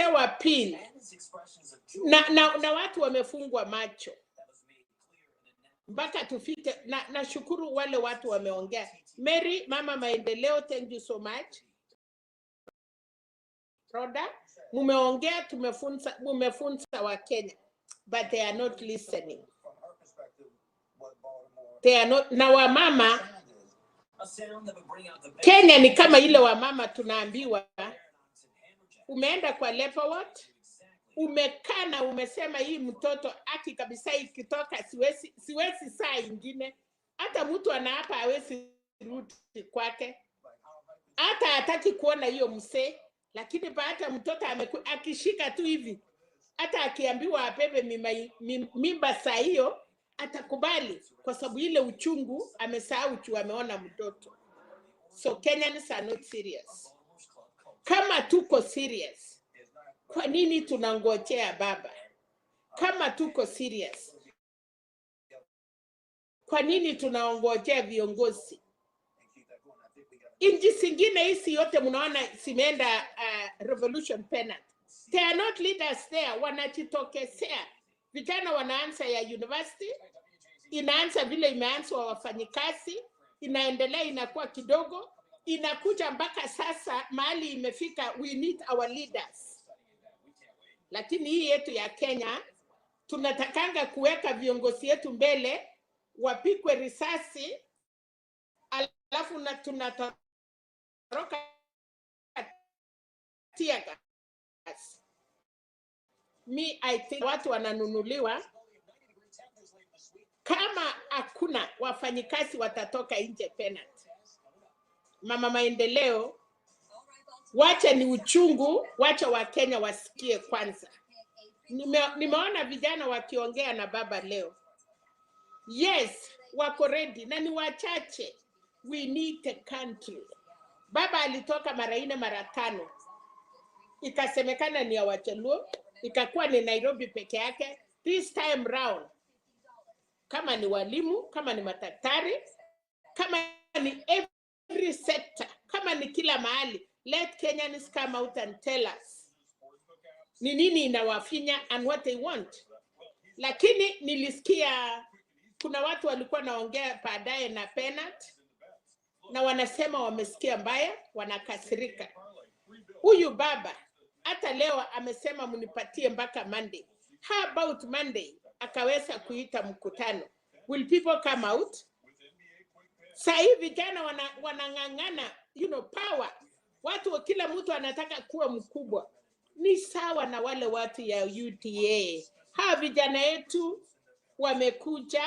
tumepewa pin na watu wamefungwa macho mpaka tufike na shukuru wale watu wameongea. Mary, mama maendeleo, thank you so much. Roda, mumeongea, mumefunza wa Kenya, but they are not listening. They are not. Na wamama Kenya ni kama ile wamama tunaambiwa, umeenda kwa Leopard, umekana umesema hii mtoto aki kabisa ikitoka siwezi saa ingine, hata mtu anaapa hawezi rudi kwake, hata hataki kuona hiyo msee. Lakini baada mtoto akishika tu hivi, hata akiambiwa abebe mimba saa hiyo atakubali, kwa sababu ile uchungu amesahau tu ameona mtoto. So Kenyans are not serious. Kama tuko serious, kwa nini tunangojea baba? Kama tuko serious, kwa nini tunaongojea viongozi? Inji zingine hizi yote mnaona simeenda revolution penalty. They are not leaders there, wanajitokezea. Vijana wanaanza ya university, inaanza vile imeanza wa wafanyikazi, inaendelea inakuwa kidogo, inakuja mpaka sasa mahali imefika we need our leaders. Lakini hii yetu ya Kenya, tunatakanga kuweka viongozi yetu mbele, wapikwe risasi, alafu na tunatoroka tear gas. I think watu wananunuliwa. Kama hakuna wafanyikazi watatoka nje penalty. Mama maendeleo, wacha ni uchungu, wacha wa Kenya wasikie kwanza. Nimeona vijana wakiongea na baba leo. Yes, wako ready na ni wachache. We need a country. Baba alitoka mara 4 mara 5. Ikasemekana ni ya Wajaluo, ikakuwa ni Nairobi peke yake. This time round, kama ni walimu, kama ni madaktari, kama ni every sector, kama ni kila mahali, let Kenyans come out and tell us ni nini inawafinya and what they want. Lakini nilisikia kuna watu walikuwa naongea baadaye na penalty, na wanasema wamesikia mbaya, wanakasirika. Huyu baba hata leo amesema munipatie mpaka Monday. How about Monday? Akaweza kuita mkutano. Will people come out? Sasa hivi vijana wanangangana, power. Watu kila mtu anataka kuwa mkubwa. Ni sawa na wale watu ya UTA. Hawa vijana yetu wamekuja,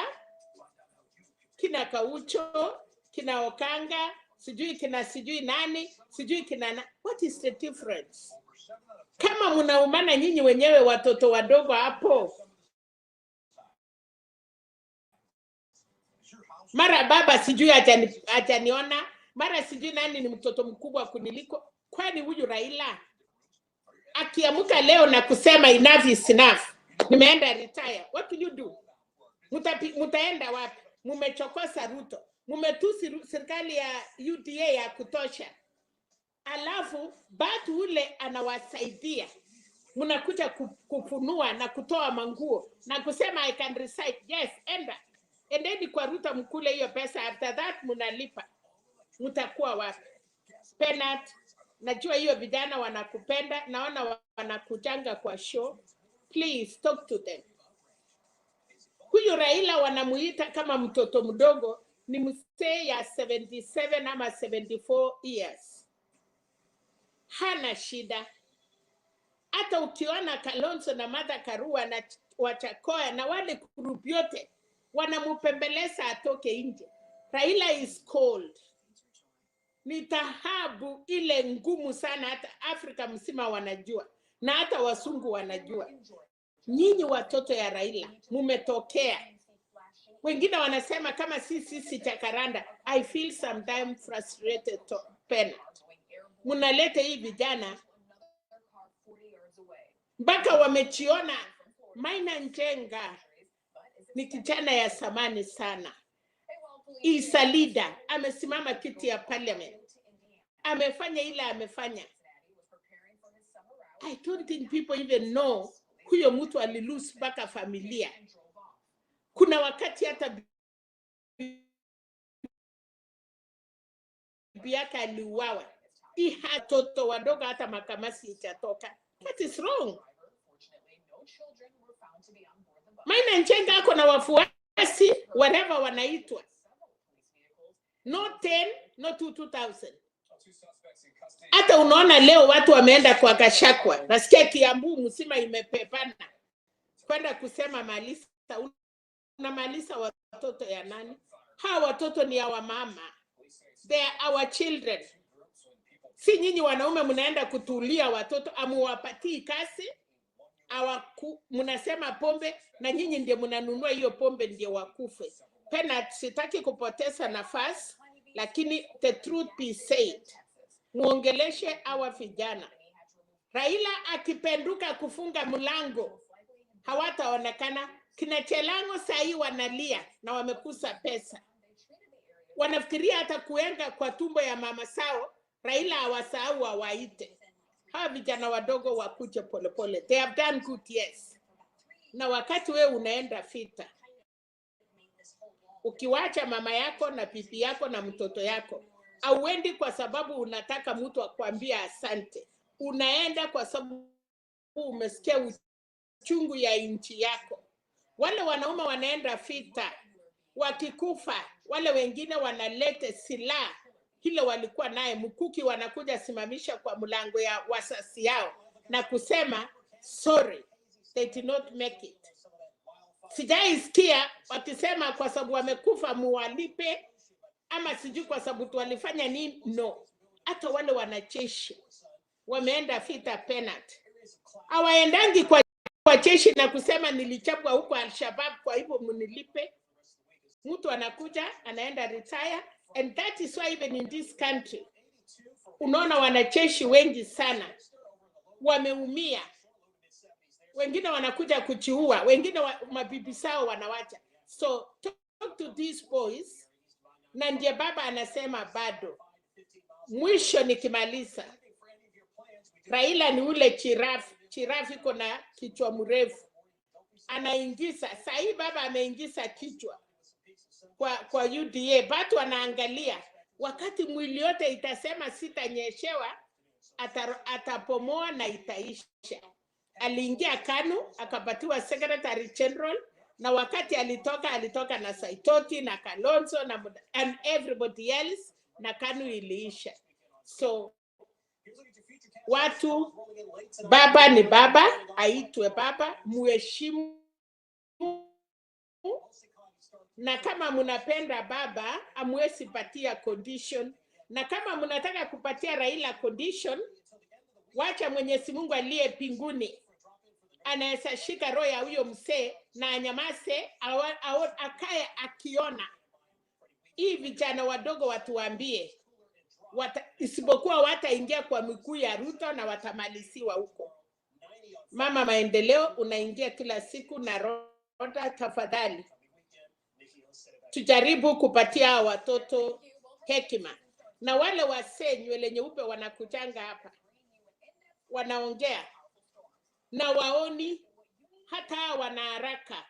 kina Kaucho, kina Okanga, sijui nani, what is the difference? Kama mnaumana nyinyi wenyewe watoto wadogo hapo, mara baba sijui ataniona, mara sijui nani ni mtoto mkubwa kuniliko. Kwani huyu Raila akiamuka leo na kusema enough is enough, nimeenda retire, what will you do? Mutaenda wapi? Mumechokosa Ruto, mumetusi serikali ya UDA ya kutosha, alafu batu ule anawasaidia, mnakuja kufunua na kutoa manguo na kusema I can recite. Yes, endeni kwa Ruto mkule hiyo pesa, after that mnalipa. Mtakuwa wapi? Penalty. Najua hiyo vijana wanakupenda, naona wanakujanga kwa show. Please talk to them. Huyu Raila wanamuita kama mtoto mdogo, ni mzee ya 77 ama 74 years. Hana shida. Hata ukiona Kalonzo na Martha Karua na Wachakoya na wale group yote wanamupembeleza atoke nje. Raila is cold. Ni dhahabu ile ngumu sana, hata Afrika mzima wanajua na hata wasungu wanajua. Nyinyi watoto ya Raila mumetokea. Wengine wanasema kama sisi chakaranda. I feel sometimes frustrated to penalty. Munalete hii vijana mpaka wamechiona. Maina Njenga ni kijana ya samani sana. Is a leader. Amesimama kiti ya parliament. Amefanya ile amefanya. I don't think people even know huyo mtu alilose mpaka familia. Kuna wakati hata bibi yake aliuawa. Hii watoto wadogo hata makamasi itatoka. That is wrong. Maina Nchenga ako na wafuasi whatever wanaitwa. No 10, no 2000. Hata unaona leo watu wameenda kwa Gachagua. Nasikia Kiambu msima imepepana. Kwenda kusema Malisa, unamalisa watoto ya nani? Hawa watoto ni hawa mama. They are our children. Si nyinyi wanaume mnaenda kutulia watoto amuwapatii kazi, mnasema pombe na nyinyi ndiye mnanunua hiyo pombe ndiye wakufe. Pena sitaki kupoteza nafasi, lakini the truth be said. Muongeleshe hawa vijana. Raila akipenduka kufunga mlango, hawataonekana. Kina Chelango sahi wanalia na wamekusa pesa. Wanafikiria hata kuenga kwa tumbo ya mama sao, Raila hawasahau wawaite. Hawa vijana wadogo wakuje polepole. They have done good, yes. Na wakati wewe unaenda vita, ukiwacha mama yako na bibi yako na mtoto yako, auendi kwa sababu unataka mtu akwambia asante. Unaenda kwa sababu umesikia uchungu ya nchi yako. Wale wanaume wanaenda vita, wakikufa, wale wengine wanalete silaha hile walikuwa naye mkuki, wanakuja simamisha kwa mlango ya wasasi yao na kusema sorry, they did not make it. Sijaisikia wakisema kwa sababu wamekufa muwalipe, ama sijui kwa sababu walifanya nini. No, hata wale wanajeshi wameenda vita penalty. Hawaendangi kwa jeshi na kusema nilichapwa huko Al-Shabaab kwa hivyo mnilipe. Mtu anakuja anaenda retire, and that is why even in this country unaona wanajeshi wengi sana wameumia. Wengine wanakuja kujiua, wengine mabibi sao wanawacha. So talk to these boys. Na ndiye baba anasema bado. Mwisho nikimaliza, Raila ni ule chirafi iko na kichwa mrefu. Anaingiza, sahi baba ameingiza kichwa kwa UDA. Batu wanaangalia, wakati mwili yote itasema sitanyeshewa, atapomoa na itaisha. Aliingia KANU, akapatiwa Secretary General, na wakati alitoka na Saitoti na Kalonzo na and everybody else, na KANU iliisha. So watu, baba ni baba, aitwe baba, muheshimu. Na kama mnapenda baba, amwezi patia condition. Na kama mnataka kupatia Raila condition, wacha Mwenyezi Mungu aliye pinguni anaweza shika roho ya huyo msee na anyamase akae akiona. Hii vijana wadogo watuambie, isipokuwa wataingia kwa miguu ya Ruto na watamalisiwa huko. Mama Maendeleo unaingia kila siku na Roda, tafadhali tujaribu kupatia watoto hekima. Na wale wasee nywele nyeupe wanakutanga hapa, wanaongea na waoni, hata wana haraka.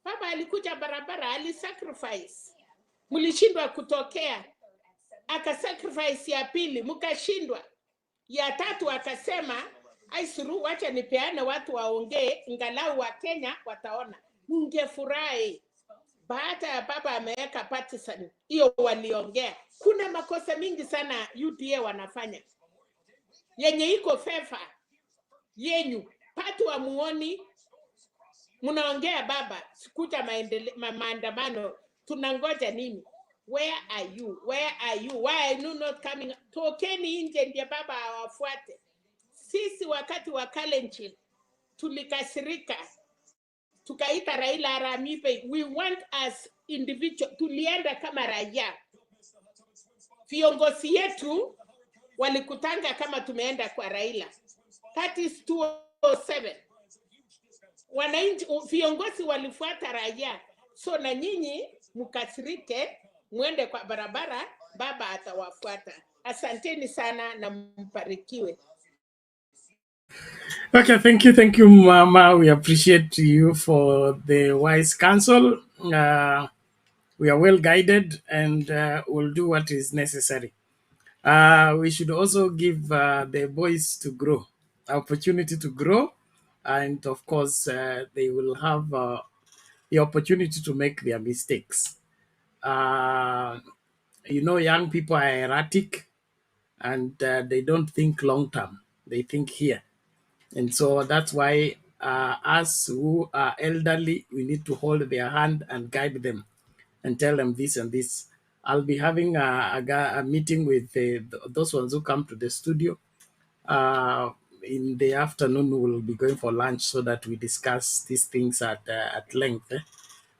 Baba alikuja barabara, alisacrifice. Mlishindwa kutokea, akasacrifice ya pili, mkashindwa. Ya tatu akasema, aisuru wacha nipeane watu waongee, ingalau wa Kenya wataona. Mngefurahi. Baada ya baba ameweka partisan, hiyo waliongea. Kuna makosa mingi sana UDA wanafanya. Yenye iko fefa yenyu, patu wa muoni, munaongea baba, sikuta maandamano, tunangoja nini? Where are you? Where are you? Why are you not coming? Tokeni nje ndiye baba awafuate. Sisi wakati wa Kalenjin tulikasirika, tukaita Raila Aramipe. We want as individual, tulienda kama raia. Viongozi yetu walikutanga kama tumeenda kwa Raila. That is 207. Wananchi viongozi walifuata raia. So na nyinyi mkasirike, muende kwa barabara, baba atawafuata. Asanteni sana na mbarikiwe. Okay, thank you, Mama. We appreciate you for the wise counsel. We are well guided and will do what is necessary. We should also give the boys to grow, opportunity to grow, and of course, they will have the opportunity to make their mistakes. Uh, young people are erratic and they don't think long term, they think here. And so that's why us who are elderly, we need to hold their hand and guide them and tell them this and this. I'll be having a meeting with those ones who come to the studio. Uh, in the afternoon, we'll be going for lunch so that we discuss these things at length,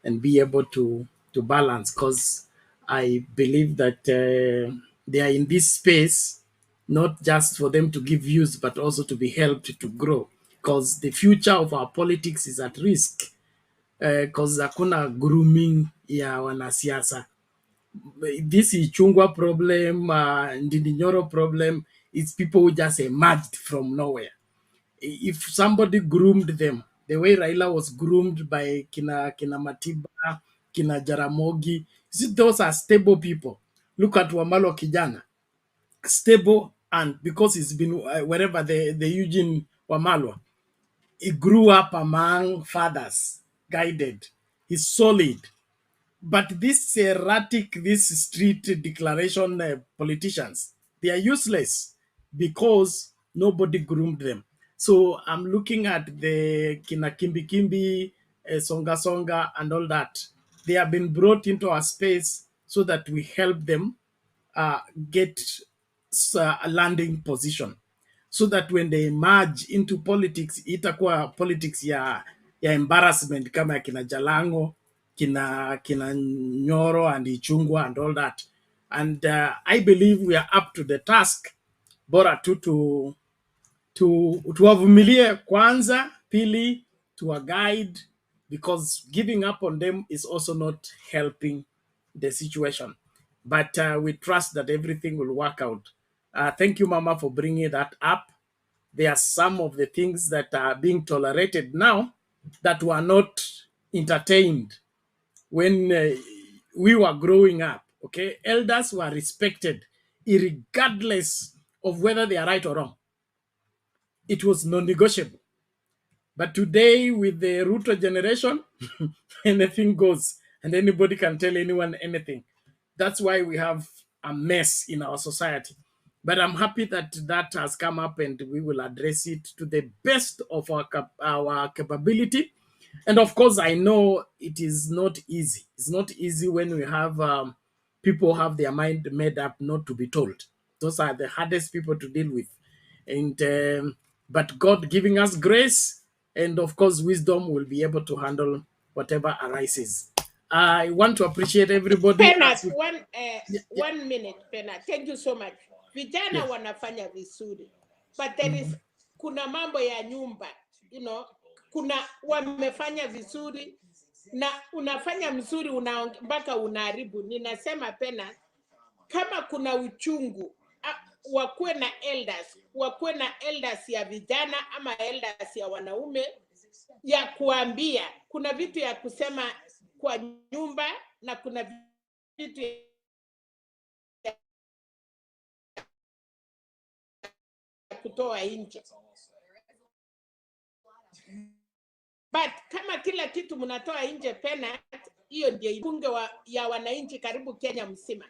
and be able to balance. Because I believe that they are in this space not just for them to give views, but also to be helped to grow. Because the future of our politics is at risk. Because hakuna grooming ya wanasiasa. This Ichungwa problem, Ndinyoro problem, it's people who just emerged from nowhere. If somebody groomed them, the way Raila was groomed by Kina Matiba, Kina Jaramogi, you see, those are stable people. Look at Wamalo Kijana, stable, and because he's been wherever the Eugene Wamalwa, he grew up among fathers, guided. He's solid. But this erratic, this street declaration politicians, they are useless because nobody groomed them. So I'm looking at the Kina Kimbi Kimbi, Songa Songa, and all that. They have been brought into our space so that we help them uh, get a landing position, so that when they emerge into politics, itakuwa politics ya embarrassment kama ya kina Jalango, kina Nyoro and Ichungwa and all that. And I believe we are up to the task. Bora tu tuwavumilie kwanza, pili to a guide, because giving up on them is also not helping the situation. But we trust that everything will work out. Thank you, Mama, for bringing that up. There are some of the things that are being tolerated now that were not entertained when we were growing up. Okay, elders were respected regardless of whether they are right or wrong. It was non-negotiable. But today, with the Ruto generation, anything goes, and anybody can tell anyone anything. That's why we have a mess in our society. But I'm happy that that has come up, and we will address it to the best of our capability. And of course, I know it is not easy. It's not easy when we have people have their mind made up not to be told. Those are the hardest people to deal with. And but God giving us grace and of course wisdom, will be able to handle whatever arises. I want to appreciate everybody. Penat, As we, yeah, yeah, 1 minute, Penat. Thank you so much. Vijana yes. wanafanya vizuri. But there is, kuna mambo ya nyumba, kuna wamefanya vizuri na unafanya mzuri mpaka unaharibu. Ninasema Penat, kama kuna uchungu, wakuwe na elders ya vijana ama elders ya wanaume ya kuambia. Kuna vitu ya kusema kwa nyumba na kuna vitu ya kutoa nje. But kama kila kitu mnatoa nje Penat, hiyo ndio bunge ya wananchi karibu Kenya mzima.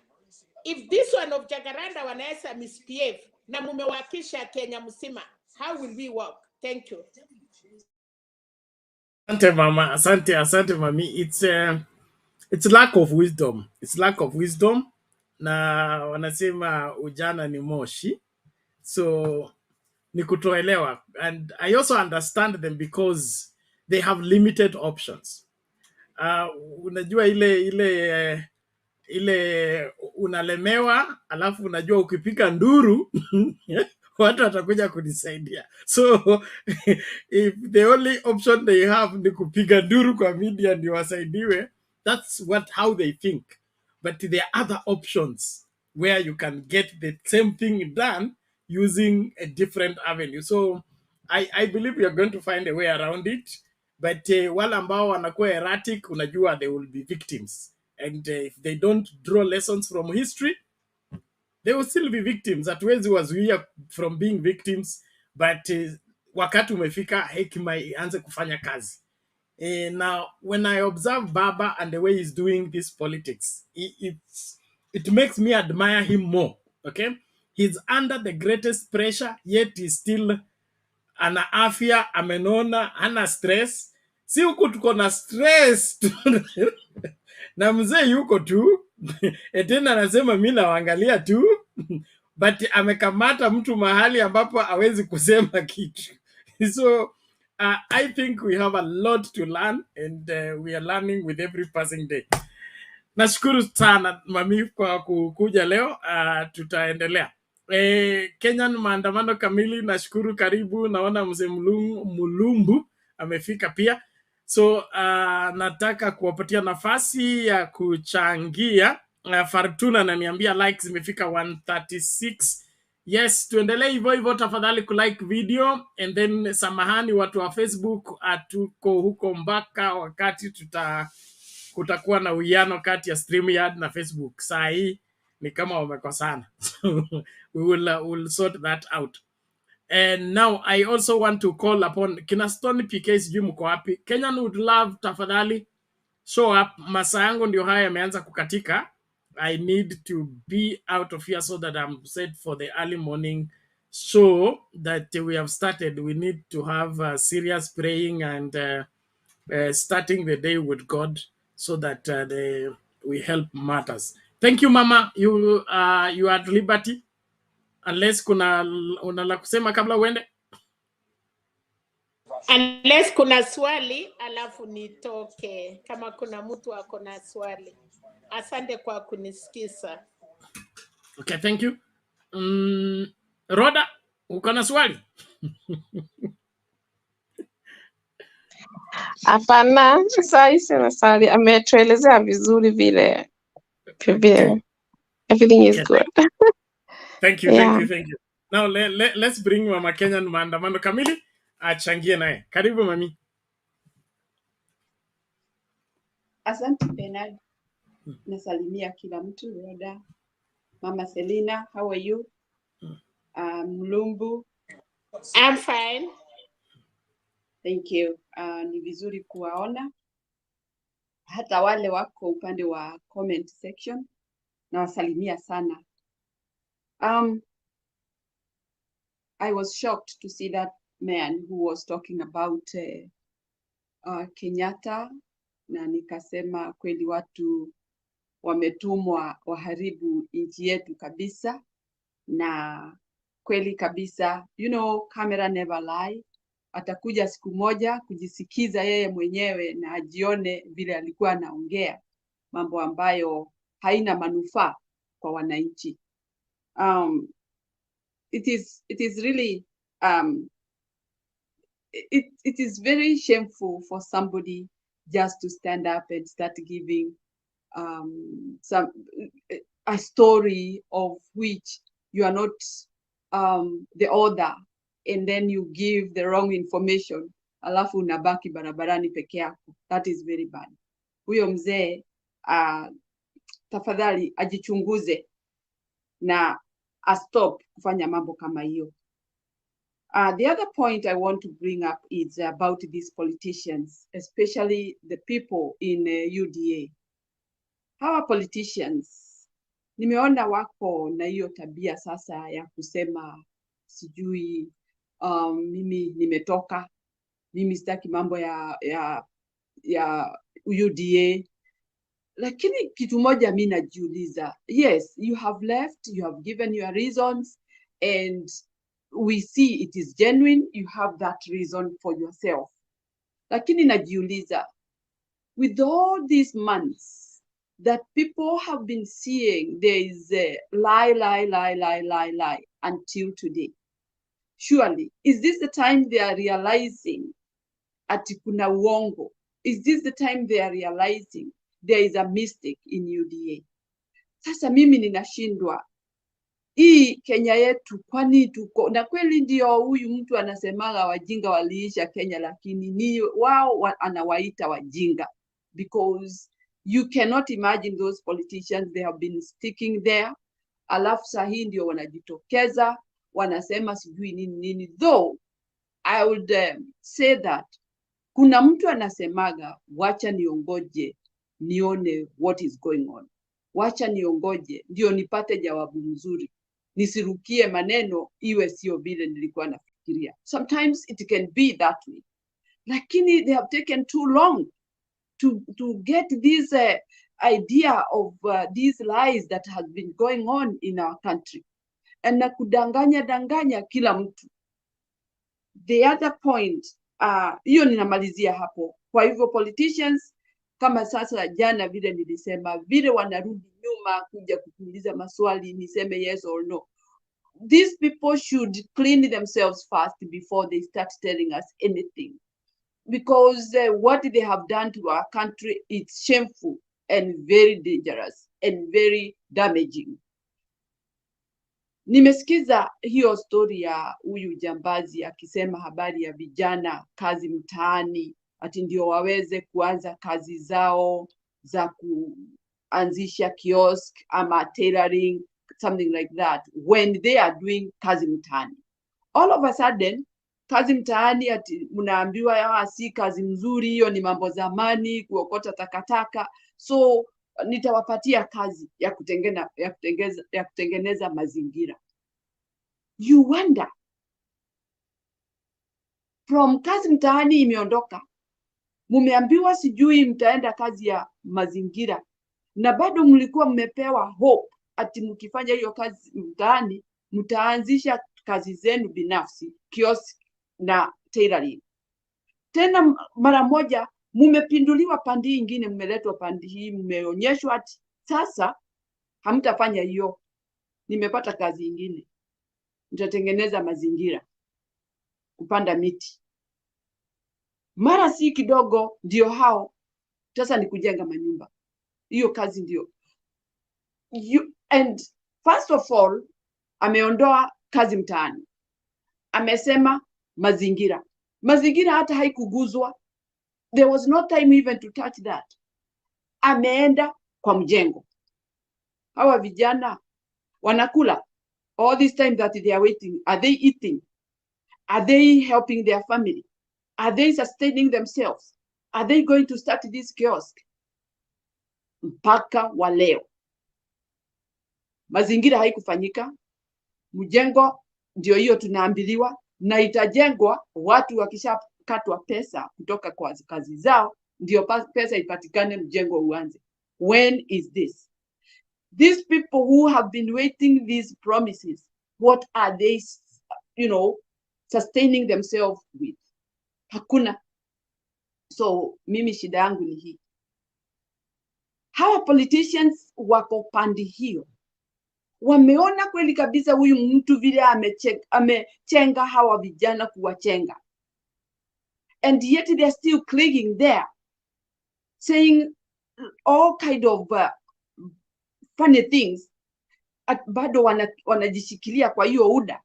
If this one of Jacaranda wanaweza misbehave na mumewakisha Kenya mzima, how will we work? Thank you. Asante mama, asante mami. It's lack of wisdom. It's lack of wisdom. Na wanasema ujana ni moshi. So ni kutoelewa. And I also understand them because they have limited options. Unajua ile unalemewa, alafu unajua ukipiga nduru watu watakuja kunisaidia. So if the only option they have ni kupiga nduru kwa media ndio wasaidiwe, that's how they think. But there are other options where you can get the same thing done using a different avenue. So I believe we are going to find a way around it, but wale ambao wanakuwa erratic, unajua they will be victims, and if they don't draw lessons from history, they will still be victims. Hatuwezi wazuia from being victims, but wakati umefika hekima ianze kufanya kazi. Now, when I observe Baba and the way he's doing this politics, it makes me admire him more. Okay, he's under the greatest pressure, yet he's still ana afya, amenona, hana stress. Si huku tuko na stress na mzee yuko tu tena anasema mimi naangalia tu but amekamata mtu mahali ambapo hawezi kusema kitu. So I think we have a lot to learn, and we are learning with every passing day. Nashukuru sana mami kwa kukuja leo. Tutaendelea. Kenyan maandamano kamili, nashukuru, karibu. Naona mzee Mulumbu amefika pia. So nataka kuwapatia nafasi ya kuchangia. Fartuna ananiambia likes zimefika 136. Yes, tuendelee hivyo hivyo, tafadhali kulike video, and then samahani watu wa Facebook, atuko huko mpaka wakati kutakuwa na uwiano kati ya StreamYard na Facebook. Saa hii ni kama wamekosana. We will sort that out. And now I also want to call upon kina Stone PK, sijui mko wapi. Kenyan would love, tafadhali show up. Masaa yangu ndio haya yameanza kukatika. I need to be out of here so that I'm set for the early morning show that we have started. We need to have serious praying and starting the day with God, so that we help matters. Thank you, Mama. You are at liberty, unless kuna unala kusema kabla uende. Unless kuna swali alafu nitoke, kama kuna mtu ako na swali. Asante kwa kunisikiza. Okay, thank you. Roda, uko na swali? Hapana, sasa sina swali. Ametuelezea vizuri vile. Everything is good. Thank you, yeah. Thank you. Now let's bring Mama Kenyan maandamano kamili achangie naye. Karibu mami. Asante Bernard. Nasalimia kila mtu. Roda, Mama Selina, how are you? Mulumbu. I'm fine. Thank you. Ni vizuri kuwaona. Hata wale wako upande wa comment section, na wasalimia sana. I was shocked to see that man who was talking about Kenyatta, na nikasema kweli watu wametumwa waharibu nchi yetu kabisa, na kweli kabisa, you know, camera never lie. Atakuja siku moja kujisikiza yeye mwenyewe na ajione vile alikuwa anaongea mambo ambayo haina manufaa kwa wananchi. It is really it is very shameful for somebody just to stand up and start giving a story of which you are not the author, and then you give the wrong information, alafu unabaki barabarani peke yako. That is very bad. Huyo mzee tafadhali ajichunguze na stop kufanya mambo kama hiyo. The other point I want to bring up is about these politicians, especially the people in UDA. Hawa politicians, nimeona wako na hiyo tabia sasa ya kusema sijui mimi nimetoka, mimi sitaki mambo ya UDA. Lakini kitu moja mimi najiuliza, yes, you have left, you have given your reasons, and we see it is genuine, you have that reason for yourself. Lakini najiuliza, with all these months that people have been seeing there is a lie until today, surely, is this the time they are realizing ati kuna uongo? Is this the time they are realizing there is a mistake in UDA? Sasa mimi ninashindwa. hii Kenya yetu, kwani tuko na kweli? Ndio huyu mtu anasemaga wajinga waliisha Kenya, lakini ni wao anawaita wajinga, because you cannot imagine those politicians, they have been sticking there, alafu sahi ndio wanajitokeza wanasema sijui nini nini. Though I would say that kuna mtu anasemaga wacha niongoje nione what is going on, wacha niongoje ndio nipate jawabu mzuri, nisirukie maneno iwe sio vile nilikuwa nafikiria. Sometimes it can be that way, lakini they have taken too long to get this idea of these lies that has been going on in our country, and na danganya kila mtu. The other point, hiyo ninamalizia hapo. Kwa hivyo politicians kama sasa, jana vile nilisema, vile wanarudi nyuma kuja kuuliza maswali niseme yes or no. These people should clean themselves first before they start telling us anything, because what they have done to our country, it's shameful and very dangerous and very damaging. Nimesikiza hiyo story ya huyu jambazi akisema habari ya vijana kazi mtaani, ati ndio waweze kuanza kazi zao za kuanzisha kiosk ama tailoring, something like that, when they are doing kazi mtaani. All of a sudden, kazi mtaani ati mnaambiwa si kazi mzuri, hiyo ni mambo zamani, kuokota takataka, so nitawapatia kazi ya kutengeneza mazingira. You wonder, from kazi mtaani imeondoka, mumeambiwa sijui mtaenda kazi ya mazingira, na bado mlikuwa mmepewa hope ati mkifanya hiyo kazi mtaani mtaanzisha kazi zenu binafsi, kiosk na tailoring. Tena mara moja mumepinduliwa pandi ingine, mmeletwa pandi hii, mmeonyeshwa ati sasa hamtafanya hiyo, nimepata kazi ingine, mtatengeneza mazingira, kupanda miti. Mara si kidogo ndio hao sasa ni kujenga manyumba. Hiyo kazi ndio. And first of all, ameondoa kazi mtaani, amesema mazingira. Mazingira hata haikuguzwa. There was no time even to touch that. Ameenda kwa mjengo. Hawa vijana wanakula all this time that they are waiting. Are they eating? Are they helping their family? Are they sustaining themselves? Are they going to start this kiosk? Mpaka wa leo mazingira haikufanyika. Mjengo ndio hiyo tunaambiliwa, na itajengwa watu wakishakatwa pesa kutoka kwa kazi zao, ndio pesa ipatikane mjengo uanze. When is this? These people who have been waiting these promises, what are they, sustaining themselves with? Hakuna. So mimi shida yangu ni hii. Hawa politicians wako pandi hiyo, wameona kweli kabisa huyu mtu vile amechenga hawa vijana kuwachenga, and yet they are still clinging there, saying all kind of funny things. Bado wanajishikilia kwa hiyo uda,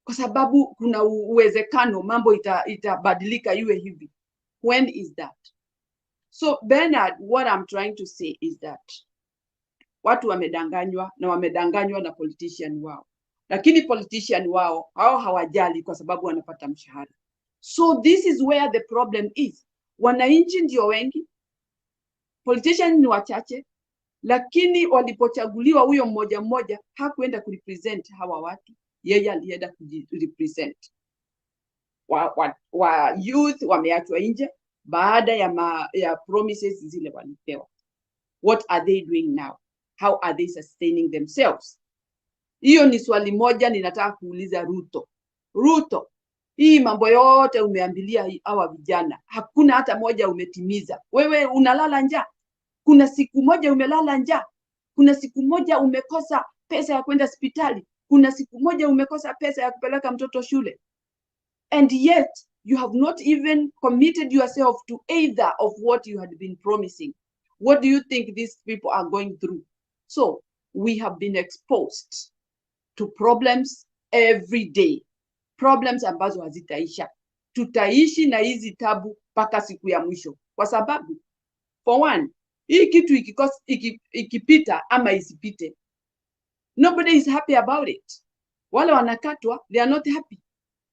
kwa sababu kuna uwezekano mambo itabadilika iwe hivi. When is that? So Bernard, what I'm trying to say is that watu wamedanganywa, na wamedanganywa na politician wao, lakini politician wao hao hawajali kwa sababu wanapata mshahara. So this is where the problem is. Wananchi ndio wengi, politician ni wachache, lakini walipochaguliwa huyo mmoja mmoja hakuenda kurepresent hawa watu, yeye alienda kurepresent wa youth. Wameachwa nje baada ya promises zile walipewa. What are they doing now? How are they sustaining themselves? Hiyo ni swali moja ninataka kuuliza Ruto. Ruto, hii mambo yote umeambilia hawa vijana, hakuna hata moja umetimiza. Wewe unalala njaa. Kuna siku moja umelala njaa? Kuna siku moja umekosa pesa ya kwenda hospitali? Kuna siku moja umekosa pesa ya kupeleka mtoto shule? And yet you have not even committed yourself to either of what you had been promising. What do you think these people are going through? So we have been exposed. to problems every day, problems ambazo hazitaisha. Tutaishi na hizi tabu mpaka siku ya mwisho, kwa sababu for one, hii kitu ikipita ama isipite, nobody is happy about it. Wale wanakatwa, they are not happy.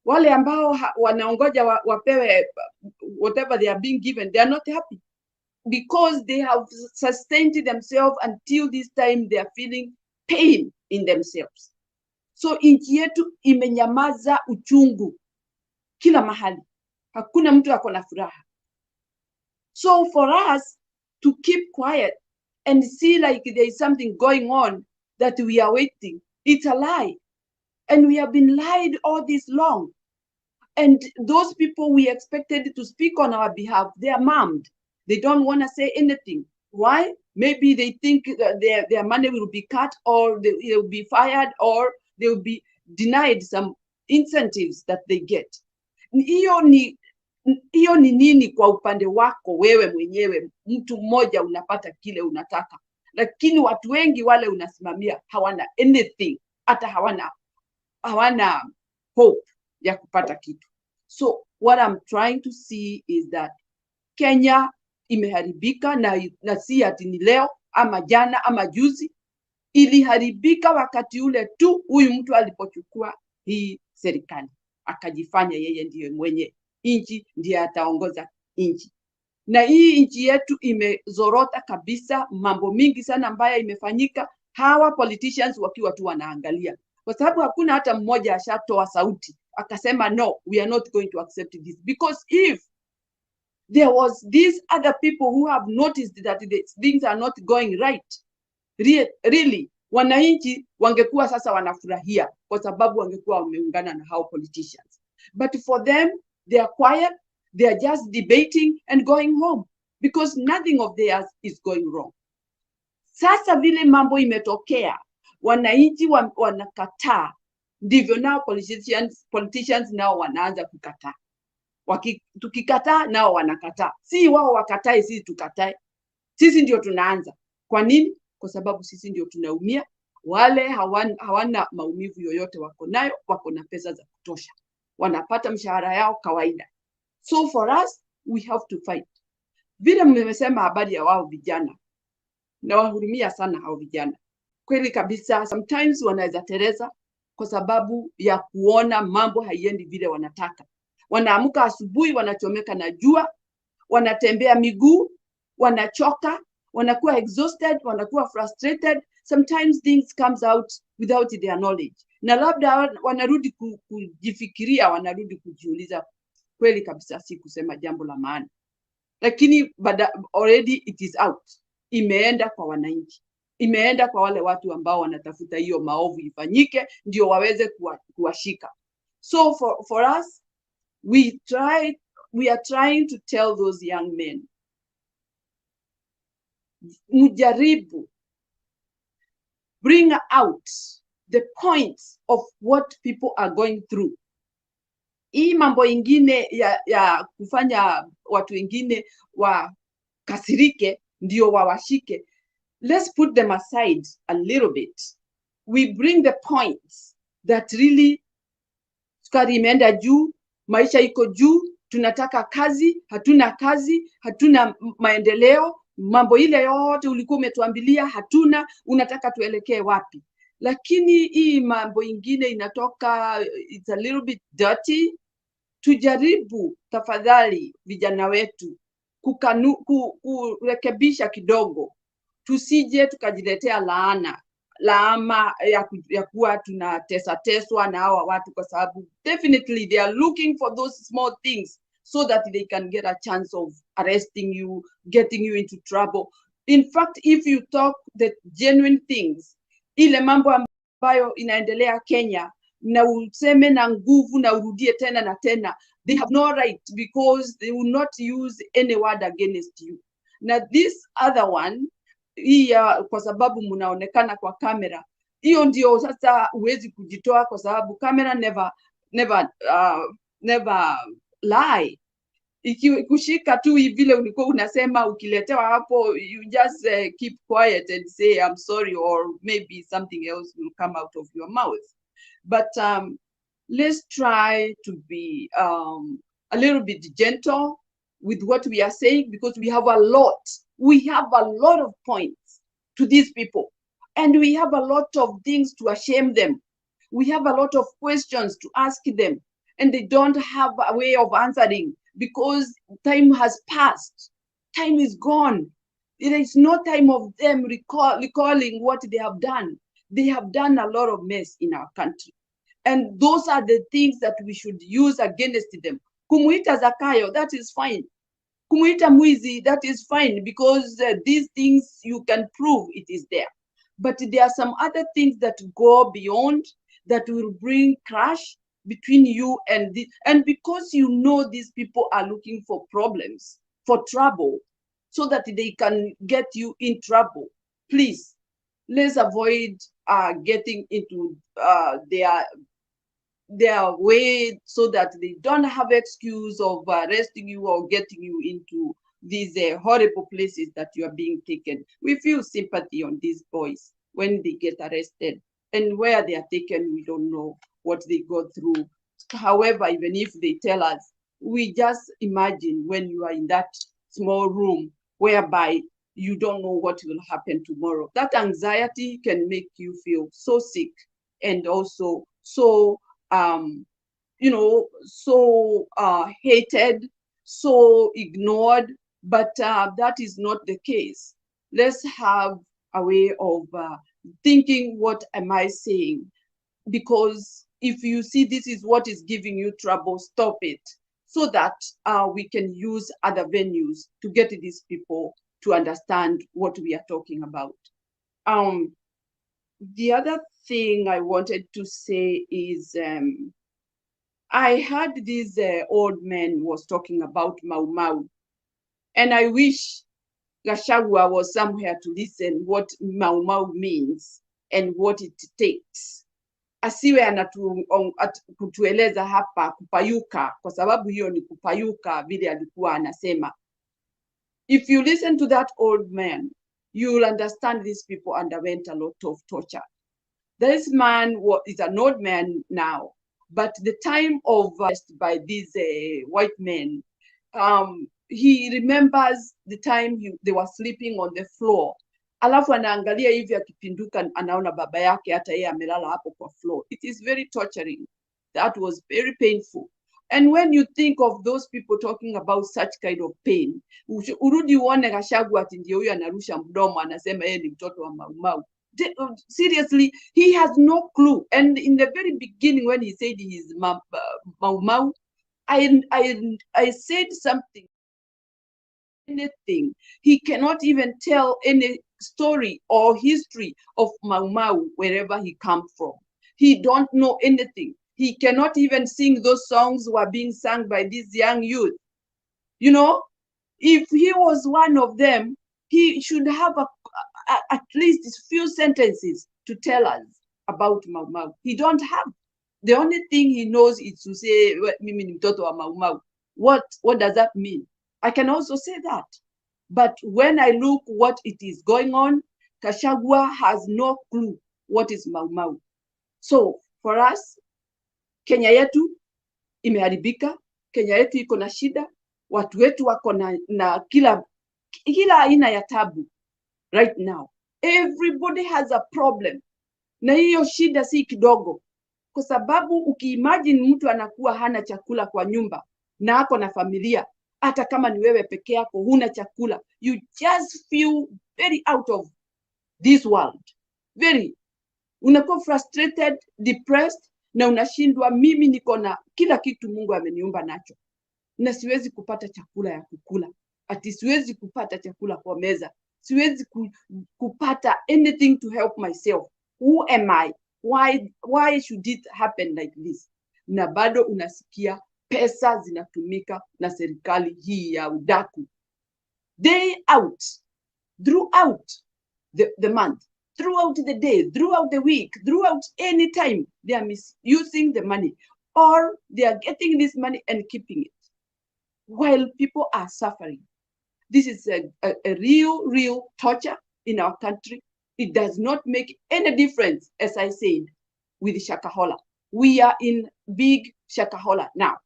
Wale ambao wanaongoja wapewe whatever they are being given, they are not happy, because they have sustained themselves until this time they are feeling pain in themselves. So nchi yetu imenyamaza uchungu kila mahali. Hakuna mtu ako na furaha. So for us to keep quiet and see like there is something going on that we are waiting, it's a lie. And we have been lied all this long. And those people we expected to speak on our behalf, they are mummed. They don't want to say anything. Why? Maybe they think their money will be cut, or they will be fired, or they will be denied some incentives that they get. Hiyo ni nini kwa upande wako wewe mwenyewe? Mtu mmoja unapata kile unataka, lakini watu wengi wale unasimamia hawana anything, hata hawana hope ya kupata kitu. So what I'm trying to see is that Kenya imeharibika, na si ati ni leo ama jana ama juzi. Iliharibika wakati ule tu huyu mtu alipochukua hii serikali, akajifanya yeye ndiye mwenye nchi, ndiye ataongoza nchi. Na hii nchi yetu imezorota kabisa, mambo mingi sana ambayo imefanyika, hawa politicians wakiwa tu wanaangalia, kwa sababu hakuna hata mmoja ashatoa sauti akasema no, we are not going to accept this. Because if there was these other people who have noticed that the things are not going right, really, wananchi wangekuwa sasa wanafurahia, kwa sababu wangekuwa wameungana na hao politicians. But for them, they are quiet, they are just debating and going home, because nothing of theirs is going wrong. Sasa vile mambo imetokea, wananchi wanakataa, ndivyo nao politicians nao wanaanza kukataa. Tukikataa nao wanakataa. Si wao wakatae, sisi tukatae. Sisi ndio tunaanza. Kwa nini? Kwa sababu sisi ndio tunaumia. Wale hawana maumivu yoyote wako nayo, wako na pesa za kutosha. Wanapata mshahara yao kawaida. So for us, we have to fight. Vile mmesema habari ya wao vijana, na wahurumia sana hao vijana. Kweli kabisa, sometimes wanaweza tereza kwa sababu ya kuona mambo haiendi vile wanataka. Wanaamka asubuhi, wanachomeka na jua, wanatembea miguu, wanachoka, wanakuwa exhausted, wanakuwa frustrated. Sometimes things comes out without their knowledge. Na labda wanarudi kujifikiria, wanarudi kujiuliza, kweli kabisa si kusema jambo la maana. Lakini already it is out. Imeenda kwa wananchi. Imeenda kwa wale watu ambao wanatafuta hiyo maovu ifanyike ndio waweze kuwashika. So for us, we are trying to tell those young men, mujaribu, bring out the points of what people are going through. Hii mambo ingine ya kufanya watu wengine wakasirike ndio wawashike. Let's put them aside a little bit. We bring the points that really, sukari imeenda juu, maisha iko juu, tunataka kazi, hatuna maendeleo, mambo ile yote ulikuwa umetuambilia hatuna, unataka tuelekee wapi? Lakini hii mambo ingine inatoka, it's a little bit dirty. Tujaribu tafadhali vijana wetu kurekebisha kidogo. Tusije tukajiletea laama ya kuwa tunateswa na hawa watu, kwa sababu definitely they are looking for those small things so that they can get a chance of arresting you, getting you into trouble. In fact, if you talk the genuine things, ile mambo ambayo inaendelea Kenya, na useme na nguvu na urudie tena na tena, they have no right, because they will not use any word against you. Now this other one, kwa sababu mnaonekana kwa kamera, hiyo ndio sasa huwezi kujitoa, kwa sababu kamera never lie. Ikikushika tu vile ulikuwa unasema, ukiletewa hapo, you just keep quiet and say I'm sorry, or maybe something else will come out of your mouth. But let's try to be a little bit gentle with what we are saying, because we have a lot. We have a lot of points to these people, and we have a lot of things to shame them. We have a lot of questions to ask them, and they don't have a way of answering because time has passed. Time is gone. There is no time of them recalling what they have done. They have done a lot of mess in our country. And those are the things that we should use against them. Kumuita Zakayo, that is fine. Kumuita Mwizi, that is fine, because these things you can prove it is there. But there are some other things that go beyond, that will bring clash between you and this. And because you know these people are looking for problems, for trouble, so that they can get you in trouble, please, let's avoid getting into their way, so that they don't have excuse of arresting you or getting you into these horrible places that you are being taken. We feel sympathy on these boys when they get arrested, and where they are taken, we don't know what they go through. However, even if they tell us, we just imagine when you are in that small room whereby you don't know what will happen tomorrow. That anxiety can make you feel so sick, and also so so hated, so ignored. But that is not the case. Let's have a way of thinking, what am I saying? Because if you see this is what is giving you trouble, stop it, so that we can use other venues to get these people to understand what we are talking about. The other thing I wanted to say is, I heard this old man was talking about Mau Mau, and I wish Gachagua was somewhere to listen what Mau Mau means and what it takes. Asiwe kutueleza hapa kupayuka, kwa sababu hiyo ni kupayuka vile alikuwa anasema. If you listen to that old man, you will understand these people underwent a lot of torture. This man is an old man now, but the time of by these white men, he remembers the time they were sleeping on the floor. Alafu anaangalia hivi akipinduka, anaona baba yake hata yeye amelala hapo kwa floor. It is very torturing. That was very painful. And when you think of those people talking about such kind of pain, urudi uone Gachagua ati ndio huyo anarusha mdomo anasema yeye ni mtoto wa Mau Mau. Seriously, he has no clue. And in the very beginning, when he said he is Mau Mau, I said something. Anything. He cannot even tell any story or history of Mau Mau wherever he comes from. He don't know anything. He cannot even sing those songs were being sung by these young youth. You know, if he was one of them, he should have at least a few sentences to tell us about Mau Mau. He don't have. The only thing he knows is to say, mimi ni mtoto wa Mau Mau. What does that mean? I can also say that. But when I look what it is going on, Gachagua has no clue what is Mau Mau. So for us, Kenya yetu imeharibika, Kenya yetu iko na shida, watu wetu wako na kila aina ya tabu right now. Everybody has a problem. Na hiyo shida si kidogo. Kwa sababu ukiimagine mtu anakuwa hana chakula kwa nyumba na ako na familia, hata kama ni wewe peke yako huna chakula, you just feel very out of this world. Very. Unakuwa frustrated, depressed, na unashindwa, mimi niko na kila kitu Mungu ameniumba nacho, na siwezi kupata chakula ya kukula. Ati siwezi kupata chakula kwa meza. Siwezi kupata anything to help myself. Who am I? Why should it happen like this? Na bado unasikia pesa zinatumika na serikali hii ya udaku. Day out, throughout the month, throughout the day, throughout the week, throughout any time, they are misusing the money, or they are getting this money and keeping it. while people are suffering. This is a real torture in our country. It does not make any difference, as I said, with Shakahola. We are in big Shakahola now.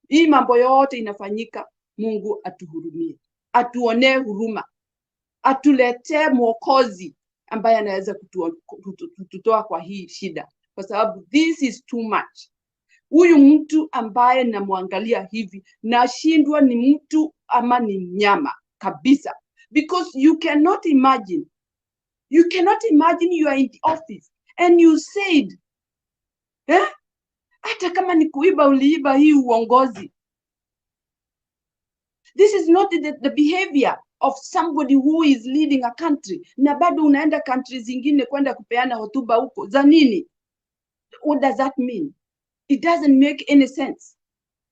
Hii mambo yote inafanyika, Mungu atuhurumie. Atuonee huruma. Atuletee mwokozi ambaye anaweza kututoa kwa hii shida. Kwa sababu this is too much. Huyu mtu ambaye namwangalia hivi, nashindwa ni mtu ama ni mnyama kabisa. Because you cannot imagine you are in the office and you said, hata kama ni kuiba uliiba hii uongozi. This is not the behavior of somebody who is leading a country. Na bado unaenda country zingine kwenda kupeana hotuba huko. Za nini? What does that mean? It doesn't make any sense.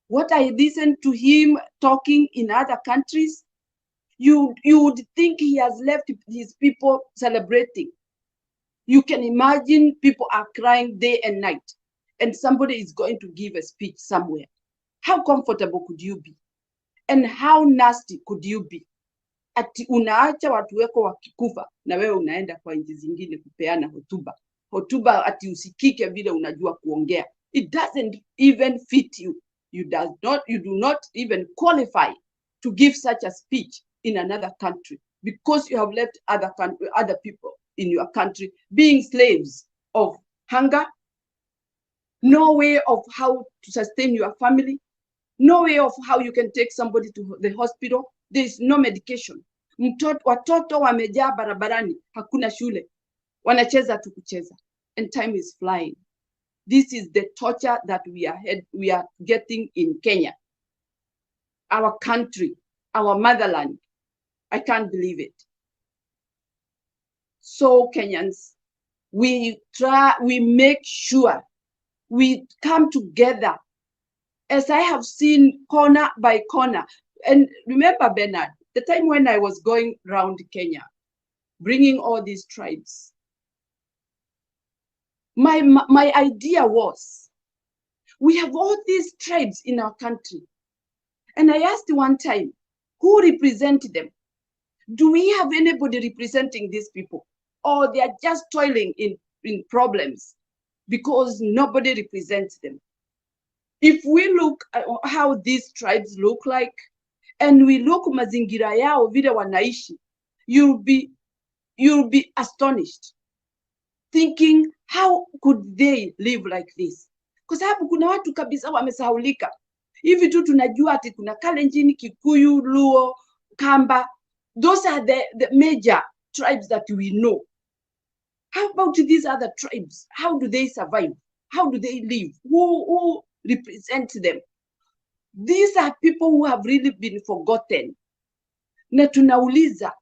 What I listened to him talking in other countries, you would think he has left his people celebrating. You can imagine people are crying day and night, and somebody is going to give a speech somewhere. How comfortable could you be? And how nasty could you be? Ati unaacha watu wako wakikufa na wewe unaenda kwa nchi zingine kupeana hotuba. Hotuba ati usikike vile unajua kuongea. It doesn't even fit you. You do not even qualify to give such a speech in another country because you have left other people in your country being slaves of hunger, no way of how to sustain your family, no way of how you can take somebody to the hospital. There is no medication. Watoto wamejaa barabarani, hakuna shule. Wanacheza tu kucheza. And time is flying. This is the torture that we are getting in Kenya. Our country, our motherland. I can't believe it. So Kenyans, we make sure we come together, as I have seen corner by corner. And remember, Bernard, the time when I was going around Kenya, bringing all these tribes, my idea was, we have all these tribes in our country. And I asked one time, who represent them? Do we have anybody representing these people? Or they are just toiling in problems because nobody represents them? If we look at how these tribes look like, and we look mazingira yao vile wanaishi, you'll be astonished, thinking, how could they live like this? Kwa sababu kuna watu kabisa wamesahaulika. Hivi tu tunajua ati kuna Kalenjin, Kikuyu, Luo, Kamba. Those are the major tribes that we know. How about these other tribes? How do they survive? How do they live? Who represents them? These are people who have really been forgotten. Na tunauliza,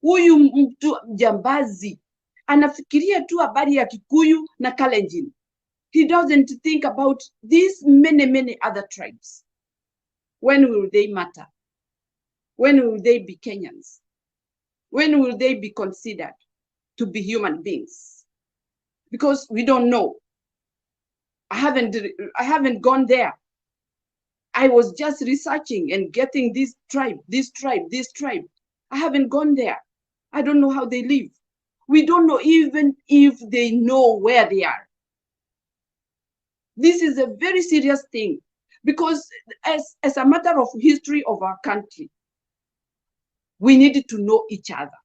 huyu mtu jambazi anafikiria tu habari ya Kikuyu na Kalenjin. He doesn't think about these many other tribes. When will they matter? When will they be Kenyans? When will they be considered to be human beings? Because we don't know. I haven't gone there. I was just researching and getting this tribe. I haven't gone there. I don't know how they live. We don't know even if they know where they are. This is a very serious thing, because as a matter of history of our country, we need to know each other.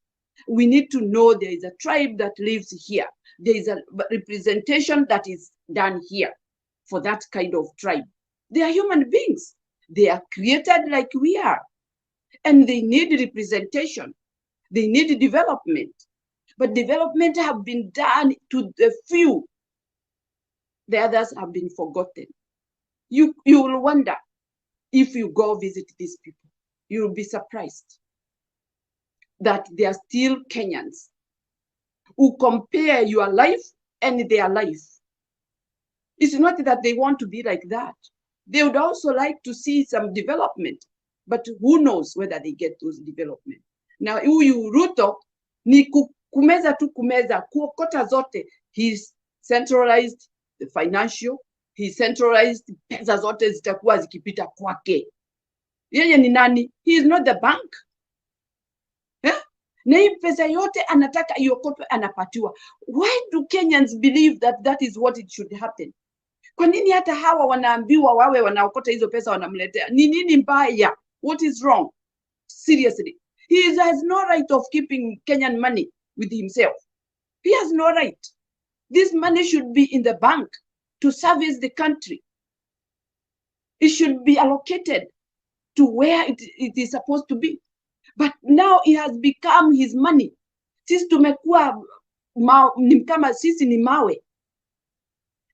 We need to know there is a tribe that lives here. There is a representation that is done here for that kind of tribe. They are human beings. They are created like we are. And they need representation. They need development. But development have been done to the few. The others have been forgotten. You will wonder if you go visit these people. You will be surprised that they are still Kenyans who compare your life and their life. It's not that they want to be like that. They would also like to see some development, but who knows whether they get those development. Now, huyu Ruto ni kumeza tu kumeza, kuokota zote. He's centralized the financial, he centralized, pesa zote zitakuwa zikipita kwake. Yeye ni nani? He is not the bank. Na hii pesa yote anataka iokotwe, anapatiwa. Why do Kenyans believe that that is what it should happen? Kwa nini hata hawa wanaambiwa wawe wanaokota hizo pesa wanamletea? Ni nini mbaya? What is wrong? Seriously. He has no right of keeping Kenyan money with himself. He has no right. This money should be in the bank to service the country. It should be allocated to where it is supposed to be. But now it has become his money. Sisi tumekuwa kama sisi ni mawe.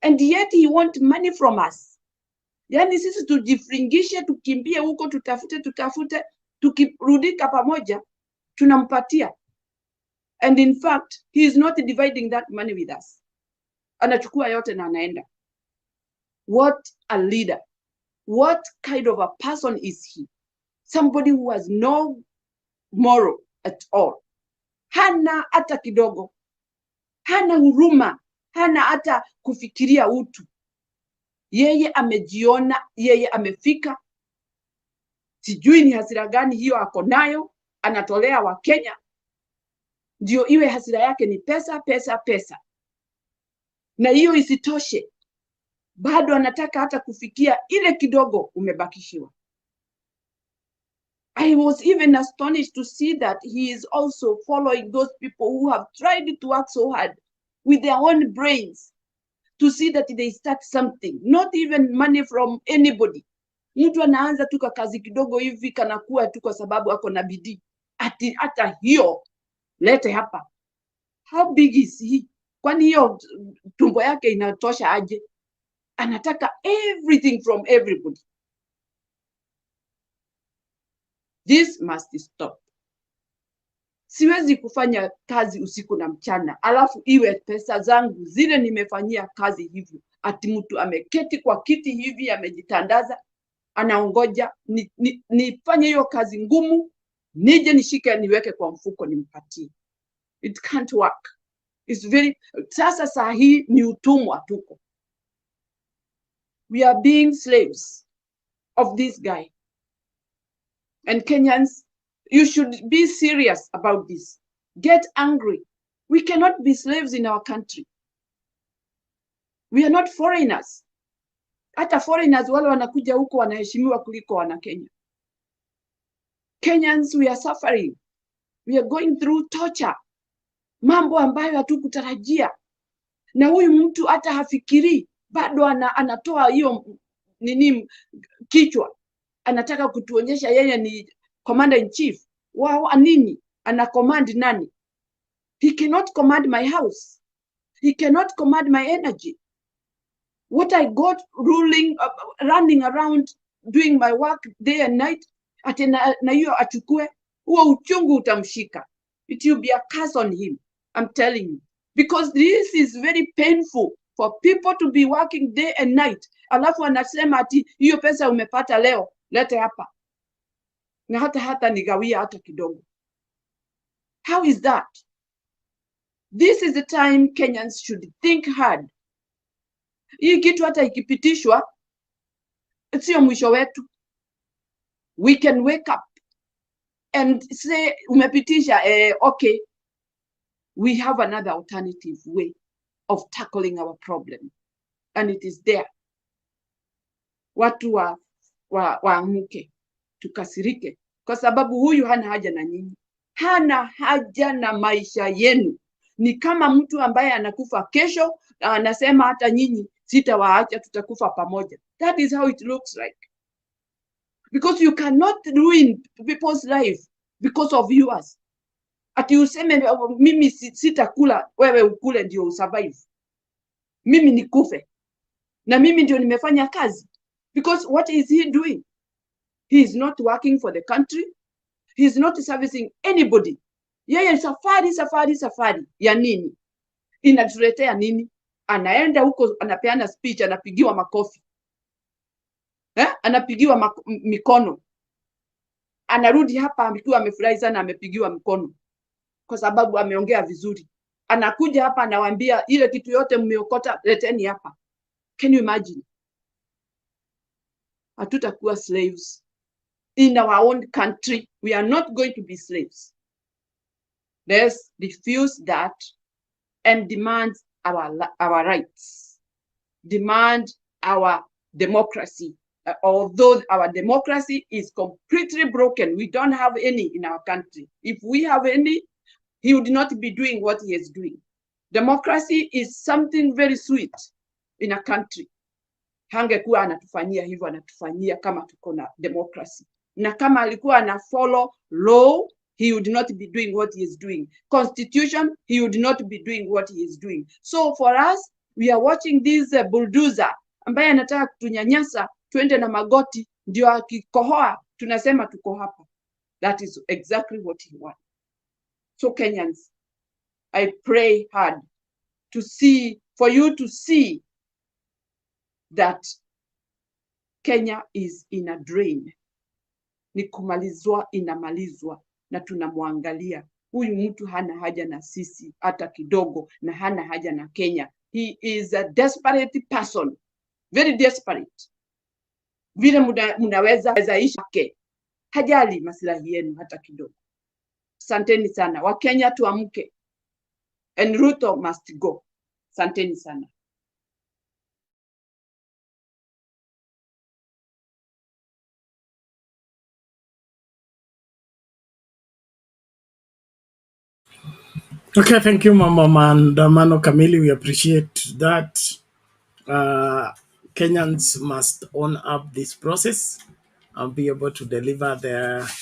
And yet he wants money from us. Yani sisi tujifringishe, tukimbie huko, tutafute, tukirudika pamoja, tunampatia. And in fact, he is not dividing that money with us. Anachukua yote na anaenda. What a leader. What kind of a person is he? Somebody who has no moral at all. Hana hata kidogo. Hana huruma. Hana hata kufikiria utu. Yeye amejiona, yeye amefika. Sijui ni hasira gani hiyo ako nayo, anatolea wa Kenya. Ndio iwe hasira yake ni pesa, pesa, pesa. Na hiyo isitoshe, bado anataka hata kufikia ile kidogo umebakishiwa. I was even astonished to see that he is also following those people who have tried to work so hard with their own brains to see that they start something, not even money from anybody. Mtu anaanza tu kazi kidogo hivi kanakuwa tu kwa sababu ako na bidii. Ati hata hiyo lete hapa. How big is he? Kwani hiyo tumbo yake inatosha aje? Anataka everything from everybody. This must stop. Siwezi kufanya kazi usiku na mchana, alafu iwe pesa zangu zile nimefanyia kazi hivyo. Ati mtu ameketi kwa kiti hivi, amejitandaza, anaongoja nifanye hiyo kazi ngumu, nije nishike niweke kwa mfuko nimpatie. It can't work. It's very, sasa saa hii ni utumwa tuko. We are being slaves of this guy. And Kenyans, you should be serious about this. Get angry. We cannot be slaves in our country. We are not foreigners. Hata foreigners wale wanakuja huko wanaheshimiwa kuliko wana Kenya. Kenyans, we are suffering. We are going through torture. Mambo ambayo hatukutarajia. Na huyu mtu hata hafikiri, bado anatoa hiyo nini kichwa. Anataka kutuonyesha yeye ni commander in chief. Wao nini? Ana command nani? He cannot command my house. He cannot command my energy. What I got ruling, running around, doing my work day and night, ati na hiyo achukue, huo uchungu utamshika. It will be a curse on him, I'm telling you. Because this is very painful for people to be working day and night. Alafu anasema ati hiyo pesa umepata leo, lete hapa. Na hata nigawia hata kidogo. How is that? This is the time Kenyans should think hard. Hii kitu hata ikipitishwa, sio mwisho wetu. We can wake up and say, umepitisha, okay, we have another alternative way of tackling our problem. And it is there. Watu waamuke, tukasirike. Kwa sababu huyu hana haja na nyinyi. Hana haja na maisha yenu. Ni kama mtu ambaye anakufa kesho, na anasema hata nyinyi sitawaacha, tutakufa pamoja. That is how it looks like. Because you cannot ruin people's life because of yours. Ati useme mimi sitakula, wewe ukule ndio usurvive. Mimi nikufe. Na mimi ndio nimefanya kazi. Because what is he doing? He is not working for the country. He is not servicing anybody. Yeye safari ya nini? Inatuletea nini? Anaenda huko, anapeana speech, anapigiwa makofi. Anapigiwa mikono. Anarudi hapa akiwa amefurahi sana, amepigiwa mkono. Kwa sababu ameongea vizuri. Anakuja hapa anawaambia ile kitu yote mmeokota leteni hapa. Can you imagine? Hatutakuwa slaves. in our own country. We are not going to be slaves. Let's refuse that and demand our rights, demand our democracy. Although our democracy is completely broken, we don't have any in our country. If we have any, he would not be doing what he is doing. Democracy is something very sweet in a country. Hangekuwa anatufanyia hivyo, anatufanyia kama tuko na democracy. Na kama alikuwa ana follow law, he would not be doing what he is doing. Constitution, he would not be doing what he is doing. So for us, we are watching this bulldozer ambaye anataka kutunyanyasa, tuende na magoti, ndio akikohoa tunasema tuko hapa. That is exactly what he wants. So Kenyans, I pray hard to see, for you to see that Kenya is in a drain. Ni kumalizwa, inamalizwa, na tunamwangalia. Huyu mtu hana haja na sisi hata kidogo, na hana haja na Kenya. He is a desperate person, very desperate. Vile munaweza ishi ke, hajali maslahi yenu hata kidogo. Santeni sana. Wakenya tuamke. And Ruto must go. Santeni sana. Okay, thank you, Mama Mandamano Kamili. We appreciate that. Kenyans must own up this process and be able to deliver the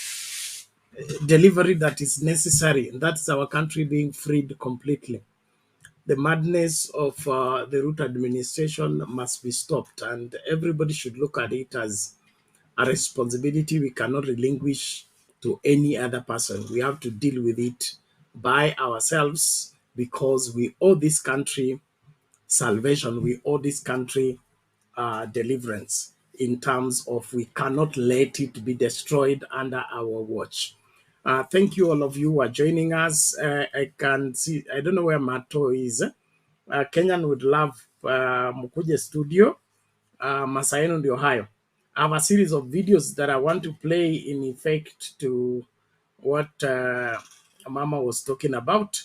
delivery that is necessary. That's our country being freed completely. The madness of the Ruto administration must be stopped, and everybody should look at it as a responsibility we cannot relinquish to any other person. We have to deal with it by ourselves because we owe this country salvation. We owe this country deliverance in terms of we cannot let it be destroyed under our watch. Thank you, all of you who are joining us. I can see, I don't know where Mato is. Kenyan would love Mukuje Studio, Masaeno ndio hayo. I have a series of videos that I want to play in effect to what Mama was talking about.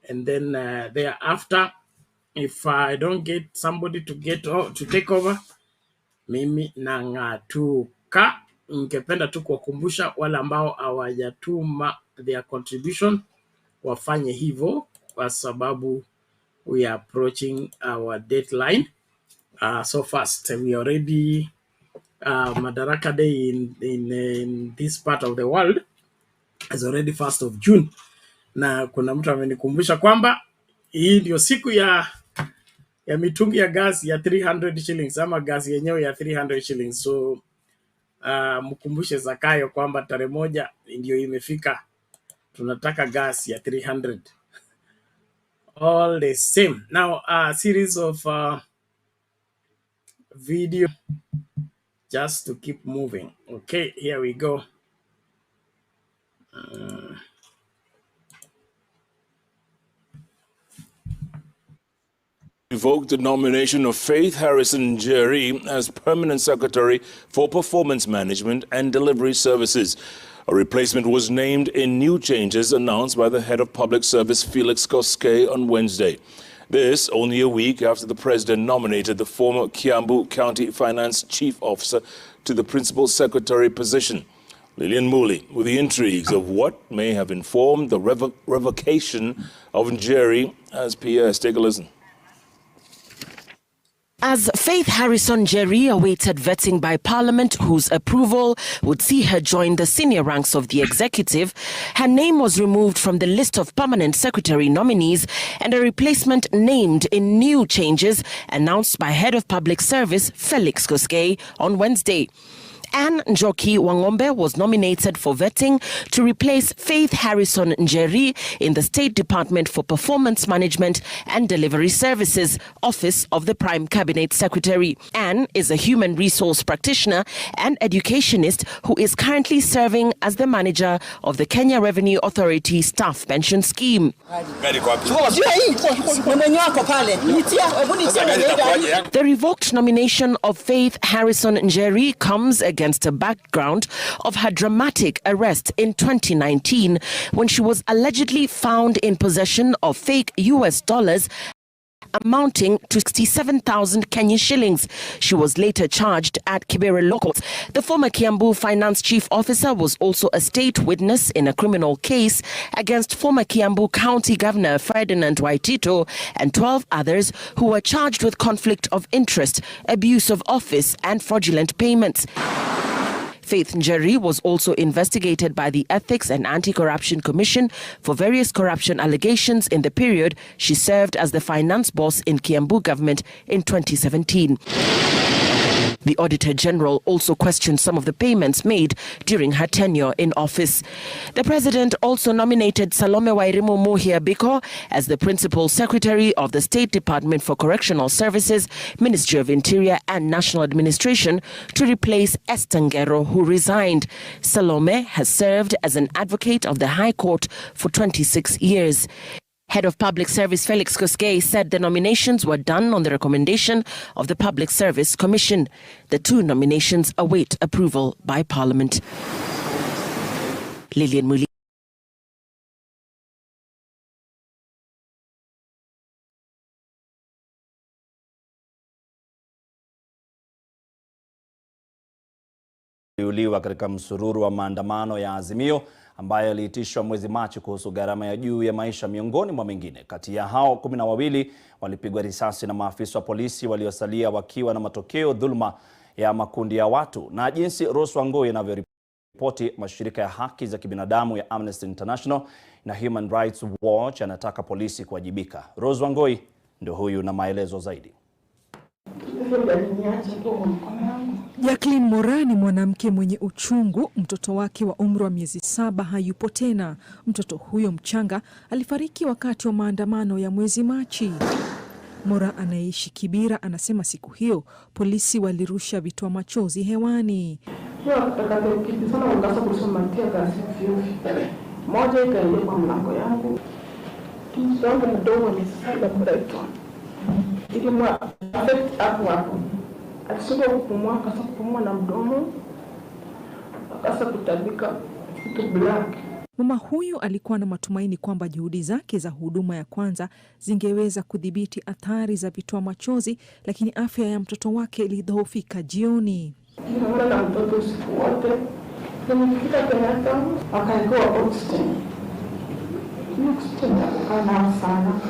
And then thereafter, if I don't get somebody to take over, mimi nang'atuka. Ningependa tu kuwakumbusha wale ambao hawajatuma their contribution wafanye hivyo kwa sababu we are approaching our deadline so fast. We already Madaraka Day in this part of the world is already 1st of June. Na kuna mtu amenikumbusha kwamba hii ndio siku ya mitungi ya gas ya 300 shillings ama gas yenyewe ya 300 shillings. So mkumbushe Zakayo kwamba tarehe moja ndio imefika, tunataka gas ya 300 all the same. Now a series of video just to keep moving. Okay, here we go. Revoked the nomination of Faith Harrison Njeri as Permanent Secretary for Performance Management and Delivery Services. A replacement was named in new changes announced by the head of Public Service Felix Koskei on Wednesday. This only a week after the president nominated the former Kiambu County Finance Chief Officer to the Principal Secretary position. Lillian Muli with the intrigues of what may have informed the revocation of Njeri as PS. Take a listen. As Faith Harrison Njeri awaited vetting by Parliament, whose approval would see her join the senior ranks of the executive, her name was removed from the list of permanent secretary nominees and a replacement named in new changes announced by Head of Public Service Felix Koskei on Wednesday. Anne Njoki Wangombe was nominated for vetting to replace Faith Harrison Njeri in the State Department for Performance Management and Delivery Services, Office of the Prime Cabinet Secretary. Anne is a human resource practitioner and educationist who is currently serving as the manager of the Kenya Revenue Authority Staff Pension Scheme. The revoked nomination of Faith Harrison Njeri comes against against a background of her dramatic arrest in 2019 when she was allegedly found in possession of fake US dollars amounting to 67,000 Kenyan shillings. She was later charged at Kibera Local. The former Kiambu Finance Chief Officer was also a state witness in a criminal case against former Kiambu County Governor Ferdinand Waitito and 12 others who were charged with conflict of interest, abuse of office and fraudulent payments. Faith Njeri was also investigated by the Ethics and Anti-Corruption Commission for various corruption allegations in the period she served as the finance boss in Kiambu government in 2017. The Auditor General also questioned some of the payments made during her tenure in office. The President also nominated Salome Wairimu Muhia Biko as the Principal Secretary of the State Department for Correctional Services, Ministry of Interior and National Administration to replace Esther Ngero, who resigned. Salome has served as an advocate of the High Court for 26 years. Head of Public Service Felix Koskei said the nominations were done on the recommendation of the Public Service Commission. The two nominations await approval by Parliament. Lillian Muli. Uliwa katika msururu wa maandamano ya Azimio ambayo yaliitishwa mwezi Machi kuhusu gharama ya juu ya maisha miongoni mwa mengine. Kati ya hao 12 walipigwa risasi na maafisa wa polisi, waliosalia wakiwa na matokeo dhuluma ya makundi ya watu. Na jinsi Rose Wangui inavyoripoti, mashirika ya haki za kibinadamu ya Amnesty International na Human Rights Watch yanataka polisi kuwajibika. Rose Wangui ndio huyu na maelezo zaidi. Jacqueline Mora ni mwanamke mwenye uchungu. Mtoto wake wa umri wa miezi 7 hayupo tena. Mtoto huyo mchanga alifariki wakati wa maandamano ya mwezi Machi. Mora anaishi Kibira anasema siku hiyo polisi walirusha vitoa machozi hewani. Moja ikaingia kwa mlango yangu. Mtoto mdogo ni sasa mrefu. Ilimwa affect hapo. Alishinda kupumua, akasa kupumua na mdomo, akasa kutabika kitu black. Mama huyu alikuwa na matumaini kwamba juhudi zake za huduma ya kwanza zingeweza kudhibiti athari za vitoa machozi, lakini afya ya mtoto wake ilidhoofika jioni. Niliona na mtoto usiku wote. Nimefika Kenyatta, akaikuwa oxygen. Oxygen yakukana sana.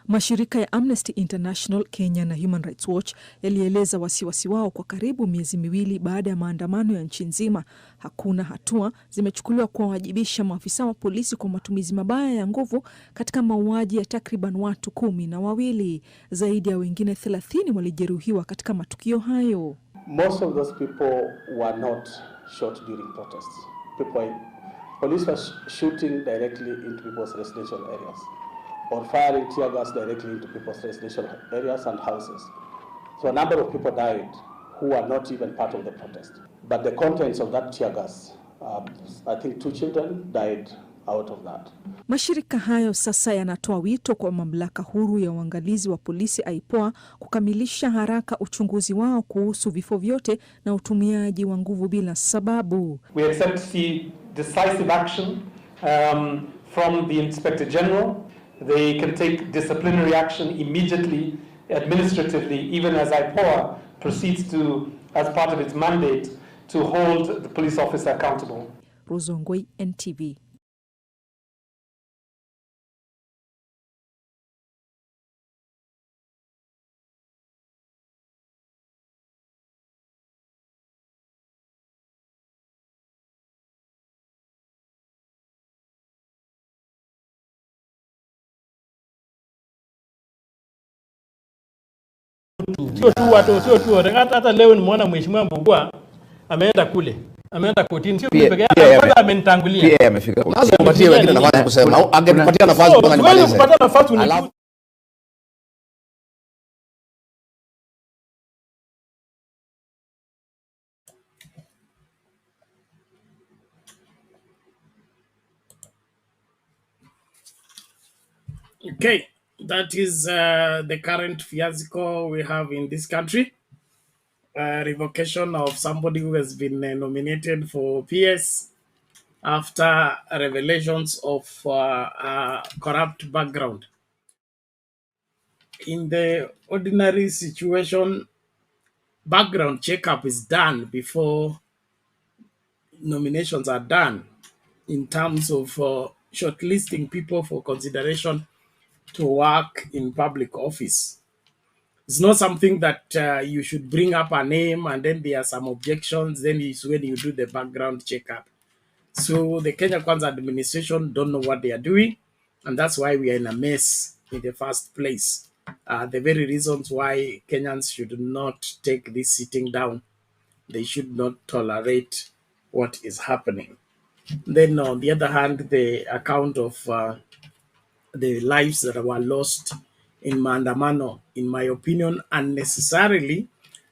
Mashirika ya Amnesty International, Kenya na Human Rights Watch yalieleza wasiwasi wao kwa karibu miezi miwili baada ya maandamano ya nchi nzima. Hakuna hatua zimechukuliwa kuwawajibisha maafisa wa polisi kwa matumizi mabaya ya nguvu katika mauaji ya takriban watu 12. Zaidi ya wengine 30 walijeruhiwa katika matukio hayo. Most of those people were not shot during protests. Police were shooting directly into people's residential areas or firing tear gas directly into people's residential areas and houses. So a number of people died who were not even part of the protest. But the contents of that tear gas, I think 2 children died out of that. Mashirika hayo sasa yanatoa wito kwa mamlaka huru ya uangalizi wa polisi IPOA kukamilisha haraka uchunguzi wao kuhusu vifo vyote na utumiaji wa nguvu bila sababu. We expect to see decisive action from the Inspector General. They can take disciplinary action immediately, administratively, even as IPOA proceeds to, as part of its mandate, to hold the police officer accountable. Rose Wangui, NTV. Sio tu hata leo nimeona mheshimiwa Mbugua ameenda kule. Ameenda kotini, sio mimi peke yake, kwanza amenitangulia. Pia amefika. Lazima upatie wengine nafasi kusema. Au angepatia nafasi mpaka nimalize. Wewe kupata nafasi ni Okay, That is the current fiasco we have in this country. Revocation of somebody who has been nominated for PS after revelations of corrupt background. In the ordinary situation, background checkup is done before nominations are done in terms of shortlisting people for consideration to work in public office. It's not something that you should bring up a name and then there are some objections, then it's when you do the background checkup. So the Kenya Kwanza administration don't know what they are doing, and that's why we are in a mess in the first place. The very reasons why Kenyans should not take this sitting down. They should not tolerate what is happening. Then on the other hand, the account of the lives that were lost in Maandamano, in my opinion, unnecessarily,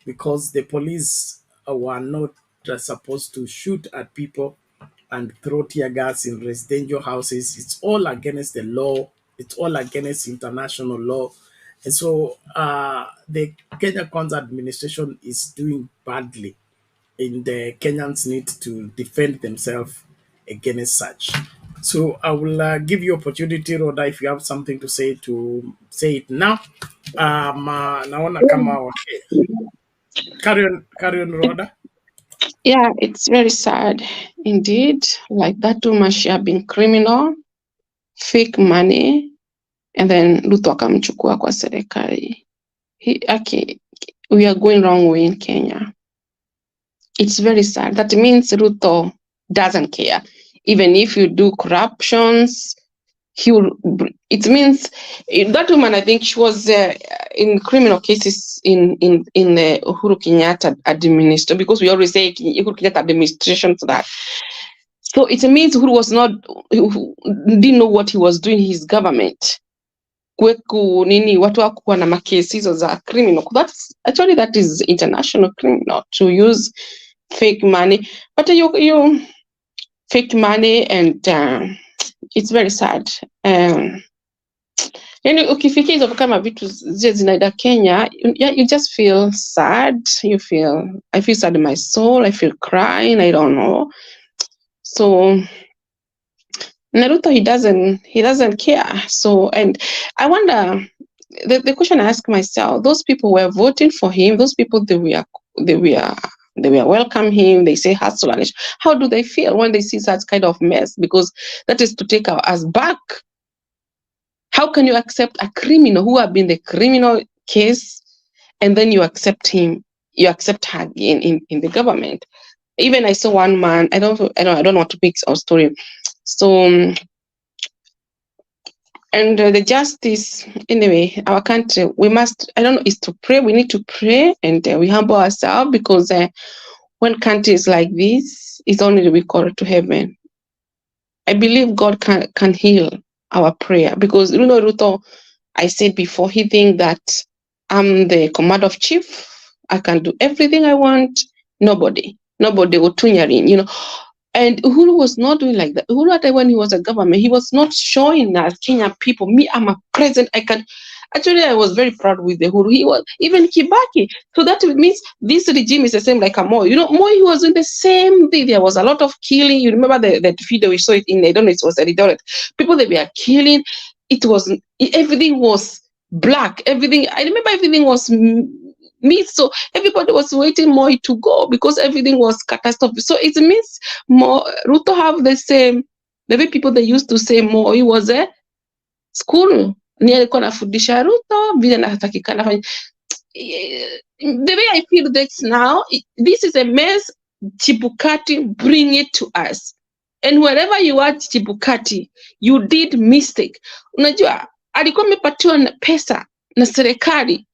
because the police were not supposed to shoot at people and throw tear gas in residential houses. It's all against the law. It's all against international law. And so the Kenya Kwanza administration is doing badly, and the Kenyans need to defend themselves against such. So I will give you opportunity, Rhoda, if you have something to say it now. Naona kama okay. Carry on, Rhoda. Yeah, it's very sad indeed. Like that woman, she had been criminal, fake money, and then Ruto akamchukua kwa serikali. We are going wrong way in Kenya. It's very sad. That means Ruto doesn't care. Even if you do corruptions, it means that woman, I think she was in criminal cases in the Uhuru Kenyatta administration, because we always say Uhuru Kenyatta administration to that. So it means who didn't know what he was doing in his government. Watu wakuwa na makesi hizo za criminal. That is international criminal to use fake money. But you fake money, and it's very sad. Ukifikia hizo kama vitu zinaenda Kenya, you just feel sad. I feel sad in my soul. I feel crying. I don't know. So Naruto, he doesn't care. So, and I wonder, the question I ask myself, those people were voting for him, those people they were welcome him, they say hustle, and how do they feel when they see such kind of mess? Because that is to take us back. How can you accept a criminal who have been the criminal case, and then you accept him, you accept her in the government? Even I saw one man, I don't want to mix our story. So, and the justice, anyway, our country, is to pray. We need to pray, and we humble ourselves, because when countries like this, it's only to be called to heaven. I believe God can heal our prayer, because Ruto, I said before, he think that I'm the commander of chief. I can do everything I want. Nobody will tune in, And Uhuru was not doing like that. Uhuru, when he was a government, he was not showing us Kenya people, me, I'm a president. I was very proud with the Uhuru. He was, even Kibaki. So that means this regime is the same like a Moi. Moi, he was doing the same thing. There was a lot of killing. You remember that video we saw it in, I don't know, it was edited. People that were killing. Everything was black. Everything, I remember everything was meat. So everybody was waiting Moi to go, because everything was catastrophic. So it means Ruto have the same, the way people they used to say Moi was a school. The way I feel that now, this is a mess. Chibukati, bring it to us. And wherever you are, Chibukati, you did mistake. Unajua, alikuwa amepatiwa pesa na serikali,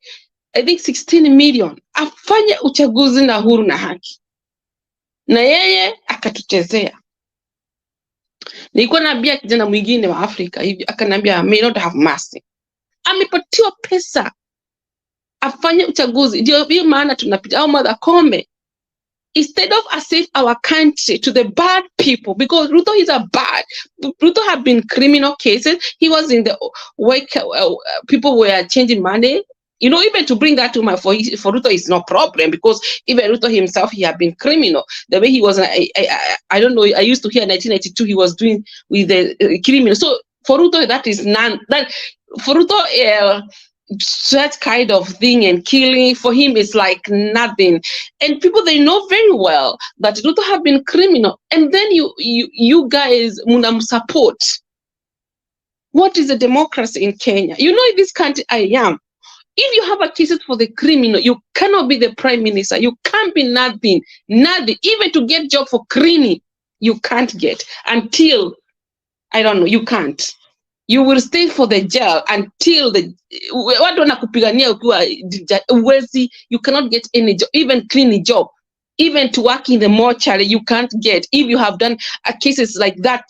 I think 16 million, afanye uchaguzi na huru na haki. Na yeye akatuchezea. Nilikuwa naambia kijana mwingine wa Afrika hivi, akanambia may not have mercy. Amepatiwa pesa afanye uchaguzi. Ndio hiyo maana tunapita au Martha Koome. instead of assist our country to the bad people, because Ruto is a bad. Ruto have been criminal cases. He was in the wake. People were changing money. You know, even to bring that to my for Ruto is no problem, because even Ruto himself, he had been criminal. The way he was, I don't know. I used to hear 1992 he was doing with the criminal. So for Ruto, that is none. That for Ruto, that kind of thing and killing for him is like nothing. And people, they know very well that Ruto have been criminal. And then you guys munam support. What is a democracy in Kenya? You know, in this country I am. If you have a cases for the criminal, you cannot be the prime minister. You can't be nothing. Nothing. Even to get job for cleaning, you can't get until, I don't know, you can't. You will stay for the jail until the you cannot get any job, even cleaning job, even to work in the mortuary, you can't get. If you have done cases like that,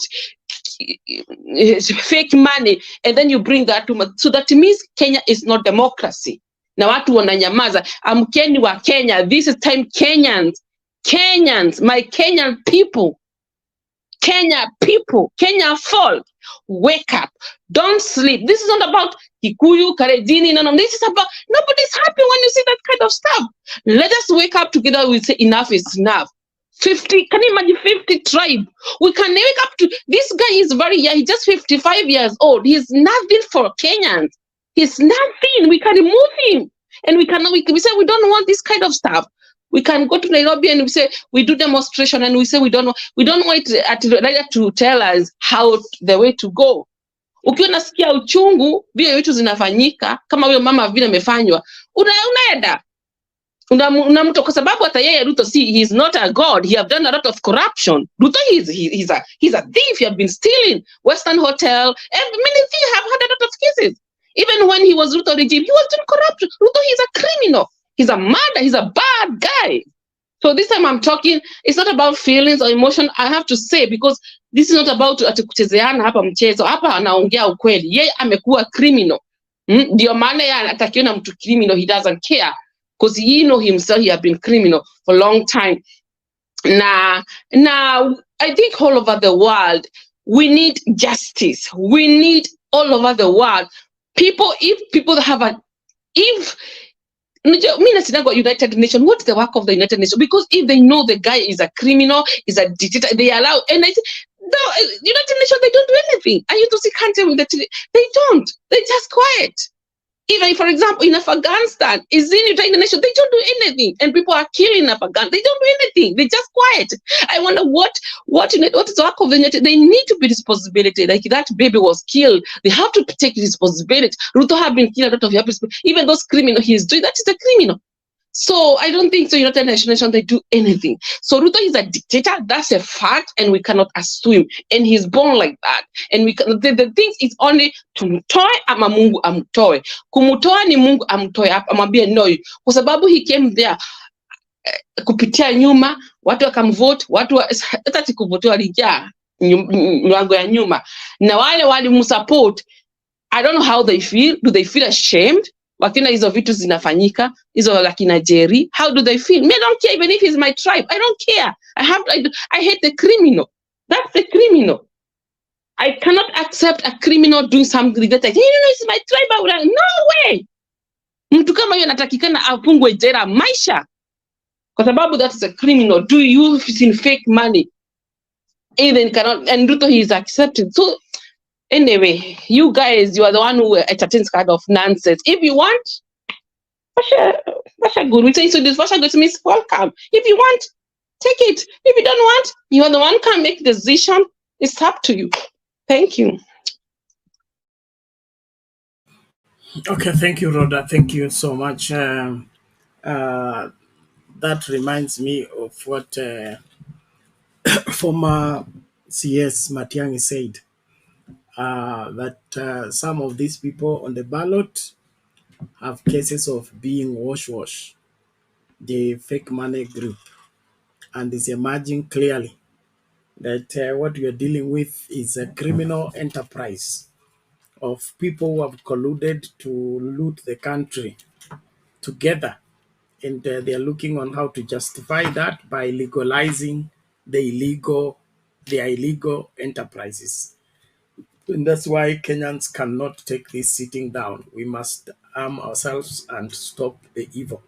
fake money, and then you bring that to, so that means Kenya is not democracy. Na watu wananyamaza. Amkeni wa Kenya. This is time Kenyans, my Kenyan people, Kenya people, Kenya folk, wake up. Don't sleep. This is not about Kikuyu, Karedini, no. This is about, nobody's happy when you see that kind of stuff. Let us wake up together. We say enough is enough. 50, can you imagine 50 tribe? We can wake up to, this guy is very young, he's just 55 years old. He's nothing for Kenyans. He's nothing. We can remove him. And we say we don't want this kind of stuff. We can go to Nairobi and we say we do demonstration and we say we don't want it to tell us how the way to go. Ukiwa nasikia uchungu vile vitu zinafanyika kama huyo mama vile amefanywa, unaenda unamto kwa sababu hata yeye Ruto, see, he's not a god. He have done a lot of corruption. Ruto he's a thief. He have been stealing Western Hotel, and many things have had a lot of cases. Even when he was Ruto regime, he was doing corruption. Ruto, he's a criminal. He's a murderer. He's a bad guy. So this time I'm talking, it's not about feelings or emotion. I have to say, because this is not about kuchezeana hapa mchezo. Hapa anaongea ukweli. Yeye amekuwa criminal. Ndio maana yeye atakiona mtu criminal, he doesn't care. Because he know himself, he has been criminal for a long time. Now, I think all over the world, we need justice. We need all over the world. If people have United Nations, what's the work of the United Nations? Because if they know the guy is a criminal, is a dictator, they allow, and I think, no, United Nations, they don't do anything. I used to see country with they don't. They're just quiet. Even, for example, in Afghanistan, is in United Nations, they don't do anything, and people are killing in Afghanistan. They don't do anything. They're just quiet. I wonder what is the work of the United? They need to be responsibility. Like that baby was killed, they have to take responsibility. Ruto have been killed, a lot of people, even those criminals he is doing. That is a criminal. So I don't think so. United Nations, they do anything. So Ruto is a dictator. That's a fact, and we cannot assume. And he's born like that. And we can, the thing is only tumtoe ama Mungu amtoe. Kumutoa ni Mungu amtoe. Amwambie no. Kwa sababu he came there kupitia nyuma, watu wakamvote, hata sikuvote walijaa mlango ya nyuma. Na wale walimsupport. I don't know how they feel. Do they feel ashamed? Wakina hizo vitu zinafanyika, hizo lakina Jerry, how do they feel? Me, I don't care even if he's my tribe. I don't care. I hate the criminal. That's the criminal. I cannot accept a criminal doing something that it's my tribe. No way. Mtu kama huyo anatakikana afungwe jela maisha. Kwa sababu that is a criminal. Do you in fake money? Even cannot, and Ruto, he is accepted. So anyway, you guys, you are the one who entertains kind of nonsense. If you want, Pasha good. We say so this Pasha good means welcome. If you want, take it. If you don't want, you are the one who can make the decision. It's up to you. Thank you. Okay, thank you, Rhoda. Thank you so much. That reminds me of what former CS Matiang'i said, that some of these people on the ballot have cases of being wash, the fake money group. And it's emerging clearly that what we are dealing with is a criminal enterprise of people who have colluded to loot the country together and they are looking on how to justify that by legalizing the illegal enterprises. And that's why Kenyans cannot take this sitting down. We must arm ourselves and stop the evil.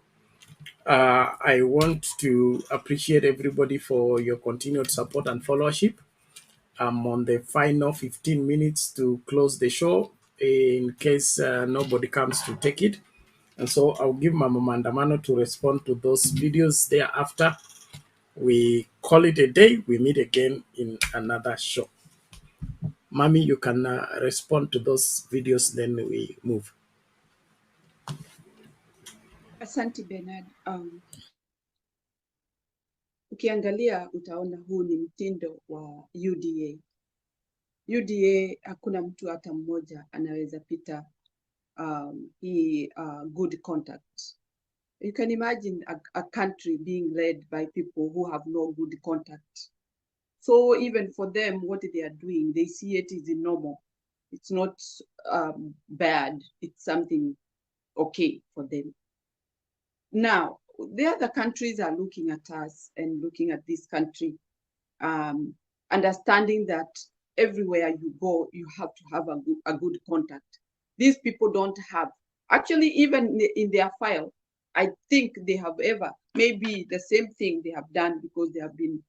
I want to appreciate everybody for your continued support and followership. I'm on the final 15 minutes to close the show in case nobody comes to take it. And so I'll give Mama Mandamano to respond to those videos thereafter. We call it a day. We meet again in another show. Mami, you can respond to those videos, then we move. Asante Bernard. Ukiangalia utaona huu ni mtindo wa UDA. UDA hakuna mtu hata mmoja anaweza pita hii good contact. You can imagine a country being led by people who have no good contact. So even for them, what they are doing, they see it as normal. It's not bad. It's something okay for them. Now, the other countries are looking at us and looking at this country, understanding that everywhere you go, you have to have a good contact. These people don't have. Actually, even in their file, I think they have maybe the same thing they have done because they have been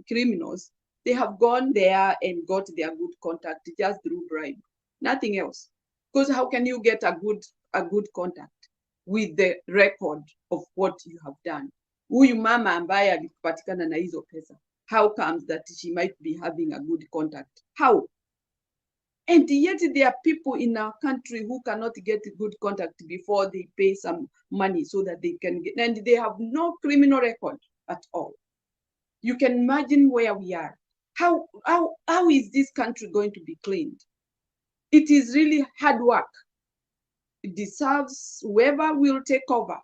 criminals. They have gone there and got their good contact just through bribe, nothing else. Because how can you get a good contact with the record of what you have done? Huyu mama ambaye alipatikana na hizo pesa, how comes that she might be having a good contact? How? And yet there are people in our country who cannot get a good contact before they pay some money so that they can get, and they have no criminal record at all. You can imagine where we are. How is this country going to be cleaned? It is really hard work. It deserves whoever will take over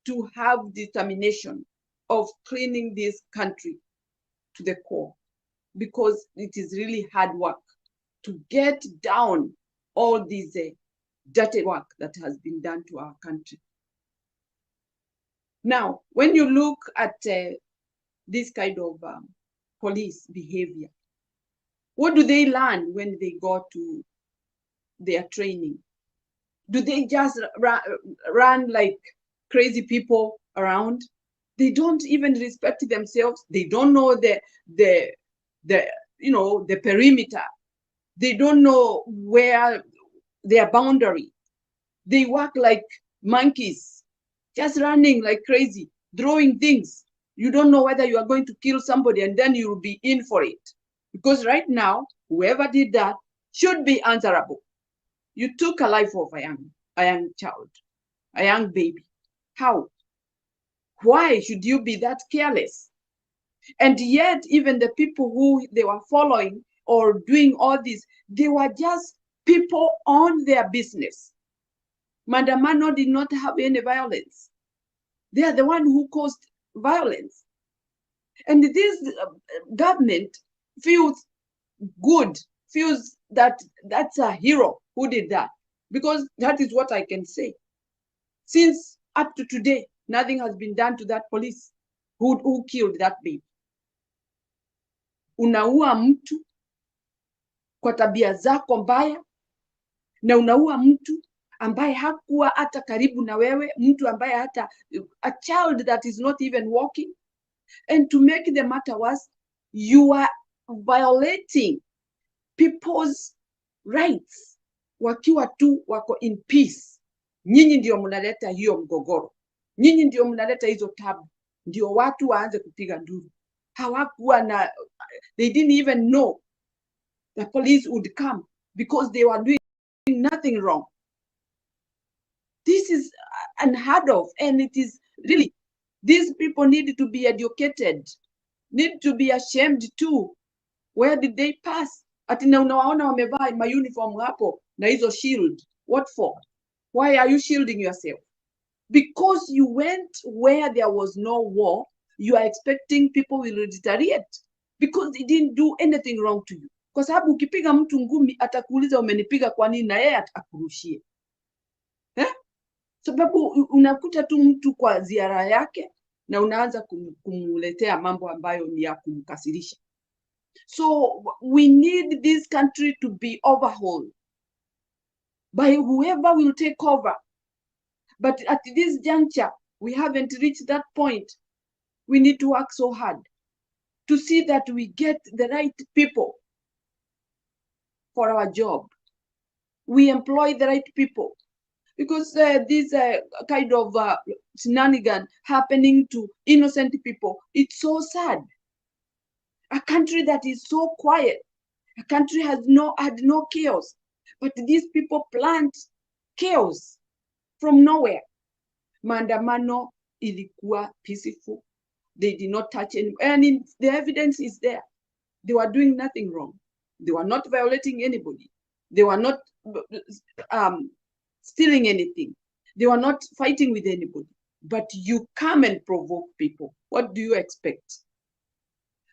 to have determination of cleaning this country to the core, because it is really hard work to get down all these dirty work that has been done to our country. Now, when you look at this kind of police behavior, what do they learn when they go to their training? Do they just run like crazy people around? They don't even respect themselves. They don't know the perimeter. They don't know where their boundary. They work like monkeys, just running like crazy, throwing things. You don't know whether you are going to kill somebody and then you will be in for it. Because right now, whoever did that should be answerable. You took a life of a young child, a young baby. How? Why should you be that careless? And yet, even the people who they were following or doing all this, they were just people on their business. Mandamano did not have any violence. They are the one who caused violence. And this government feels good, feels that that's a hero who did that, because that is what I can say. Since up to today, nothing has been done to that police who killed that baby. Unaua mtu kwa tabia zako mbaya, na unaua mtu ambaye hakuwa hata karibu na wewe, mtu ambaye hata a child that is not even walking. And to make the matter worse, you are violating people's rights wakiwa tu wako in peace. Nyinyi ndio mnaleta hiyo mgogoro. Nyinyi ndio mnaleta hizo tabu. Ndio watu waanze kupiga nduru. Hawakuwa na, they didn't even know the police would come because they were doing nothing wrong. This is unheard of, and it is really, these people need to be educated, need to be ashamed too. Where did they pass? Ati na unawaona wamevaa ma uniform hapo na hizo shield. What for? Why are you shielding yourself? Because you went where there was no war, you are expecting people will retaliate because they didn't do anything wrong to you. Kwa sababu ukipiga mtu ngumi atakuuliza umenipiga kwa nini, na yeye atakurushie. Sababu unakuta tu mtu kwa ziara yake na unaanza kumuletea mambo ambayo ni ya kumkasirisha. So we need this country to be overhauled by whoever will take over. But at this juncture, we haven't reached that point. We need to work so hard to see that we get the right people for our job. We employ the right people. Because this kind of shenanigan happening to innocent people, it's so sad. A country that is so quiet, a country had no chaos, but these people plant chaos from nowhere. Maandamano ilikuwa peaceful. They did not touch any, and the evidence is there. They were doing nothing wrong. They were not violating anybody. They were not stealing anything. They were not fighting with anybody. But you come and provoke people. What do you expect?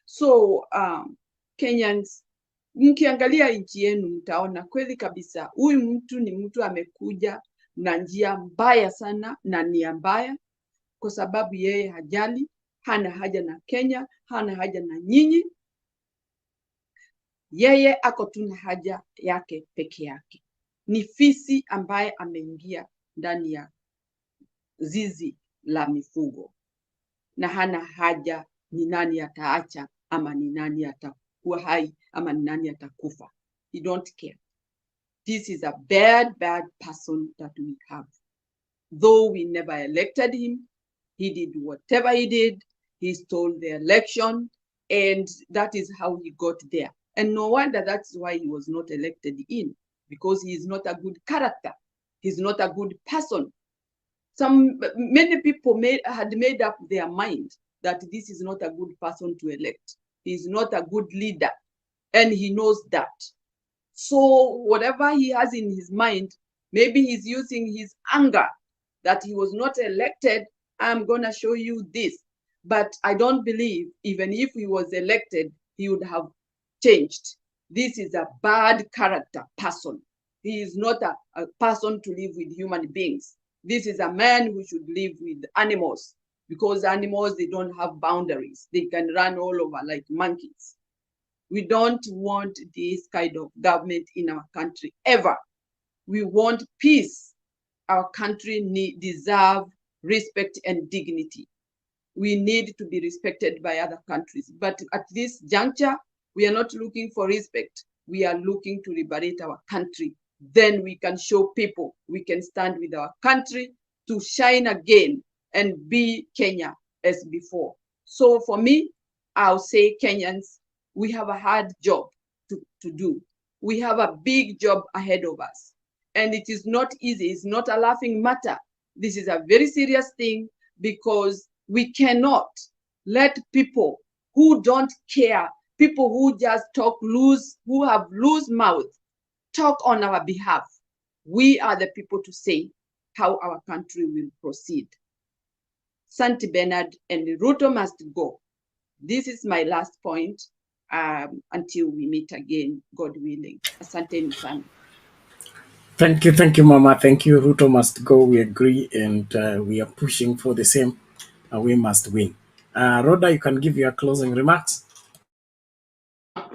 So Kenyans, mkiangalia nchi yenu mtaona kweli kabisa huyu mtu ni mtu amekuja na njia mbaya sana na nia mbaya, kwa sababu yeye hajali, hana haja na Kenya, hana haja na nyinyi. Yeye ako tu na haja yake peke yake. Ni fisi ambaye ameingia ndani ya zizi la mifugo na hana haja ni nani ataacha ama ni nani atakuwa hai ama ni nani atakufa. He don't care. This is a bad person that we have. Though we never elected him, he did whatever he did. He stole the election, and that is how he got there. And no wonder that's why he was not elected in, because he is not a good character. He's not a good person. Many people had made up their mind that this is not a good person to elect. He's not a good leader, and he knows that. So whatever he has in his mind, maybe he's using his anger that he was not elected. I'm gonna show you this. But I don't believe even if he was elected, he would have changed. This is a bad character person. He is not a person to live with human beings. This is a man who should live with animals, because animals, they don't have boundaries. They can run all over like monkeys. We don't want this kind of government in our country ever. We want peace. Our country deserves respect and dignity. We need to be respected by other countries. But at this juncture, we are not looking for respect. We are looking to liberate our country. Then we can show people we can stand with our country to shine again and be Kenya as before. So for me, I'll say Kenyans, we have a hard job to do. We have a big job ahead of us. And it is not easy. It's not a laughing matter. This is a very serious thing, because we cannot let people who don't care, people who just talk loose, who have loose mouth, talk on our behalf. We are the people to say how our country will proceed. Santi Bernard and Ruto must go. This is my last point until we meet again, God willing. Asante sana. Thank you, Mama. Thank you. Ruto must go. We agree, and we are pushing for the same. We must win. Rhoda, you can give your closing remarks.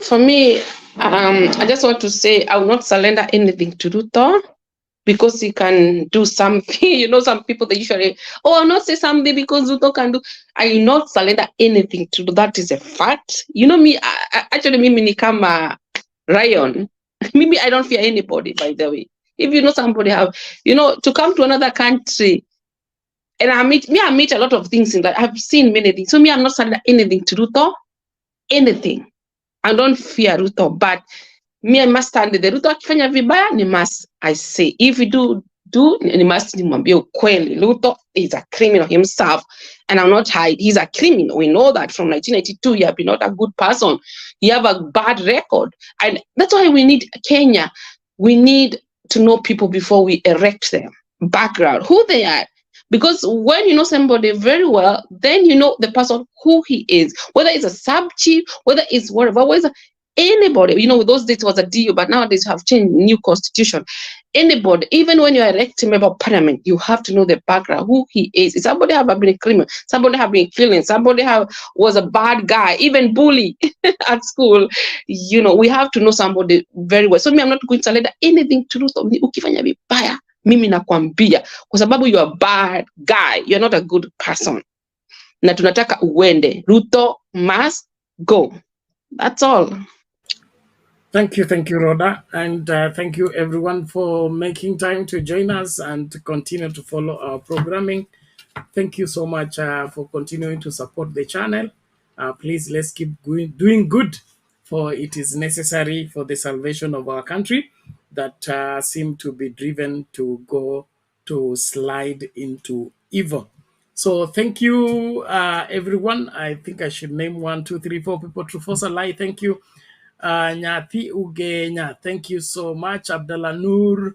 For me, I just want to say I will not surrender anything to Ruto, because he can do something. You know, some people, they usually, I'll not say something because Ruto can do. I will not surrender anything to do. That is a fact. You know me, actually, mimi nikama Ryan. Maybe I don't fear anybody, by the way. If you know somebody have, you know, to come to another country, and I meet a lot of things in that. I've seen many things. So me, I'm not surrender anything to Ruto, anything. I don't fear Ruto, but me, I must stand there. Ruto akifanya vibaya, ni must, I say. If you do, ni must nimwambie ukweli. Ruto is a criminal himself, and I'm not hide. He's a criminal. We know that from 1992. You have been not a good person. You have a bad record, and that's why we need Kenya. We need to know people before we erect them. Background, who they are. Because when you know somebody very well, then you know the person who he is, whether it's a sub chief, whether it's whatever, anybody, you know, those days was a DU, but nowadays have changed, new constitution. Anybody, even when you are elected member of parliament, you have to know the background, who he is. If somebody have been a criminal, somebody have been killing, somebody was a bad guy, even bully at school, you know, we have to know somebody very well. So me, I'm not going to let anything to Ruto. Ukifanya vibaya, mimi nakwambia, kwa sababu you are a bad guy, you're not a good person. Na tunataka uende. Ruto must go. That's all. Thank you, Rhoda, and thank you everyone for making time to join us and to continue to follow our programming. Thank you so much for continuing to support the channel. Please, let's keep doing good, for it is necessary for the salvation of our country that seem to be driven to go to slide into evil. So thank you, everyone. I think I should name 1, 2, 3, 4 people. Trufosa Lai, thank you. Nyati Ugenya, thank you so much. Abdallah Nur,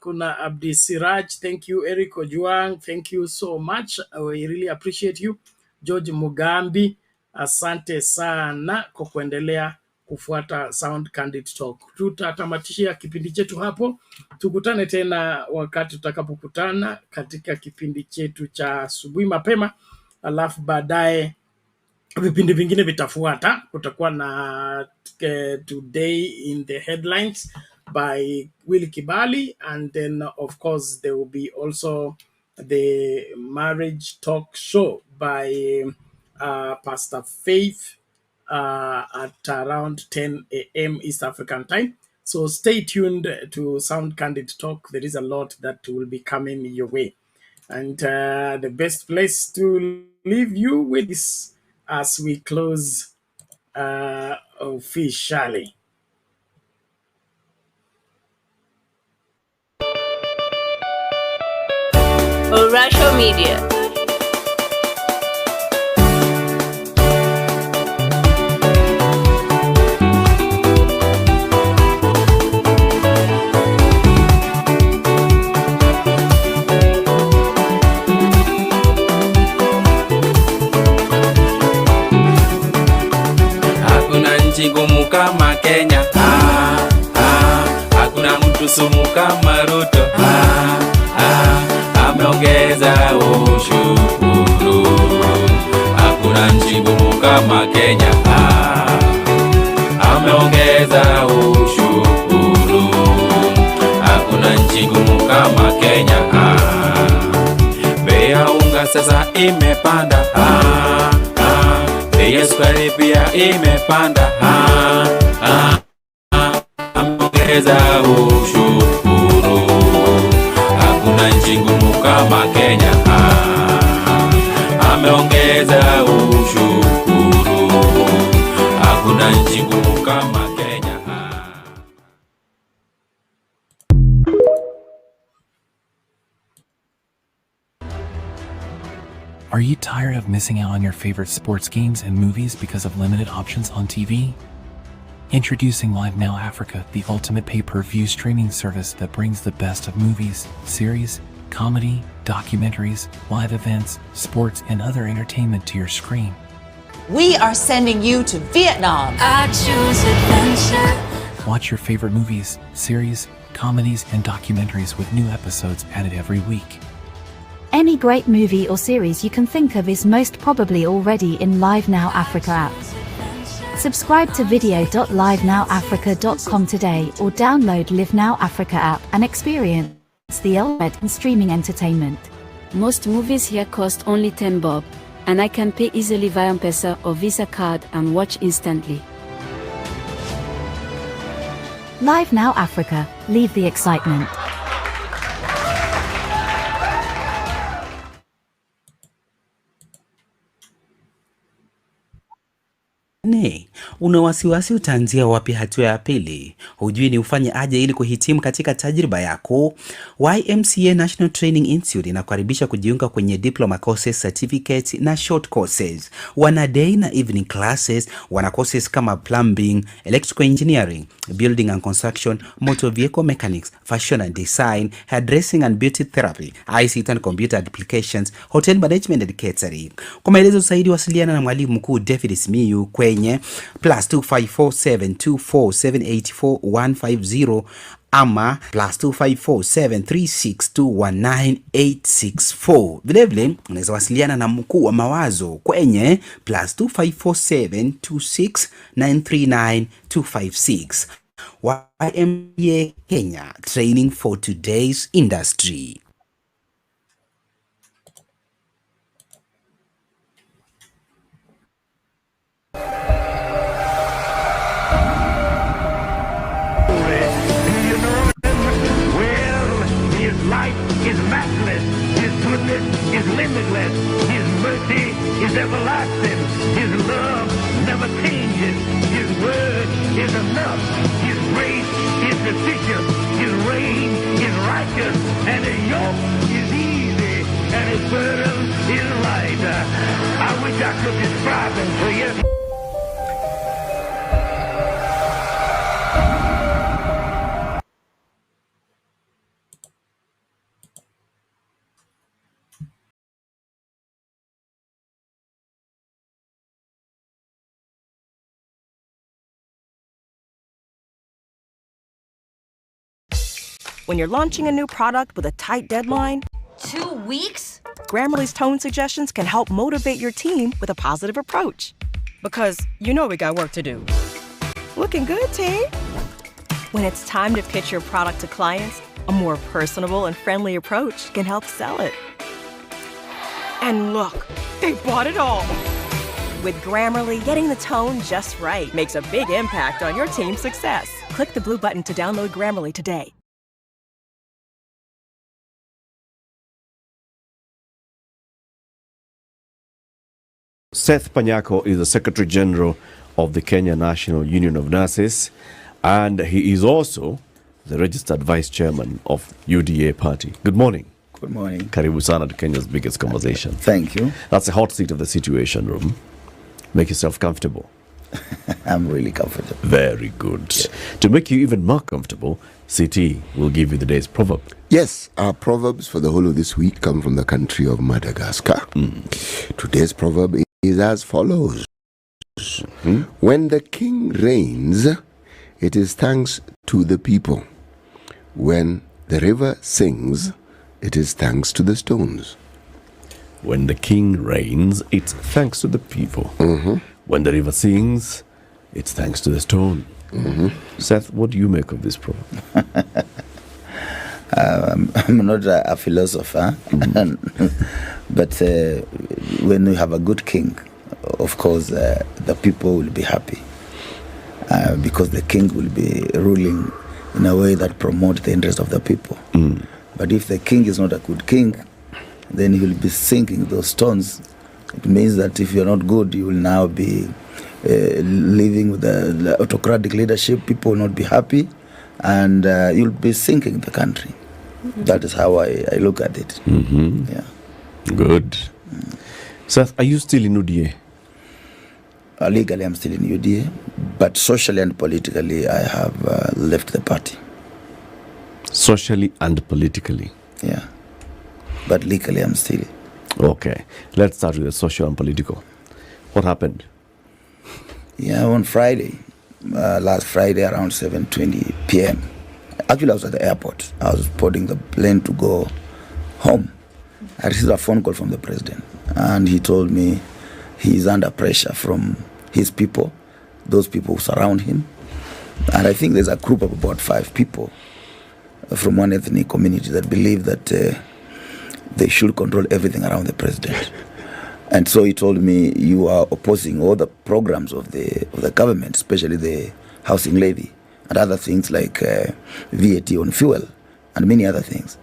Kuna Abdi Siraj, thank you. Eric Ojuang, thank you so much. We really appreciate you. George Mugambi, asante sana kwa kuendelea kufuata Sound Candid Talk. Tutatamatishia kipindi chetu hapo. Tukutane tena wakati tutakapokutana katika kipindi chetu cha asubuhi mapema, alafu baadaye vipindi vingine vitafuata. Kutakuwa na Today in the Headlines by Willy Kibali, and then of course there will be also the Marriage Talk Show by Pastor Faith at around 10 a.m. East African time. So stay tuned to Sound Candid Talk. There is a lot that will be coming your way. And the best place to leave you with is as we close officially. Orasho Media. Ngumu kama Kenya, hakuna mtu sumu kama Ruto, ameongeza ushuru. Hakuna nchi ngumu kama Kenya, ameongeza ushuru. Hakuna nchi ngumu kama Kenya, bei ya unga sasa imepanda, bei ya sukari pia imepanda, ameongeza ushuru. Hakuna nchi ngumu kama Kenya, ameongeza ushuru. Hakuna nchi ngumu kama Kenya. Are you tired of missing out on your favorite sports games and movies because of limited options on TV? Introducing Live Now Africa, the ultimate pay-per-view streaming service that brings the best of movies, series, comedy, documentaries, live events, sports, and other entertainment to your screen. We are sending you to Vietnam. I choose adventure. Watch your favorite movies, series, comedies, and documentaries with new episodes added every week. Any great movie or series you can think of is most probably already in Live Now Africa app. Subscribe to video.livenowafrica.com today or download Live Now Africa app and experience the ultimate in streaming entertainment. Most movies here cost only 10 bob, and I can pay easily via M-Pesa or Visa card and watch instantly. Live Now Africa, leave the excitement. Una wasiwasi utaanzia wapi hatua ya pili? Hujui ni ufanye aje ili kuhitimu katika tajriba yako? YMCA National Training Institute inakukaribisha kujiunga kwenye diploma courses, certificates na short courses. Wana day na evening classes, wana courses kama plumbing, electrical engineering, building and construction, motor vehicle mechanics, fashion and design, hairdressing and beauty therapy, ICT and computer applications, hotel management and catering. Kwa maelezo zaidi wasiliana na mwalimu mkuu David Simiyu kwenye kwenye +254724784150 ama +254736219864. Vilevile unaweza wasiliana na mkuu wa mawazo kwenye +254726939256. YMCA Kenya, training for today's industry. His matchless, His goodness is limitless, His mercy is everlasting, His love never changes, His word is enough, His grace is sufficient, His reign is righteous, and His yoke is easy, and His burden is light. I wish I could describe Him to you. When you're launching a new product with a tight deadline, 2 weeks? Grammarly's tone suggestions can help motivate your team with a positive approach. Because you know we got work to do. Looking good, team. When it's time to pitch your product to clients, a more personable and friendly approach can help sell it. And look, they bought it all. With Grammarly, getting the tone just right makes a big impact on your team's success. Click the blue button to download Grammarly today. Seth Panyako is the Secretary General of the Kenya National Union of Nurses, and he is also the registered Vice Chairman of UDA Party. Good morning. Good morning. Karibu sana to Kenya's biggest conversation. Thank you. That's the hot seat of the Situation Room. Make yourself comfortable. I'm really comfortable. Very good. Yeah. To make you even more comfortable, CT will give you the day's proverb. Yes, our proverbs for the whole of this week come from the country of Madagascar. Today's proverb is as follows. When the king reigns, it is thanks to the people. When the river sings, it is thanks to the stones. When the king reigns, it's thanks to the people. When the river sings, it's thanks to the stone. Seth, what do you make of this proverb? I'm not a philosopher, but when you have a good king, of course, the people will be happy because the king will be ruling in a way that promotes the interest of the people. But if the king is not a good king, then he will be sinking those stones. It means that if you're not good, you will now be living with the autocratic leadership. People will not be happy, and you'll be sinking the country. That is how I look at it. Yeah. Good. Seth, are you still in UDA? Legally, I'm still in UDA, but socially and politically, I have left the party. Socially and politically? Yeah. But legally, I'm still. Okay. Let's start with the social and political. What happened? Yeah, on Friday, last Friday around 7:20 p.m., actually, I was at the airport. I was boarding the plane to go home. I received a phone call from the president, and he told me he's under pressure from his people, those people who surround him. And I think there's a group of about 5 people from one ethnic community that believe that they should control everything around the president. And so he told me, you are opposing all the programs of the government, especially the housing levy and other things like VAT on fuel and many other things.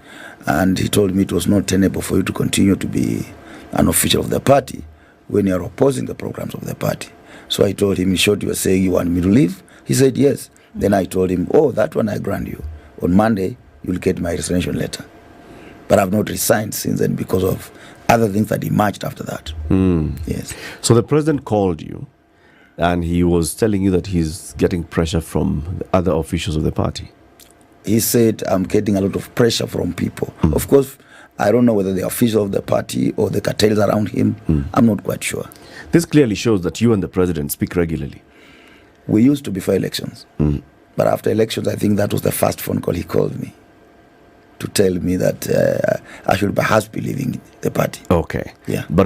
And he told me it was not tenable for you to continue to be an official of the party when you are opposing the programs of the party. So I told him, in short, you were saying you want me to leave? He said, yes. Then I told him, oh, that one I grant you. On Monday, you'll get my resignation letter. But I've not resigned since then because of other things that emerged after that. Yes. So the president called you, and he was telling you that he's getting pressure from the other officials of the party. He said, I'm getting a lot of pressure from people. Of course, I don't know whether the officials of the party or the cartels around him. I'm not quite sure. This clearly shows that you and the president speak regularly. We used to before elections. But after elections, I think that was the first phone call he called me to tell me that I should perhaps be leaving the party. Okay. Yeah. But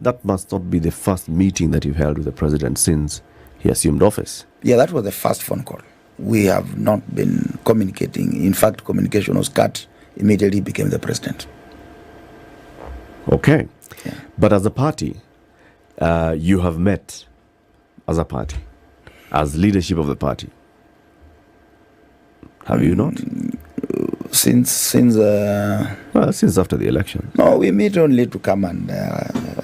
that must not be the first meeting that you've held with the president since he assumed office. Yeah, that was the first phone call. We have not been communicating. In fact, communication was cut immediately he became the president. Okay. Yeah. But as a party, you have met as a party, as leadership of the party. Have you not? Since after the election. No, we meet only to come and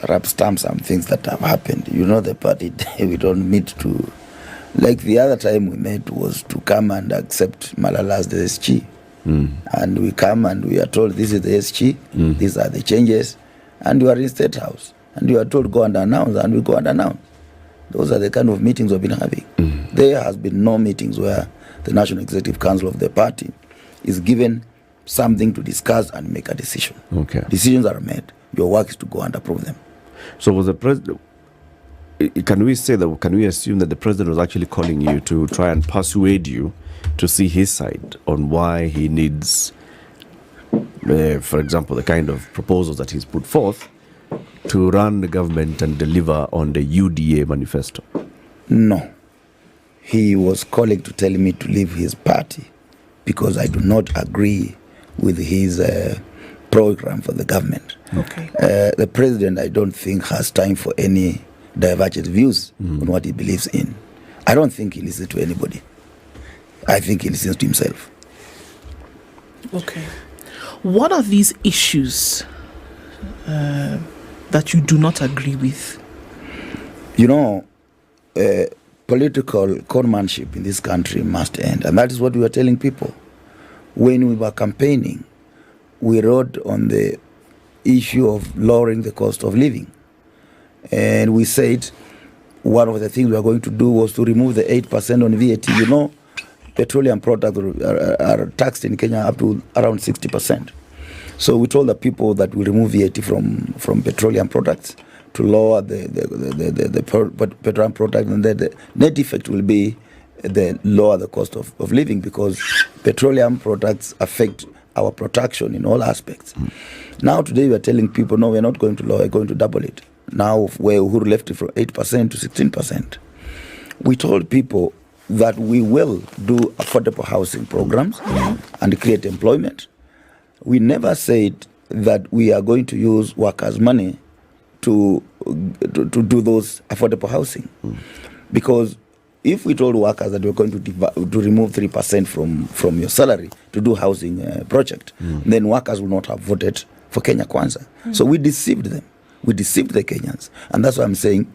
rub stamp some things that have happened. You know, the party, we don't meet to... Like the other time we met was to come and accept Malala as the SG. And we come and we are told this is the SG, these are the changes, and you are in State House. And you are told go and announce, and we go and announce. Those are the kind of meetings we've been having. There has been no meetings where the National Executive Council of the party is given something to discuss and make a decision. Okay. Decisions are made. Your work is to go and approve them. So was the president... Can we assume that the president was actually calling you to try and persuade you to see his side on why he needs, for example, the kind of proposals that he's put forth to run the government and deliver on the UDA manifesto? No. He was calling to tell me to leave his party because I do not agree with his program for the government. Okay. The president, I don't think, has time for any divergent views on what he believes in. I don't think he listens to anybody. I think he listens to himself. Okay. What are these issues that you do not agree with? You know, political conmanship in this country must end. And that is what we were telling people. When we were campaigning, we wrote on the issue of lowering the cost of living. And we said one of the things we are going to do was to remove the 8% on VAT. You know, petroleum products are taxed in Kenya up to around 60%. So we told the people that we remove VAT from petroleum products to lower the petroleum product, and the net effect will be the lower the cost of living, because petroleum products affect our production in all aspects. Now today we are telling people, no, we are not going to lower, we are going to double it. Now where Uhuru left it from 8% to 16%. We told people that we will do affordable housing programs and create employment. We never said that we are going to use workers' money to do those affordable housing. Because if we told workers that we're going to remove 3% from your salary to do housing project, then workers will not have voted for Kenya Kwanza. So we deceived them. We deceived the Kenyans. And that's why I'm saying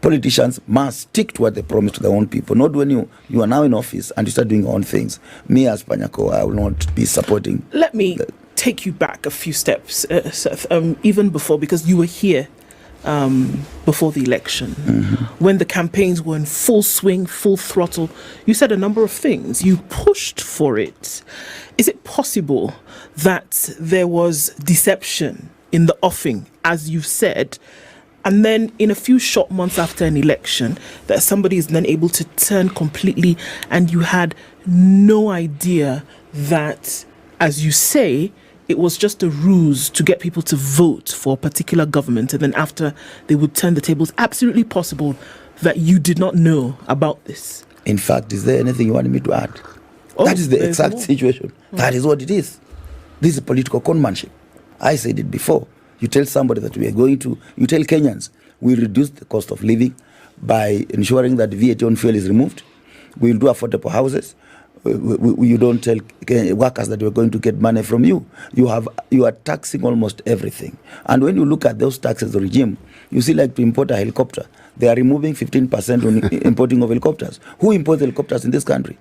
politicians must stick to what they promise to their own people. Not when you are now in office and you start doing your own things. Me as Panyako, I will not be supporting. Let me take you back a few steps, Seth, even before, because you were here before the election, when the campaigns were in full swing, full throttle. You said a number of things. You pushed for it. Is it possible that there was deception in the offing, as you've said, and then in a few short months after an election, that somebody is then able to turn completely, and you had no idea that, as you say, it was just a ruse to get people to vote for a particular government, and then after they would turn the tables? Absolutely possible that you did not know about this? In fact, is there anything you want me to add? That is the exact situation. That is what it is. This is political conmanship. I said it before. You tell somebody that you tell Kenyans, we reduce the cost of living by ensuring that VAT on fuel is removed. We'll do affordable houses. You don't tell workers that we're going to get money from you. You are taxing almost everything. And when you look at those taxes regime, you see, like to import a helicopter, they are removing 15% on importing of helicopters. Who imports helicopters in this country?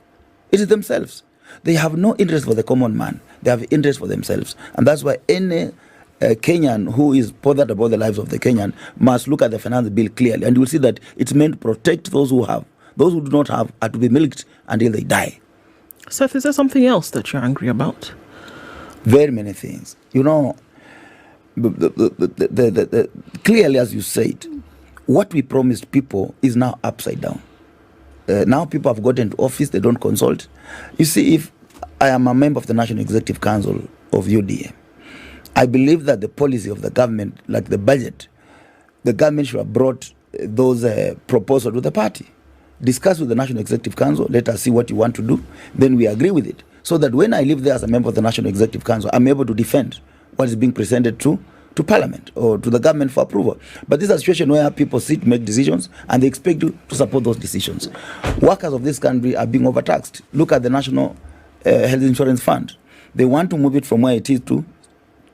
It is themselves. They have no interest for the common man. They have interest for themselves. And that's why any Kenyan who is bothered about the lives of the Kenyan must look at the finance bill clearly. And you will see that it's meant to protect those who have. Those who do not have are to be milked until they die. Seth, is there something else that you're angry about? Very many things. You know, clearly, as you said, what we promised people is now upside down. Now people have gotten to office, they don't consult. You see, if I am a member of the National Executive Council of UDA, I believe that the policy of the government, like the budget, the government should have brought those proposals to the party. Discuss with the National Executive Council, let us see what you want to do, then we agree with it. So that when I live there as a member of the National Executive Council, I'm able to defend what is being presented to Parliament or to the government for approval. But this is a situation where people sit, make decisions, and they expect you to support those decisions. Workers of this country are being overtaxed. Look at the National Health Insurance Fund. They want to move it from where it is to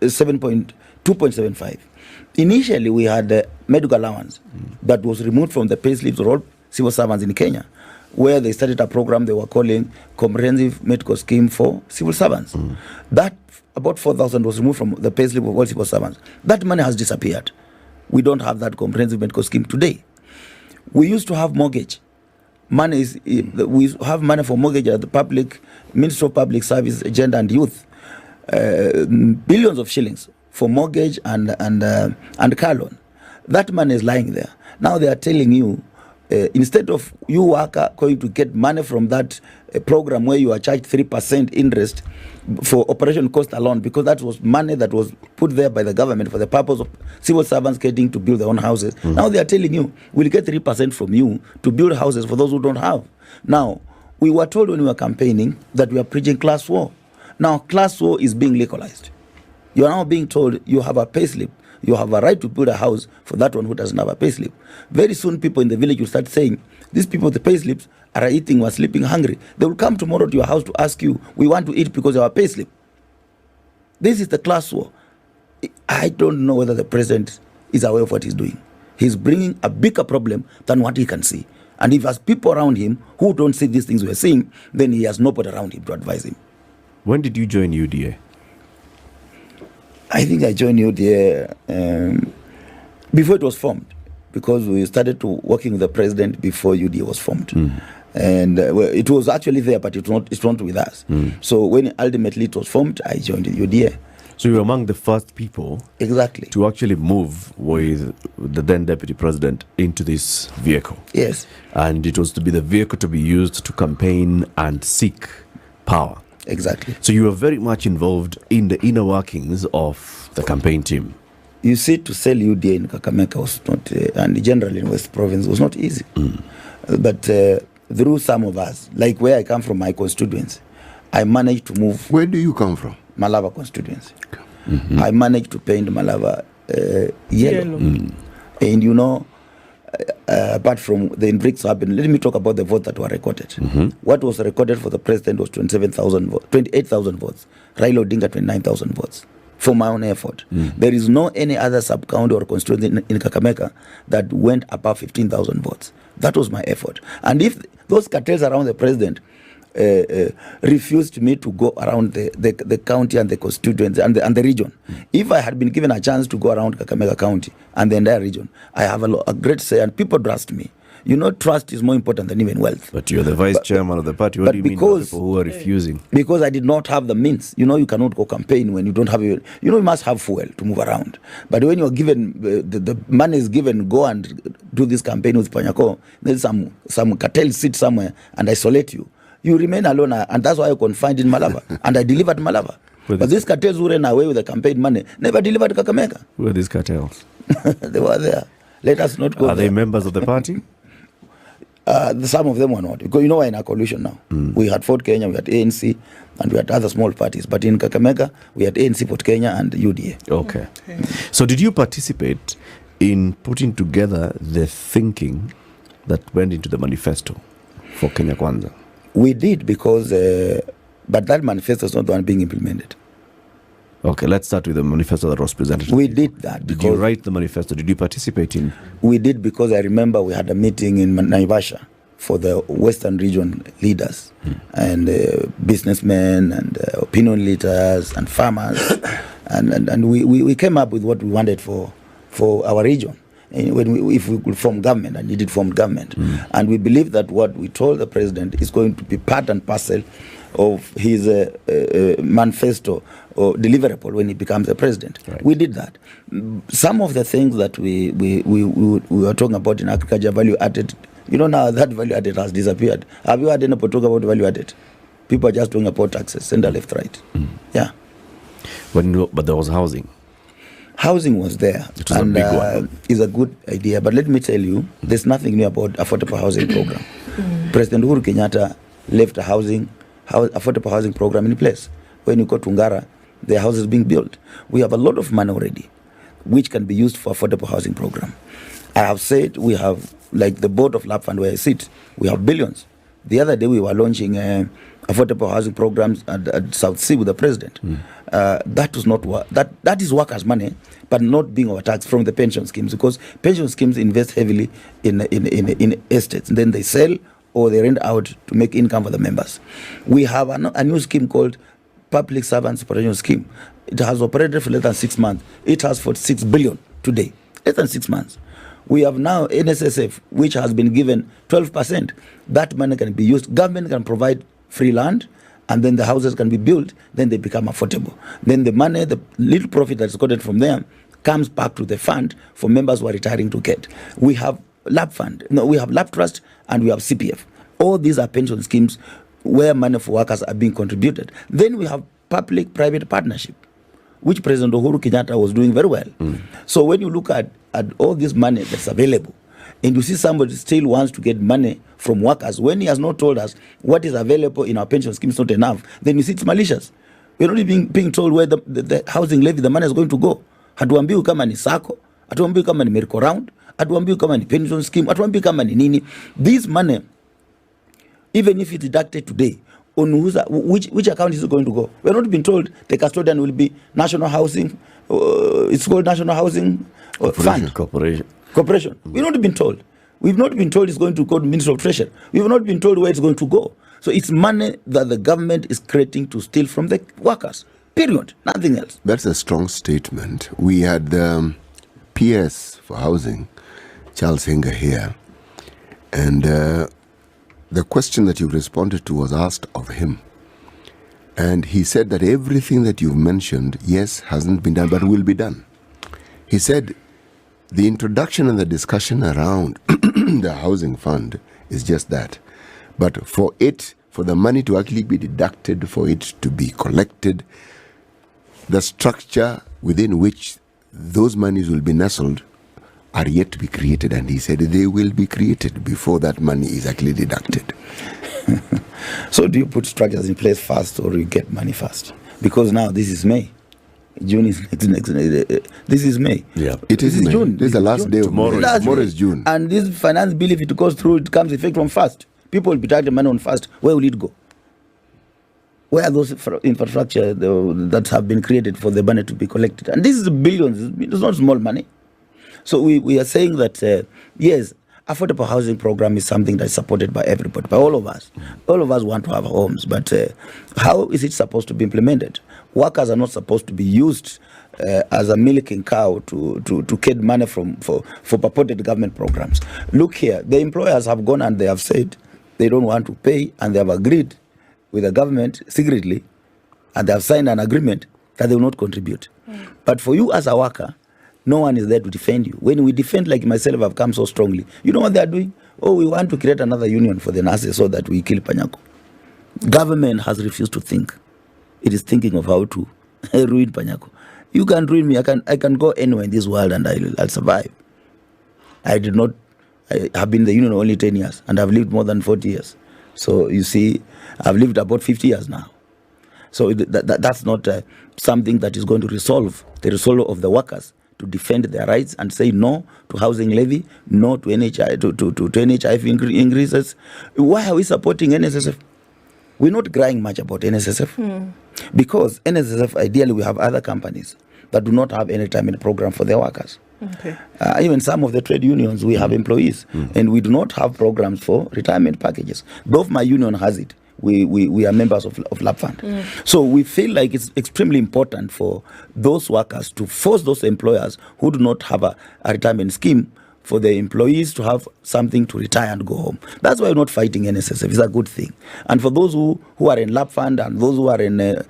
2.75. Initially, we had a medical allowance that was removed from the pay slips of all civil servants in Kenya, where they started a program they were calling Comprehensive Medical Scheme for Civil Servants. That about 4,000 was removed from the pay slip of all civil servants. That money has disappeared. We don't have that comprehensive medical scheme today. We used to have mortgage. We have money for mortgage at the public Ministry of Public Service, Gender and Youth. Billions of shillings for mortgage and car loan. That money is lying there. Now they are telling you, instead of you worker going to get money from that program where you are charged 3% interest for operation cost alone, because that was money that was put there by the government for the purpose of civil servants getting to build their own houses. Now they are telling you, we'll get 3% from you to build houses for those who don't have. Now, we were told when we were campaigning that we are preaching class war. Now, class war is being legalized. You are now being told you have a payslip. You have a right to build a house for that one who doesn't have a payslip. Very soon, people in the village will start saying, these people with the payslips are eating or sleeping hungry. They will come tomorrow to your house to ask you, we want to eat because of our payslip. This is the class war. I don't know whether the president is aware of what he's doing. He's bringing a bigger problem than what he can see. And if there's people around him who don't see these things we're seeing, then he has nobody around him to advise him. When did you join UDA? I think I joined UDA before it was formed, because we started to working with the president before UDA was formed. And it was actually there, but it's not with us. So when ultimately it was formed, I joined UDA. So you were among the first people exactly to actually move with the then deputy president into this vehicle. Yes. And it was to be the vehicle to be used to campaign and seek power. Exactly. So you were very much involved in the inner workings of the campaign team. You see, to sell UDA in Kakamega was not, and generally in West Province, was not easy. But through some of us, like where I come from, my constituency, I managed to move. Where do you come from? Malava constituency. I managed to paint Malava yellow. And you know, apart from the inbricks happened, let me talk about the votes that were recorded. What was recorded for the president was 28,000 votes. Raila Odinga 29,000 votes. For my own effort. There is no any other sub-county or constituency in Kakamega that went above 15,000 votes. That was my effort. And if those cartels around the president refused me to go around the county and the constituency and the region, if I had been given a chance to go around Kakamega County and the entire region, I have a great say, and people trust me. You know, trust is more important than even wealth. But you're the vice chairman of the party. What do you mean by people who are refusing? Because I did not have the means. You know, you cannot go campaign when you don't have, you must have fuel to move around. But when you're given, the money is given, go and do this campaign with Panyako, then some cartel sit somewhere and isolate you. You remain alone, and that's why I confined in Malava. And I delivered Malava. But these cartels who ran away with the campaign money never delivered Kakamega. Who are these cartels? They were there. Let us not go Are they members of the party? Some of them were not, because we're in a coalition now. We had Fort Kenya, we had ANC, and we had other small parties. But in Kakamega, we had ANC, Fort Kenya, and UDA. Okay. So did you participate in putting together the thinking that went into the manifesto for Kenya Kwanza? We did, because, but that manifesto is not the one being implemented. Okay, let's start with the manifesto that was presented. We did that. Did you write the manifesto? Did you participate in? We did, because I remember we had a meeting in Naivasha for the Western region leaders and businessmen and opinion leaders and farmers. and we came up with what we wanted for our region. If we could form government, and needed formed government. And we believe that what we told the president is going to be part and parcel of his manifesto or deliverable when he becomes a president. Right. We did that. Some of the things that we were talking about in agriculture, value added, now that value added has disappeared. Have you heard anybody talk about value added? People are just talking about taxes, center, left, right. Yeah. But there was housing. Housing was there. It was a big one. It's a good idea. But let me tell you, there's nothing new about affordable housing program. President Uhuru Kenyatta left a affordable housing program in place. When you go to Ngara, the houses being built. We have a lot of money already, which can be used for affordable housing program. I have said we have, like the board of Lab Fund where I sit, we have billions. The other day we were launching affordable housing programs at South Sea with the president. That was not that is workers' money, but not being overtaxed from the pension schemes, because pension schemes invest heavily in estates, and then they sell or they rent out to make income for the members. We have a new scheme called Public Servants Protection Scheme. It has operated for less than 6 months. It has 46 billion today, less than 6 months. We have now NSSF, which has been given 12%. That money can be used. Government can provide free land, and then the houses can be built, then they become affordable. Then the money, the little profit that is collected from them, comes back to the fund for members who are retiring to get. We have Lab Fund, we have Lab Trust, and we have CPF. All these are pension schemes where money for workers are being contributed. Then we have public-private partnership, which President Uhuru Kenyatta was doing very well. So when you look at all this money that's available, and you see somebody still wants to get money from workers when he has not told us what is available in our pension scheme is not enough, then you see it's malicious. We're not even being told where the housing levy, the money is going to go. Hatuambiwi kama ni sako, hatuambiwi kama ni merry round, hatuambiwi kama ni pension scheme, hatuambiwi kama ni nini. This money, even if it's deducted today, on which account is it going to go? We're not being told the custodian will be National Housing, it's called National Housing Fund. Corporation. We've not been told. We've not been told it's going to go to Ministry of Treasury. We've not been told where it's going to go. So it's money that the government is creating to steal from the workers. Period. Nothing else. That's a strong statement. We had the PS for housing, Charles Hinger, here. And the question that you responded to was asked of him. And he said that everything that you've mentioned, yes, hasn't been done, but will be done. He said the introduction and the discussion around the housing fund is just that. But for the money to actually be deducted, for it to be collected, the structure within which those monies will be nestled are yet to be created. And he said they will be created before that money is actually deducted. So do you put structures in place first, or you get money first? Because now this is May. June is next. This is May. Yeah, it is May. June. This is the last day of tomorrow. Tomorrow is June. And this finance bill, if it goes through, it comes effect from first. People will be taking money on first. Where will it go? Where are those infrastructure that have been created for the money to be collected? And this is billions. It's not small money. So we are saying that yes, affordable housing program is something that is supported by everybody, by all of us. All of us want to have homes, but how is it supposed to be implemented? Workers are not supposed to be used as a milking cow to get money for purported government programs. Look here, the employers have gone and they have said they don't want to pay, and they have agreed with the government secretly, and they have signed an agreement that they will not contribute. But for you as a worker, no one is there to defend you. When we defend, like myself, I've come so strongly. You know what they are doing? Oh, we want to create another union for the nurses so that we kill Panyako. Government has refused to think. It is thinking of how to ruin Panyako. You can ruin me. I can go anywhere in this world and I'll survive. I have been in the union only 10 years, and I've lived more than 40 years. So you see, I've lived about 50 years now. So that's not something that is going to resolve the resolve of the workers to defend their rights and say no to housing levy, no to NHIF increases. Why are we supporting NSSF? We're not crying much about NSSF because NSSF, ideally, we have other companies that do not have any retirement program for their workers. Okay. Even some of the trade unions, we have employees, and we do not have programs for retirement packages. Both my union has it. We are members of Lab Fund. So we feel like it's extremely important for those workers to force those employers who do not have a retirement scheme for the employees to have something to retire and go home. That's why we're not fighting NSSF. It's a good thing. And for those who are in lap fund and those who are in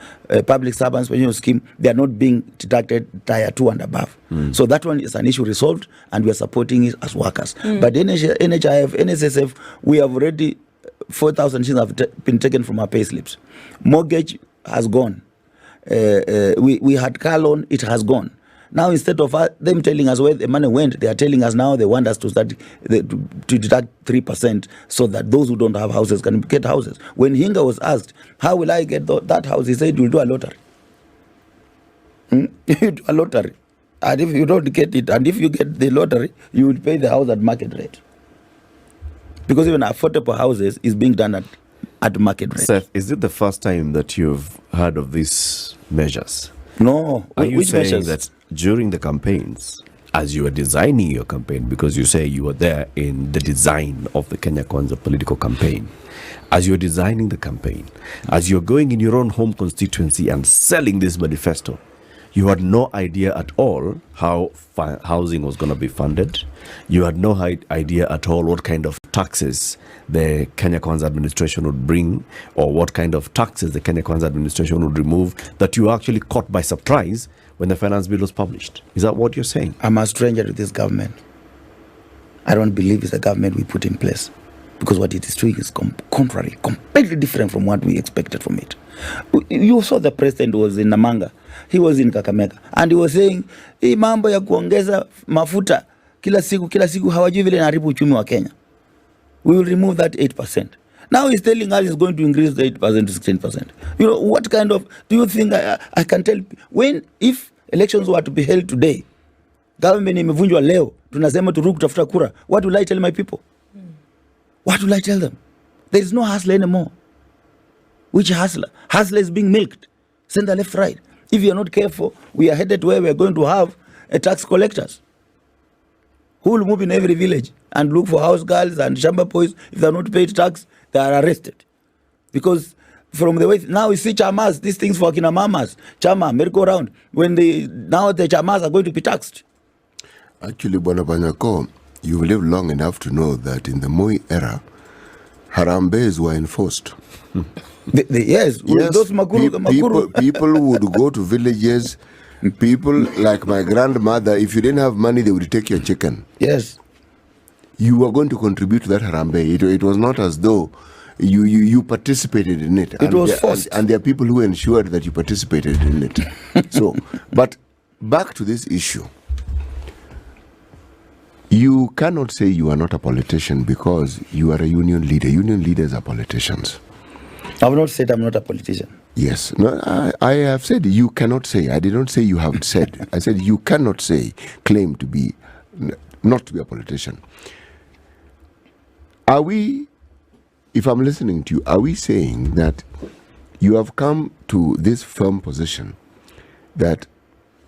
public servants pension scheme, they are not being deducted tier 2 and above. So that one is an issue resolved, and we are supporting it as workers. But NHIF, NSSF, we have already 4,000 shillings have been taken from our pay slips. Mortgage has gone. We had car loan, it has gone. Now, instead of them telling us where the money went, they are telling us now they want us to start to deduct 3% so that those who don't have houses can get houses. When Hinga was asked, how will I get that house? He said, you'll do a lottery. You do a lottery. And if you don't get it, and if you get the lottery, you will pay the house at market rate. Because even affordable houses is being done at market rate. Seth, is it the first time that you've heard of these measures? No. Are you Which saying measures? that during the campaigns, as you were designing your campaign, because you say you were there in the design of the Kenya Kwanza political campaign, as you're designing the campaign, as you're going in your own home constituency and selling this manifesto, you had no idea at all how housing was going to be funded. You had no idea at all what kind of taxes the Kenya Kwanza administration would bring, or what kind of taxes the Kenya Kwanza administration would remove, that you were actually caught by surprise when the finance bill was published. Is that what you're saying? I'm a stranger to this government. I don't believe it's a government we put in place, because what it is doing is contrary, completely different from what we expected from it. You saw the president was in Namanga. He was in Kakamega, and he was saying, hii mambo ya kuongeza mafuta kila siku hawajui vile inaharibu uchumi wa Kenya. We will remove that 8%. Now he's telling us he's going to increase the 8% to 16%. You know, what kind of, do you think I can tell, if elections were to be held today, government imevunjwa leo, tunasema turudi kutafuta kura, what will I tell my people? What will I tell them? There is no hustler anymore. Which hustler? Hustler is being milked. Center, left, right. If you are not careful, we are headed where we are going to have tax collectors who will move in every village and look for house girls and shamba boys. If they are not paid tax, they are arrested. Because from the way now we see chamas, these things for kina mamas, chama, merry-go-round, now the chamas are going to be taxed. Actually, Bwana Panyako, you've lived long enough to know that in the Moi era, harambes were enforced. Yes, those people would go to villages. People like my grandmother, if you didn't have money, they would take your chicken. Yes. You were going to contribute to that harambe. It was not as though you participated in it. It was forced. And there are people who ensured that you participated in it. So, but back to this issue. You cannot say you are not a politician because you are a union leader. Union leaders are politicians. I have not said I'm not a politician. Yes. No, I have said you cannot say. I did not say you have said. I said you cannot say, claim to be, not to be a politician. Are we, if I'm listening to you, are we saying that you have come to this firm position that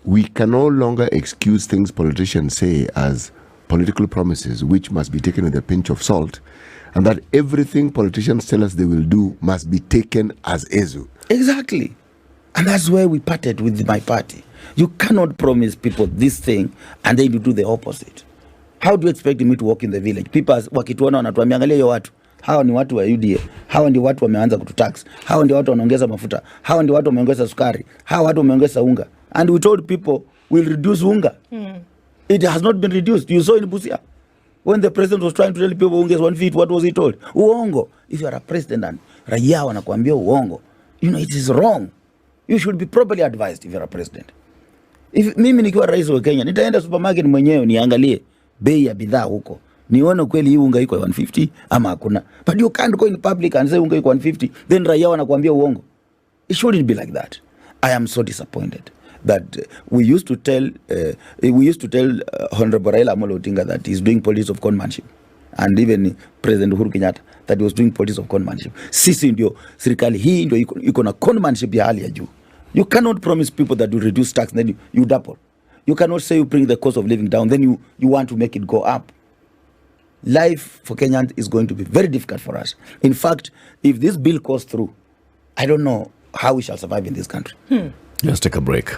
we can no longer excuse things politicians say as political promises, which must be taken with a pinch of salt, and that everything politicians tell us they will do must be taken as Ezu? Exactly. And that's where we parted with my party. You cannot promise people this thing and then you do the opposite. How do you expect me to walk in the village? People wakituona wanatuambia angalia hiyo watu. Hawa ni watu wa UDA. Hawa ndio watu wameanza kututax. Hawa ndio watu wanaongeza mafuta. Hawa ndio watu wameongeza sukari. Hawa watu wameongeza unga. And we told people we'll reduce unga. It has not been reduced. You saw in Busia. When the president was trying to tell people unga is 1 feet, what was he told? Uongo. If you are a president and raia wanakuambia uongo, you know it is wrong. You should be properly advised if you are a president. If mimi nikiwa rais wa Kenya, nitaenda supermarket mwenyewe niangalie bei ya bidhaa huko. Nione kweli hii unga iko 150 ama hakuna. But you can't go in public and say unga iko 150, then raia wanakuambia uongo. It shouldn't be like that. I am so disappointed that we used to tell Honorable Raila Amolo Odinga that he's doing politics of conmanship, and even President Uhuru Kenyatta that he was doing politics of conmanship. Sisi ndio serikali hii ndio iko na conmanship ya hali ya juu. You cannot promise people that you reduce tax then you double. You cannot say you bring the cost of living down then you want to make it go up. Life for Kenyans is going to be very difficult for us. In fact, if this bill goes through, I don't know how we shall survive in this country. Let's take a break.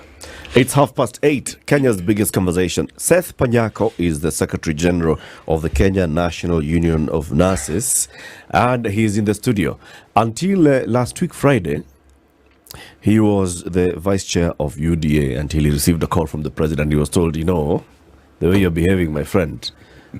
It's 8:30. Kenya's biggest conversation. Seth Panyako is the Secretary General of the Kenya National Union of Nurses, and he's in the studio. Until last week, Friday, he was the Vice Chair of UDA until he received a call from the President. He was told, you know, the way you're behaving, my friend,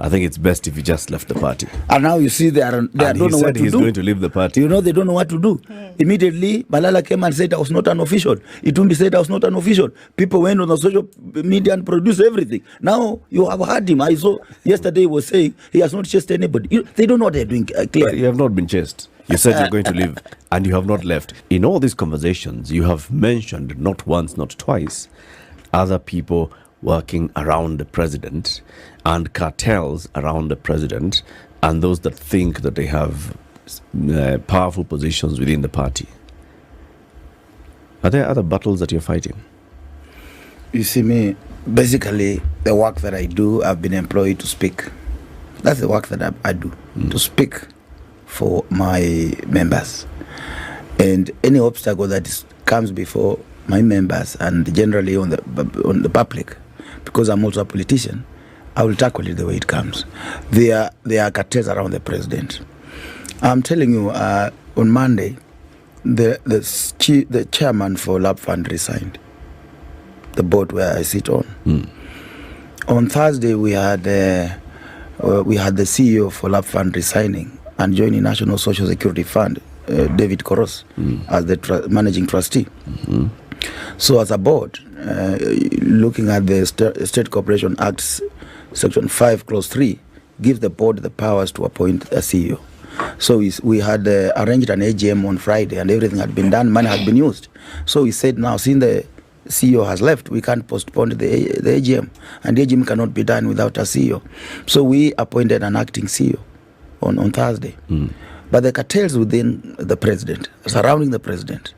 I think it's best if you just left the party. And now you see they don't know what to do. He said he's going to leave the party. You know, they don't know what to do. Immediately, Malala came and said I was not an official. Itumbi said I was not an official. People went on the social media and produced everything. Now you have heard him. I saw yesterday he was saying he has not chased anybody. They don't know what they're doing. Clear. You have not been chased. You said you're going to leave and you have not left. In all these conversations, you have mentioned not once, not twice, other people working around the president and cartels around the president and those that think that they have powerful positions within the party. Are there other battles that you're fighting? You see me, basically the work that I do, I've been employed to speak. That's the work that I do, to speak for my members. And any obstacle that comes before my members and generally on the public, because I'm also a politician, I will tackle it the way it comes. There are cartels around the president. I'm telling you, on Monday, the chairman for Lab Fund resigned, the board where I sit on. On Thursday, we had the CEO for Lab Fund resigning and joining National Social Security Fund, David Koros, as the managing trustee. So as a board, looking at the State Corporation Act, Section 5, Clause 3, gives the board the powers to appoint a CEO. So we had arranged an AGM on Friday and everything had been done, money had been used. So we said now, since the CEO has left, we can't postpone the AGM, and the AGM cannot be done without a CEO. So we appointed an acting CEO on Thursday. But the cartels within the president, surrounding the president,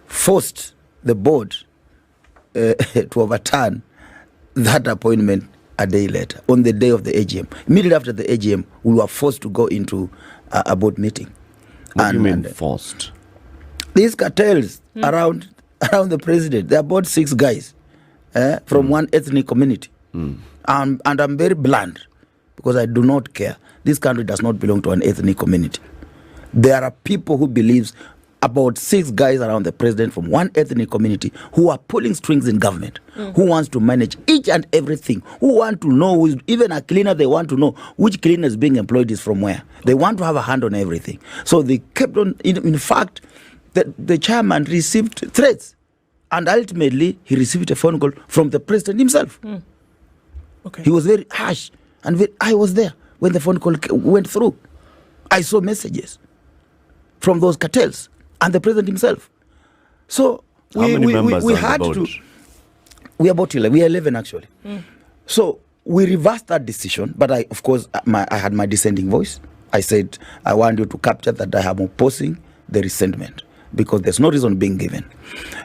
forced the board to overturn that appointment a day later, on the day of the AGM. Immediately after the AGM, we were forced to go into a board meeting. What do you mean forced? These cartels around the president, they are about 6 guys from one ethnic community. And I'm very blunt because I do not care. This country does not belong to an ethnic community. There are people who believes about 6 guys around the president from one ethnic community who are pulling strings in government, who wants to manage each and everything, who want to know, even a cleaner, they want to know which cleaner is being employed is from where. They want to have a hand on everything. So they kept on, in fact, the chairman received threats, and ultimately he received a phone call from the president himself. Okay. He was very harsh, and I was there when the phone call went through. I saw messages from those cartels and the president himself. So How many members we are had on the board? we are about 11. We are 11 actually. So we reversed that decision, but I had my dissenting voice. I said, I want you to capture that I am opposing the resentment because there's no reason being given.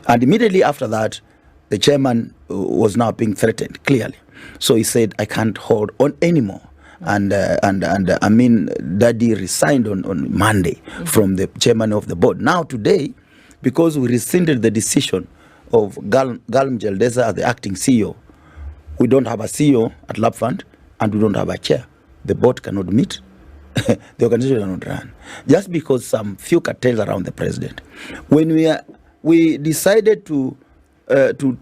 And immediately after that, the chairman was now being threatened clearly. So he said, I can't hold on anymore. And I mean, Daddy resigned on Monday from the chairman of the board. Now today, because we rescinded the decision of Galm Jeldeza as the acting CEO, we don't have a CEO at Lab Fund and we don't have a chair. The board cannot meet. The organization cannot run. Just because some few cartels around the president. When we decided to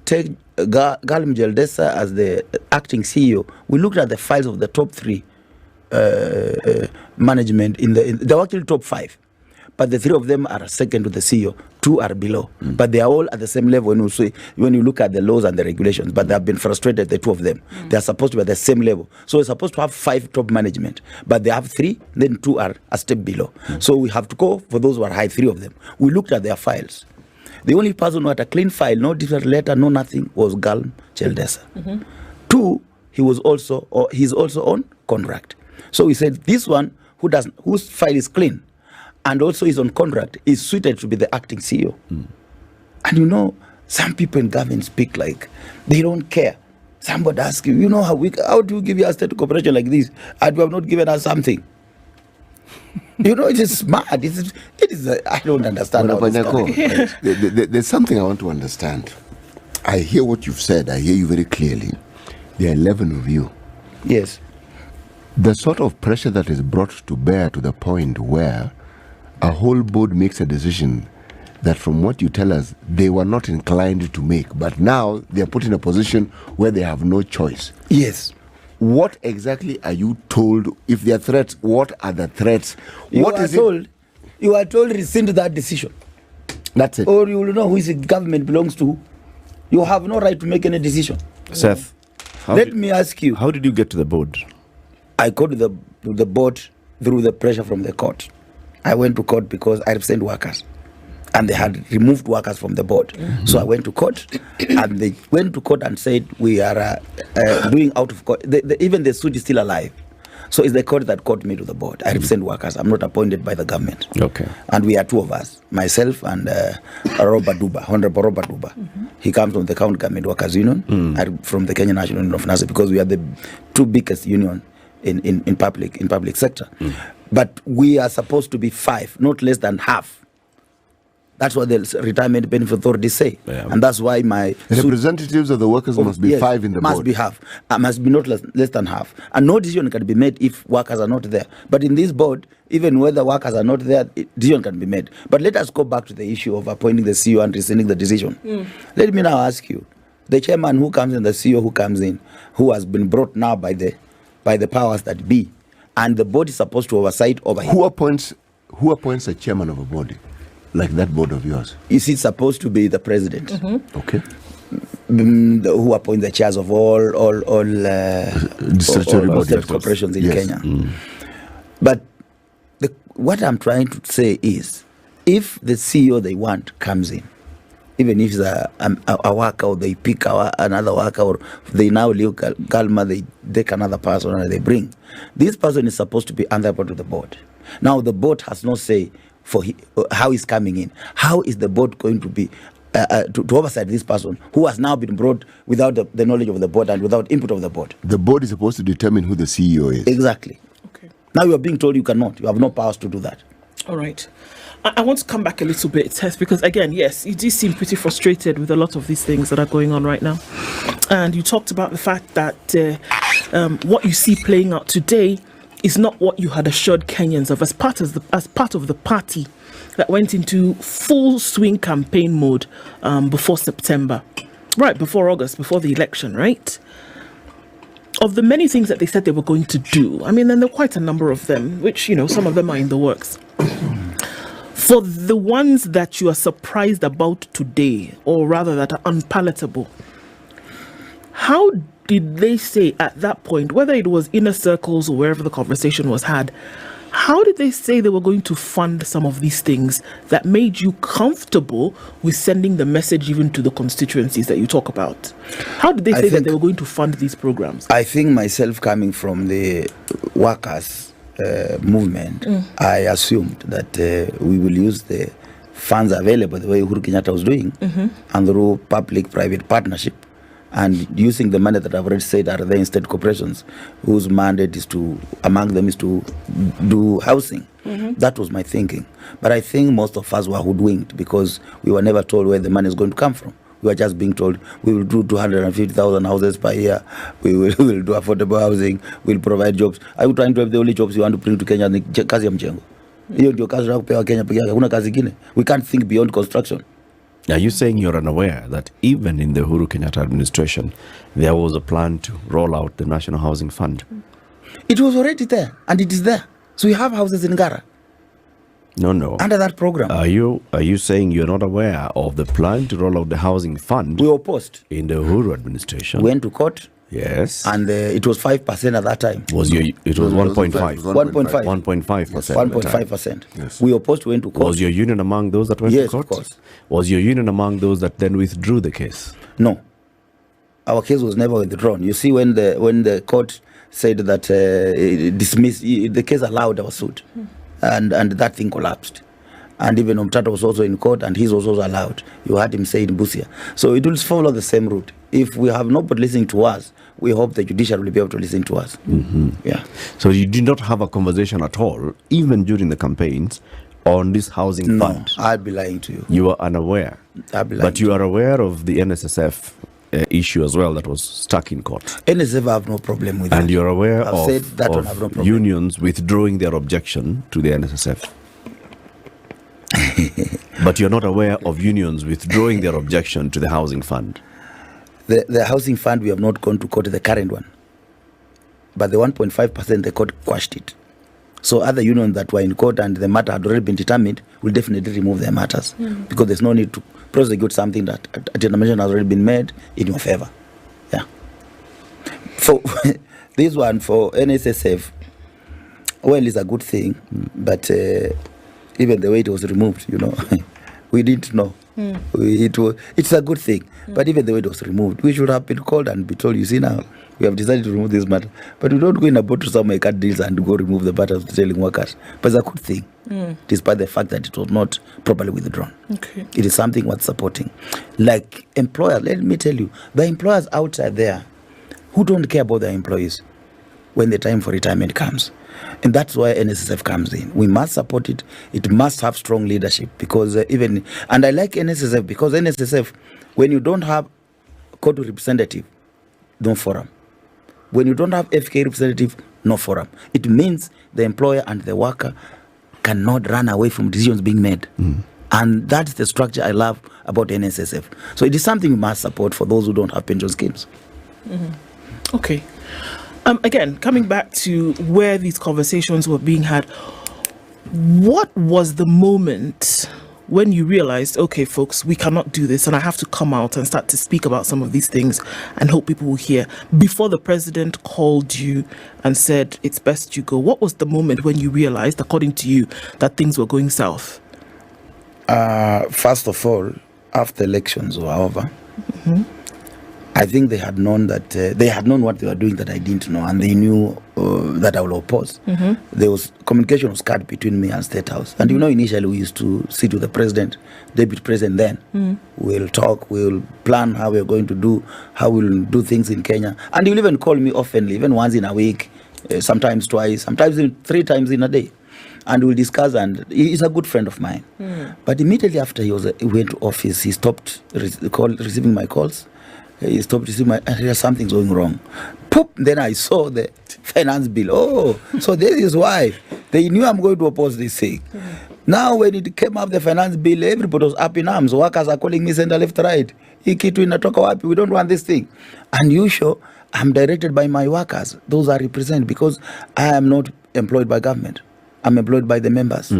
take Galm Jeldeza as the acting CEO, we looked at the files of the top 3 management they were actually top 5, but the 3 of them are second to the CEO, 2 are below, but they are all at the same level when you look at the laws and the regulations. But they have been frustrated, the 2 of them. They are supposed to be at the same level, so we're supposed to have 5 top management, but they have 3, then 2 are a step below. So we have to go for those who are high, 3 of them. We looked at their files. The only person who had a clean file, no different letter, no nothing, was Galm Jeldeza. 2, he's also on contract. So we said this one whose file is clean and also is on contract is suited to be the acting CEO. And you know, some people in government speak like they don't care. Somebody asks you, how do you give your state corporation like this and you have not given us something? It is smart. It is I don't understand. There's something I want to understand. I hear what you've said. I hear you very clearly. There are 11 of you. Yes. The sort of pressure that is brought to bear to the point where a whole board makes a decision that, from what you tell us, they were not inclined to make, but now they are put in a position where they have no choice. Yes. What exactly are you told? If there are threats, what are the threats? You are told rescind that decision. That's it. Or you will know who the government belongs to. You have no right to make any decision. Seth, let me ask you. How did you get to the board? I got to the board through the pressure from the court. I went to court because I represent workers. And they had removed workers from the board. Mm-hmm. So I went to court, and they went to court and said, we are doing out of court. Even the suit is still alive. So it's the court that called me to the board. I represent workers. I'm not appointed by the government. Okay. And we are two of us, myself and Robert Duba, Honorable Robert Duba. Mm-hmm. He comes from the County Government Workers Union and from the Kenya National Union of Nurses, because we are the two biggest union in public sector. Mm. But we are supposed to be 5, not less than half. That's what the Retirement Benefit Authority say. Yeah. And that's why my representatives of the workers must be 5 in the board. Must be half. Must be not less than half. And no decision can be made if workers are not there. But in this board, even whether workers are not there, decision can be made. But let us go back to the issue of appointing the CEO and rescinding the decision. Let me now ask you, the chairman who comes in, the CEO who comes in, who has been brought now by the powers that be, and the board is supposed to oversight over him. Who appoints a chairman of a body? Like that board of yours? Is it supposed to be the president? Mm-hmm. Okay. Who appoints the chairs of all state corporations in Kenya. But what I'm trying to say is, if the CEO they want comes in, even if it's a worker, or they pick another worker, or they now leave Galma, they take another person and they bring. This person is supposed to be under part of the board. Now the board has no say for how he's coming in. How is the board going to be to oversight this person who has now been brought without the knowledge of the board and without input of the board? The board is supposed to determine who the CEO is. Exactly. Okay. Now you are being told you cannot. You have no powers to do that. All right. I want to come back a little bit, Tess, because again, yes, you do seem pretty frustrated with a lot of these things that are going on right now. And you talked about the fact that what you see playing out today is not what you had assured Kenyans of as part of the party that went into full swing campaign mode before September, right before August, before the election, right? Of the many things that they said they were going to do, I mean, then there are quite a number of them, which, some of them are in the works. For the ones that you are surprised about today, or rather that are unpalatable, how did they say at that point, whether it was inner circles or wherever the conversation was had, how did they say they were going to fund some of these things that made you comfortable with sending the message even to the constituencies that you talk about? How did they say that they were going to fund these programs? I think myself, coming from the workers' movement, I assumed that we will use the funds available the way Uhuru Kenyatta was doing, and through public-private partnership, and using the money that I've already said are there in state corporations, whose mandate is among them is to do housing. That was my thinking. But I think most of us were hoodwinked, because we were never told where the money is going to come from. We were just being told, we will do 250,000 houses per year, we will do affordable housing, we'll provide jobs. Are you trying to have the only jobs you want to bring to Kenya? Kazi ya mjengo. Hiyo ndio kazi tunayopewa Kenya pekee yake, hakuna kazi nyingine. We can't think beyond construction. Are you saying you're unaware that even in the Uhuru Kenyatta administration, there was a plan to roll out the National Housing Fund? It was already there, and it is there. So we have houses in Ngara. No. Under that program. Are you saying you're not aware of the plan to roll out the housing fund? We opposed. In the Uhuru administration. Went to court. Yes. And it was 5% at that time. It was 1.5%. 1.5%. Yes. We opposed, went to court. Was your union among those that went to court? Yes, of course. Was your union among those that then withdrew the case? No. Our case was never withdrawn. You see, when the court said that dismissed the case, allowed our suit, and that thing collapsed. And even Omtata was also in court, and his was also allowed. You heard him say in Busia. So it will follow the same route. If we have nobody listening to us, we hope the judiciary will be able to listen to us. Yeah. So you did not have a conversation at all, even during the campaigns, on this housing fund? I'd be lying to you. You are unaware. I'd be lying But you are aware of the NSSF issue as well that was stuck in court. NSSF, I have no problem with that. And you're aware I've said that one, I have no of problem. unions withdrawing their objection to the NSSF. But you're not aware of unions withdrawing their objection to the housing fund. The housing fund, we have not gone to court, the current one. But the 1.5%, the court quashed it. So other unions that were in court and the matter had already been determined will definitely remove their matters because there's no need to prosecute something that a determination has already been made in your favor. Yeah. For this one, for NSSF, well, it's a good thing, but even the way it was removed, we didn't know. It's a good thing, but even the way it was removed, we should have been called and be told, you see now, we have decided to remove this matter. But we don't go in a boat to somewhere, cut deals and go remove the matter of telling workers. But it's a good thing, despite the fact that it was not properly withdrawn. Okay. It is something worth supporting. Like employers, let me tell you, the employers outside there who don't care about their employees when the time for retirement comes. And that's why NSSF comes in. We must support it. It must have strong leadership because and I like NSSF because NSSF, when you don't have court representative, no forum. When you don't have FK representative, no forum. It means the employer and the worker cannot run away from decisions being made. And that's the structure I love about NSSF. So it is something we must support for those who don't have pension schemes. Okay. Again, coming back to where these conversations were being had, what was the moment when you realized, okay, folks, we cannot do this and I have to come out and start to speak about some of these things and hope people will hear, before the president called you and said, it's best you go? What was the moment when you realized, according to you, that things were going south? First of all, after elections or however, I think they had known that they had known what they were doing that I didn't know, and they knew that I will oppose. There was communication was cut between me and State House, and initially we used to sit with the president, deputy president. Then we'll talk, we'll plan how we're going to do, how we'll do things in Kenya, and he'll even call me oftenly, even once in a week, sometimes twice, sometimes 3 times in a day, and we'll discuss. And he's a good friend of mine. But immediately after he went to office, he stopped receiving my calls. He stopped receiving something's going wrong. Poop! Then I saw the finance bill. Oh, so this is why they knew I'm going to oppose this thing. Now when it came up, the finance bill, everybody was up in arms. Workers are calling me center, left, right. We don't want this thing. Unusual, I'm directed by my workers. Those are represented because I am not employed by government. I'm employed by the members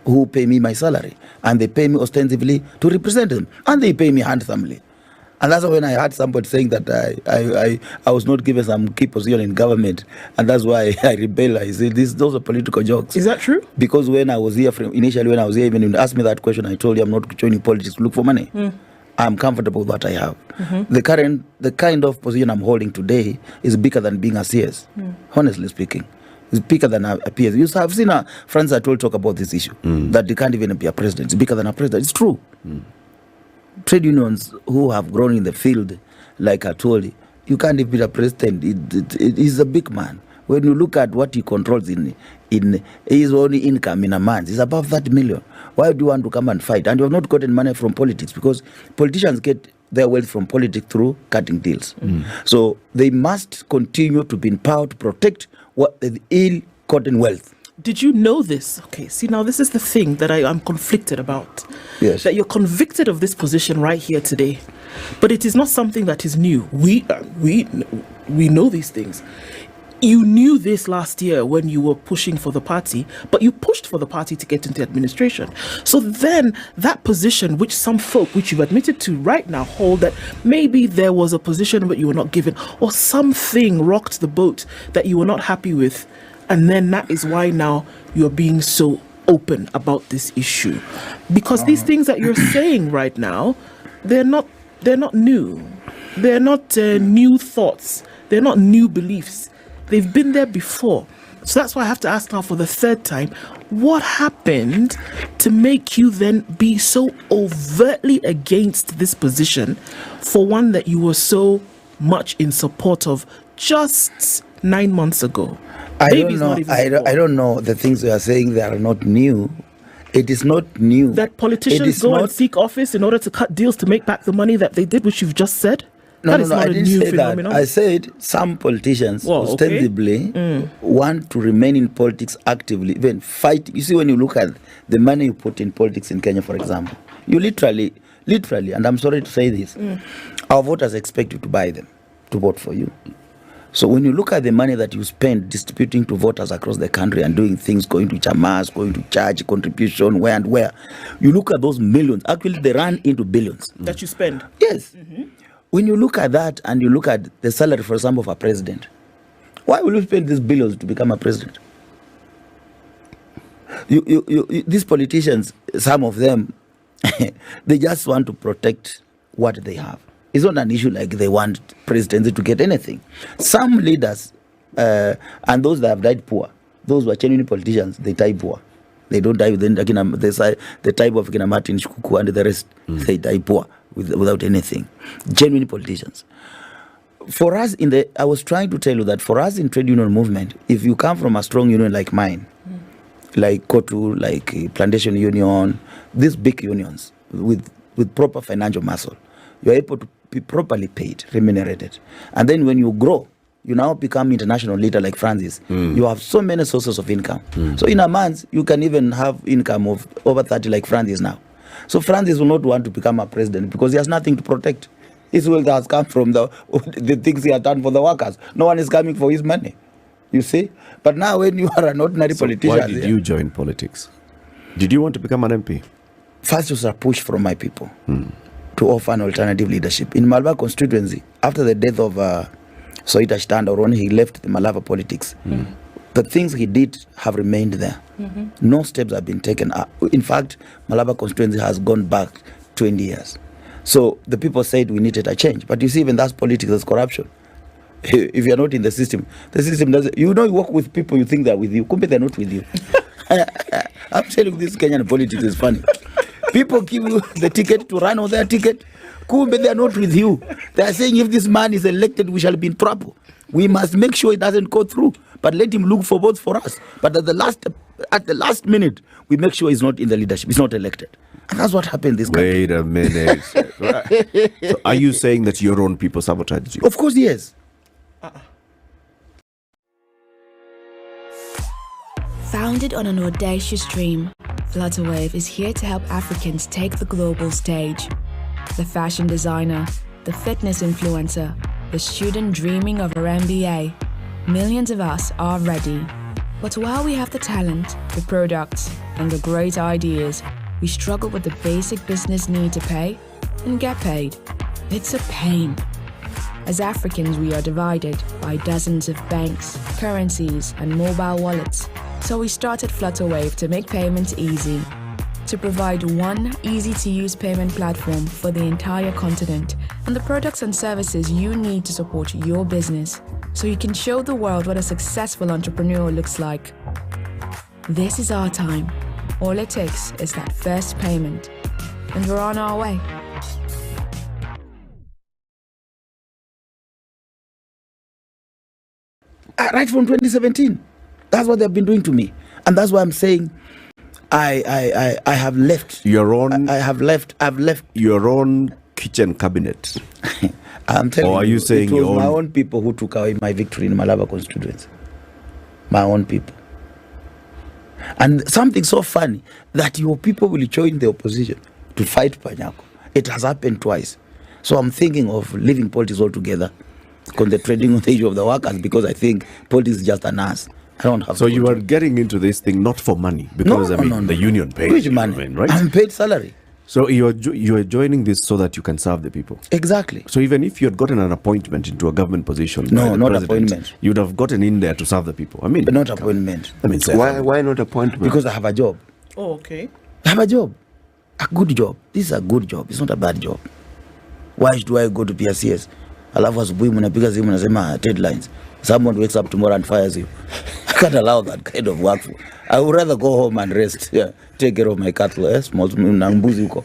who pay me my salary. And they pay me ostensibly to represent them. And they pay me handsomely. And that's when I heard somebody saying that I was not given some key position in government, and that's why I rebelled. I said, those are political jokes. Is that true? Because when I was here, initially when I was here, even when you asked me that question, I told you I'm not joining politics to look for money. I'm comfortable with what I have. The kind of position I'm holding today is bigger than being a CS, honestly speaking. It's bigger than a PS. You have seen friends that will talk about this issue, that they can't even be a president. It's bigger than a president. It's true. Trade unions who have grown in the field, like I told you can't even be a president. He's a big man. When you look at what he controls in his own income in a month, it's above 30 million. Why do you want to come and fight? And you have not gotten money from politics, because politicians get their wealth from politics through cutting deals. So they must continue to be empowered to protect what the ill-gotten wealth. Did you know this? Okay, see, now this is the thing that I'm conflicted about. Yes. That you're convicted of this position right here today. But it is not something that is new. We know these things. You knew this last year when you were pushing for the party, but you pushed for the party to get into administration. So then that position, which some folk, which you've admitted to right now, hold, that maybe there was a position but you were not given, or something rocked the boat that you were not happy with. And then that is why now you're being so open about this issue. Because these things that you're saying right now, they're not new. They're not new thoughts. They're not new beliefs. They've been there before. So that's why I have to ask now for the 3rd time, what happened to make you then be so overtly against this position for one that you were so much in support of just 9 months ago? I don't know the things you are saying. They are not new. It is not new. That politicians go and seek office in order to cut deals to make back the money that they did, which you've just said? No, that is not I a didn't new say phenomenon. that. I said some politicians ostensibly want to remain in politics actively, even fight. You see, when you look at the money you put in politics in Kenya, for example, you literally, and I'm sorry to say this, our voters expect you to buy them, to vote for you. So when you look at the money that you spend distributing to voters across the country and doing things, going to chamas, going to church, contribution, where and where, you look at those millions, actually they run into billions. That you spend? Yes. When you look at that and you look at the salary, for example, of a president, why will you spend these billions to become a president? These politicians, some of them, they just want to protect what they have. It's not an issue like they want presidency to get anything. Some leaders, and those that have died poor, those who are genuine politicians, they die poor. They don't die within the type of Martin Shkuku and the rest. They die poor without anything. Genuine politicians. For us, I was trying to tell you that for us in trade union movement, if you come from a strong union like mine, like Kotu, like Plantation Union, these big unions with proper financial muscle, you're able to be properly paid, remunerated. And then when you grow, you now become international leader like Francis. You have so many sources of income. So in a month, you can even have income of over 30 like Francis now. So Francis will not want to become a president because he has nothing to protect. His wealth has come from the things he has done for the workers. No one is coming for his money, you see. But now when you are an ordinary politician... Why did you join politics? Did you want to become an MP? First was a push from my people to offer an alternative leadership. In Malabar constituency, after the death of Soita Shtanda, when he left the Malava politics, the things he did have remained there. No steps have been taken. In fact, Malabar constituency has gone back 20 years. So the people said we needed a change. But you see, even that's politics, that's corruption. If you're not in the system doesn't... You work with people, you think they're with you. Kumbe they're not with you. I'm telling you, this Kenyan politics is funny. People give you the ticket to run on their ticket. Kumbe they are not with you. They are saying if this man is elected, we shall be in trouble. We must make sure it doesn't go through. But let him look for votes for us. But at the last minute, we make sure he's not in the leadership. He's not elected. And that's what happened this country. Wait a minute. So are you saying that your own people sabotaged you? Of course, yes. Founded on an audacious dream, Flutterwave is here to help Africans take the global stage. The fashion designer, the fitness influencer, the student dreaming of her MBA, millions of us are ready. But while we have the talent, the products, and the great ideas, we struggle with the basic business need to pay and get paid. It's a pain. As Africans, we are divided by dozens of banks, currencies, and mobile wallets. So we started Flutterwave to make payments easy, to provide one easy-to-use payment platform for the entire continent and the products and services you need to support your business, so you can show the world what a successful entrepreneur looks like. This is our time. All it takes is that first payment, and we're on our way. Right from 2017. That's what they've been doing to me. And that's why I'm saying I have left. I've left your own kitchen cabinet. I'm telling you. Or are you saying it was my own people who took away my victory in Malabar constituency. My own people. And something so funny that your people will join the opposition to fight Panyako. It has happened twice. So I'm thinking of leaving politics altogether, concentrating on the issue of the workers, because I think politics is just an ass. I don't have. So you are getting into this thing not for money, because no. The union pays. Which money? Right? I'm paid salary. So you are joining this so that you can serve the people. Exactly. So even if you had gotten an appointment into a government position, no, not appointment, you'd have gotten in there to serve the people. I mean, but not appointment. I mean, why not appointment? Because I have a job. Oh, okay. I have a job, a good job. This is a good job. It's not a bad job. Why do I go to PSCS? Alafu asubuhi mnapiga simu nasema deadlines. Someone wakes up tomorrow and fires you. I can't allow that kind of work. I would rather go home and rest. Yeah, take care of my cattle. Small mbuzi uko.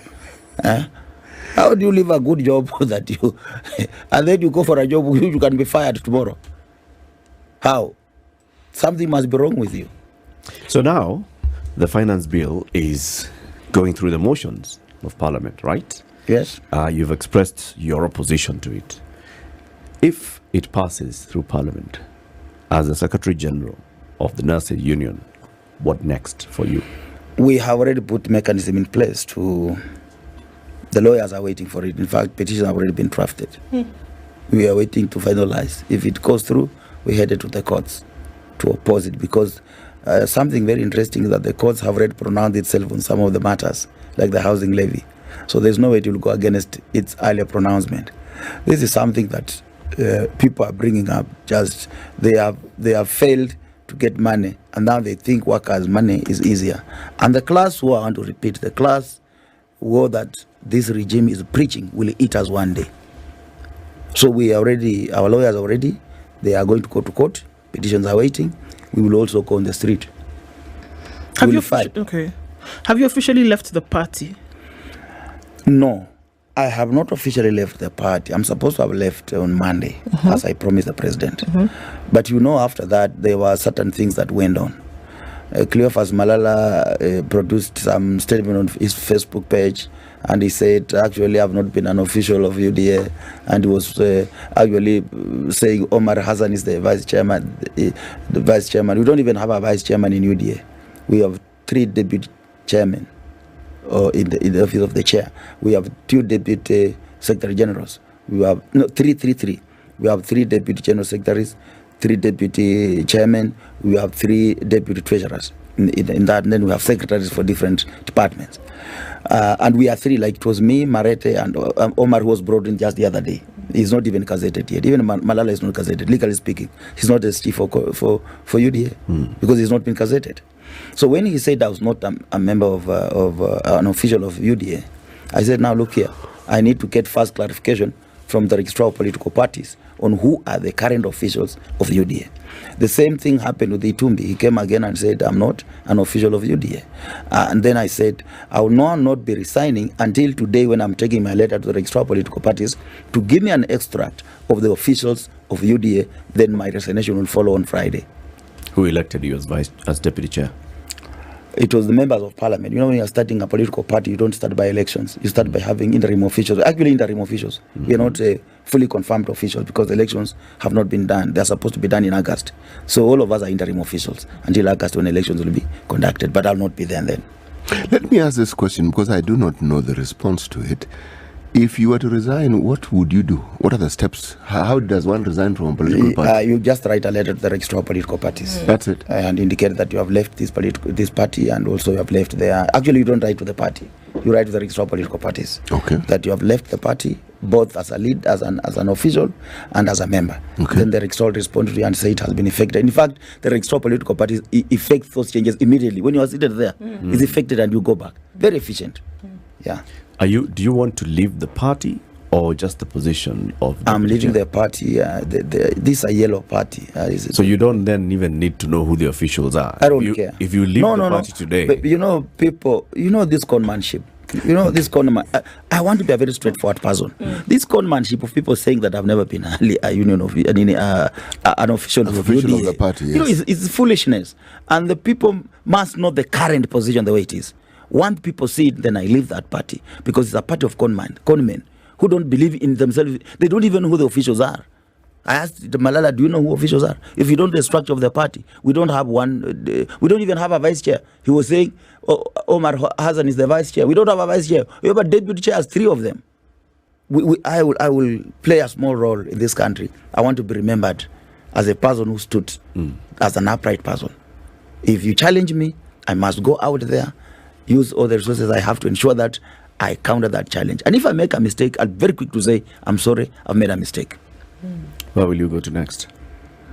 How do you leave a good job that you and then you go for a job you can be fired tomorrow? How? Something must be wrong with you. So now, the finance bill is going through the motions of Parliament, right? Yes. You've expressed your opposition to it. If it passes through Parliament, as the Secretary General of the Nurses Union, what next for you? We have already put mechanism in place to... The lawyers are waiting for it. In fact, petitions have already been drafted. We are waiting to finalize. If it goes through, we headed to the courts to oppose it, because something very interesting is that the courts have already pronounced itself on some of the matters, like the housing levy. So there's no way it will go against its earlier pronouncement. This is something that people are bringing up. Just they have failed to get money, and now they think workers' money is easier. And the class who I want to repeat, the class who that this regime is preaching will eat us one day. So we are already, our lawyers are already, they are going to go to court. Petitions are waiting. We will also go on the street. Have you officially left the party? No, I have not officially left the party. I'm supposed to have left on Monday, as I promised the president. But you know, after that, there were certain things that went on. Cleophas Malala produced some statement on his Facebook page, and he said, actually, I've not been an official of UDA, and he was actually saying Omar Hassan is the vice chairman. The vice chairman. We don't even have a vice chairman in UDA. We have 3 deputy chairmen in the office of the chair. We have 2 deputy secretary generals. We have three. We have 3 deputy general secretaries, 3 deputy chairmen. We have 3 deputy treasurers in that, and then we have secretaries for different departments. And we are 3, like it was me, Marete, and Omar, who was brought in just the other day. He's not even gazetted yet. Even Malala is not gazetted, legally speaking. He's not a chief for UDA because he's not been gazetted. So when he said I was not a member of an official of UDA, I said, now look here, I need to get first clarification from the registrar of political parties on who are the current officials of the UDA. The same thing happened with Itumbi. He came again and said, I'm not an official of UDA. And then I said, I will not be resigning until today, when I'm taking my letter to the registrar of political parties to give me an extract of the officials of UDA. Then my resignation will follow on Friday. Who elected you as deputy chair? It was the members of parliament. You know, when you're starting a political party, you don't start by elections. You start by having interim officials. Actually, interim officials. We are not fully confirmed officials because the elections have not been done. They're supposed to be done in August. So all of us are interim officials until August, when elections will be conducted. But I'll not be there then. Let me ask this question, because I do not know the response to it. If you were to resign, what would you do? What are the steps? How does one resign from a political party? You just write a letter to the registrar of political parties. That's it. And indicate that you have left this party, and also you have left there. Actually, you don't write to the party. You write to the registrar of political parties. Okay. That you have left the party, both as a lead, as an official, and as a member. Okay. Then the registrar will respond to you and say it has been effected. In fact, the registrar of political parties effects those changes immediately. When you are seated there, it's effected and you go back. Very efficient. Yeah. Do you want to leave the party or just the position of? I'm leaving the party. This is a yellow party. So you don't then even need to know who the officials are. I don't care. If you leave the party today, but you know, people, you know this conmanship. You know this conman. I want to be a very straightforward person. This conmanship of people saying that I've never been a union of an official of the party. Yes. You know, it's foolishness, and the people must know the current position the way it is. Once people see it, then I leave that party, because it's a party of conmen who don't believe in themselves. They don't even know who the officials are. I asked Malala, do you know who officials are? If you don't know the structure of the party, we don't have one. We don't even have a vice chair. He was saying, Omar Hassan is the vice chair. We don't have a vice chair. We have a deputy chair, 3 of them. I will play a small role in this country. I want to be remembered as a person who stood as an upright person. If you challenge me, I must go out there, use all the resources I have to ensure that I counter that challenge. And if I make a mistake, I'm very quick to say, I'm sorry, I've made a mistake. Where will you go to next?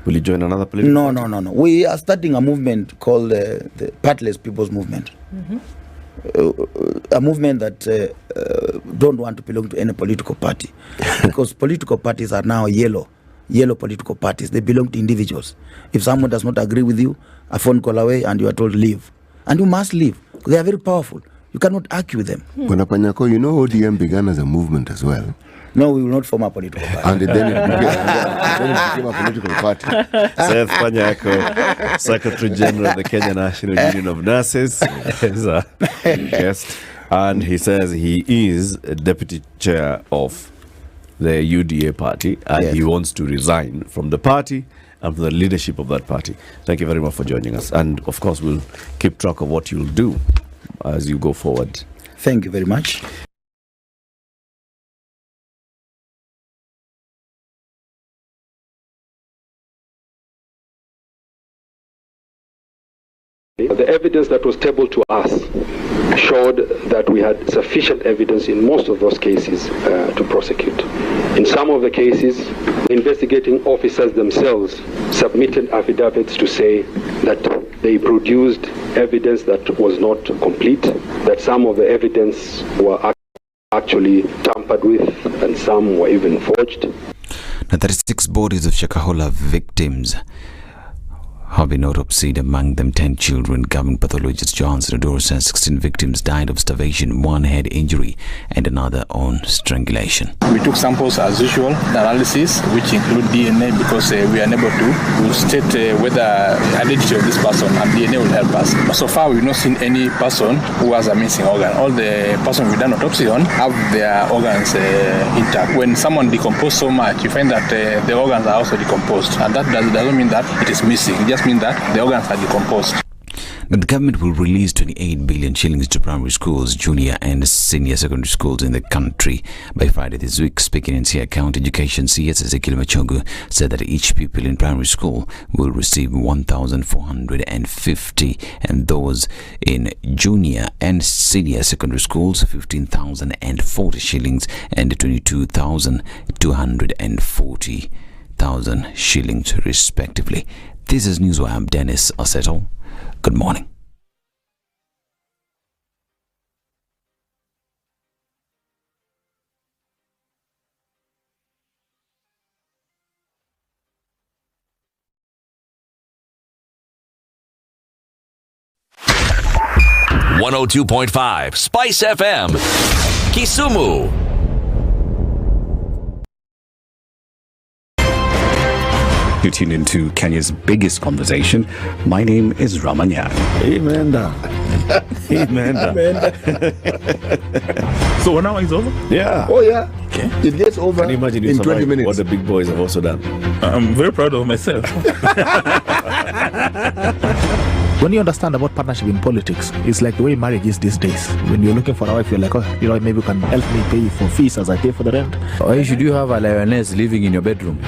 Will you join another political party? No. We are starting a movement called the Partless People's Movement. A movement that don't want to belong to any political party. Because political parties are now yellow political parties. They belong to individuals. If someone does not agree with you, a phone call away and you are told leave. And you must leave. They are very powerful. You cannot argue with them. Bwana Panyako, you know ODM began as a movement as well. No, we will not form a political party. And then it became a political party. Seth Panyako, Secretary General of the Kenya National Union of Nurses, is a guest. And he says he is a deputy chair of the UDA party, and he wants to resign from the party and from the leadership of that party. Thank you very much for joining us. And of course, we'll keep track of what you'll do as you go forward. Thank you very much. The evidence that was tabled to us showed that we had sufficient evidence in most of those cases to prosecute. In some of the cases, investigating officers themselves submitted affidavits to say that they produced evidence that was not complete, that some of the evidence were actually tampered with, and some were even forged. Now, 36 bodies of Shakahola victims have been autopsied, among them 10 children. Government pathologist Johnson Odoro says 16 victims died of starvation, 1 head injury and another on strangulation. We took samples as usual, analysis, which include DNA, because we are unable to state whether identity of this person, and DNA will help us. But so far, we've not seen any person who has a missing organ. All the persons we've done autopsy on have their organs intact. When someone decomposes so much, you find that the organs are also decomposed, and that doesn't mean that it is missing. It just means that the organs are decomposed. The government will release 28 billion shillings to primary schools, junior and senior secondary schools in the country by Friday this week. Speaking in Siaya County Education, CS Ezekiel Machogu said that each pupil in primary school will receive 1,450, and those in junior and senior secondary schools 15,040 shillings and 22,240 shillings respectively. This is Newswire. I'm Dennis Oseto. Good morning. .5 Spice FM, Kisumu. You tune into Kenya's biggest conversation. My name is Ramanya. Amen. Amen. So 1 hour is over? Yeah. Oh yeah. Okay. It gets over. Can you imagine in 20 minutes. What the big boys have also done? I'm very proud of myself. When you understand about partnership in politics, it's like the way marriage is these days. When you're looking for a wife, you're like, oh, you know, maybe you can help me pay for fees as I pay for the rent. Why should you have a lioness living in your bedroom?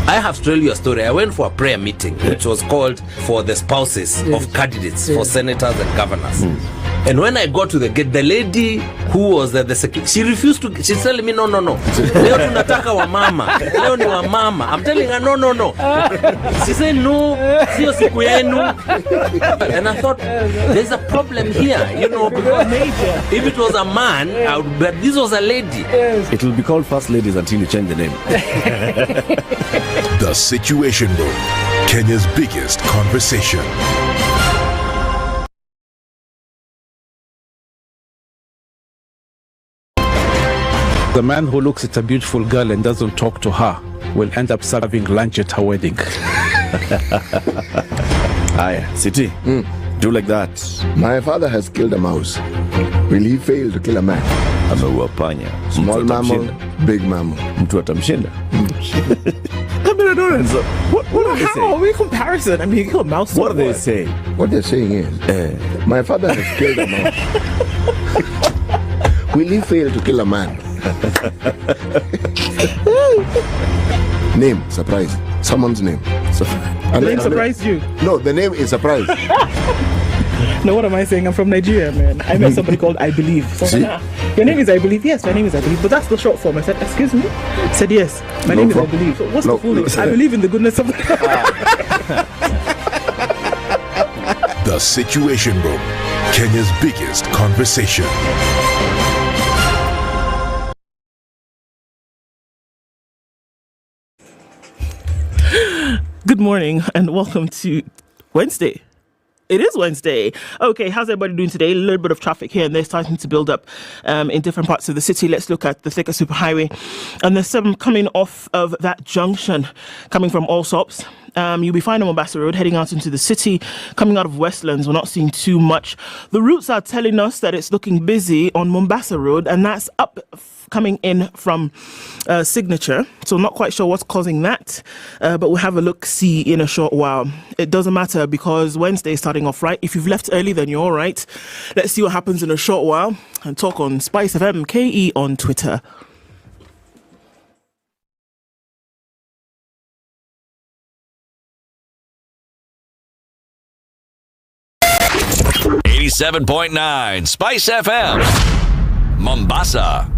I have to tell you a story. I went for a prayer meeting, which was called for the spouses of candidates for senators and governors. And when I got to the gate, the lady who was the security, she refused to, she's telling me, no. Leo tunataka wa mama. Leo ni wa mama. I'm telling her, no. She said, no, sio siku yenu. And I thought, there's a problem here, you know, because if it was a man, but this was a lady. It will be called First Ladies until you change the name. The Situation Room, Kenya's biggest conversation. The man who looks at a beautiful girl and doesn't talk to her will end up serving lunch at her wedding. Aye, City. Do like that. My father has killed a mouse. Will he fail to kill a man? Ameua panya. Small mammal, big mammal. Mtu atamshinda. What are they saying? How are we comparison? I mean, you kill a mouse. What are they saying? What they're saying is, my father has killed a mouse. Will he fail to kill a man? Name, surprise. Someone's name. The name surprised you? No, the name is surprise. No, what am I saying? I'm from Nigeria, man. I met somebody called I Believe. So your name is I Believe? Yes, my name is I Believe. But that's the short form. I said, excuse me? I said, yes, my name is I Believe. So what's the full name? I believe in the goodness of God. The Situation Room, Kenya's biggest conversation. Good morning and welcome to Wednesday. It is Wednesday. Okay, how's everybody doing today? A little bit of traffic here and there starting to build up in different parts of the city. Let's look at the Thika Superhighway. And there's some coming off of that junction, coming from Allsops. You'll be fine on Mombasa Road, heading out into the city. Coming out of Westlands, we're not seeing too much. The routes are telling us that it's looking busy on Mombasa Road, and that's up coming in from Signature. So not quite sure what's causing that, but we'll have a look-see in a short while. It doesn't matter because Wednesday is starting off right. If you've left early, then you're all right. Let's see what happens in a short while and talk on Spice FM KE on Twitter. .9 Spice FM, Mombasa.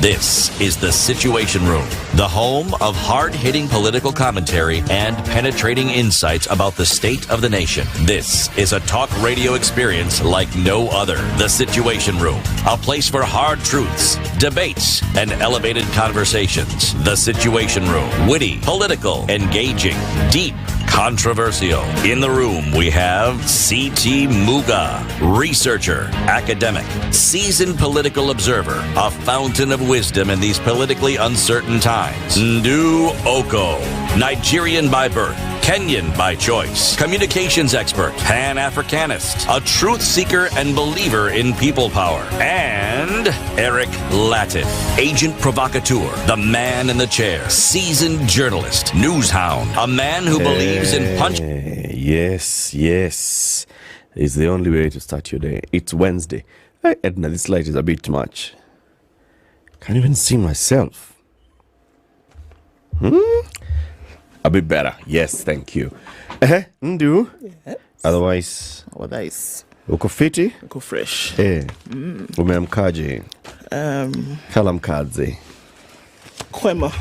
This is The Situation Room, the home of hard-hitting political commentary and penetrating insights about the state of the nation. This is a talk radio experience like no other. The Situation Room, a place for hard truths, debates, and elevated conversations. The Situation Room, witty, political, engaging, deep, controversial. In the room, we have C.T. Muga, researcher, academic, seasoned political observer, a fountain of wisdom in these politically uncertain times. Ndu Oko, Nigerian by birth, Kenyan by choice, communications expert, Pan-Africanist, a truth seeker and believer in people power, and Eric Latif, agent provocateur, the man in the chair, seasoned journalist, news hound, a man who believes in punch. Yes. It's the only way to start your day. It's Wednesday. Hey, Edna, this light is a bit much. Can't even see myself. A bit better. Yes, thank you. Ndu. Yes. Otherwise, uko fiti? Uko fresh. Umeamkaje? Kalamkadze. Kwema.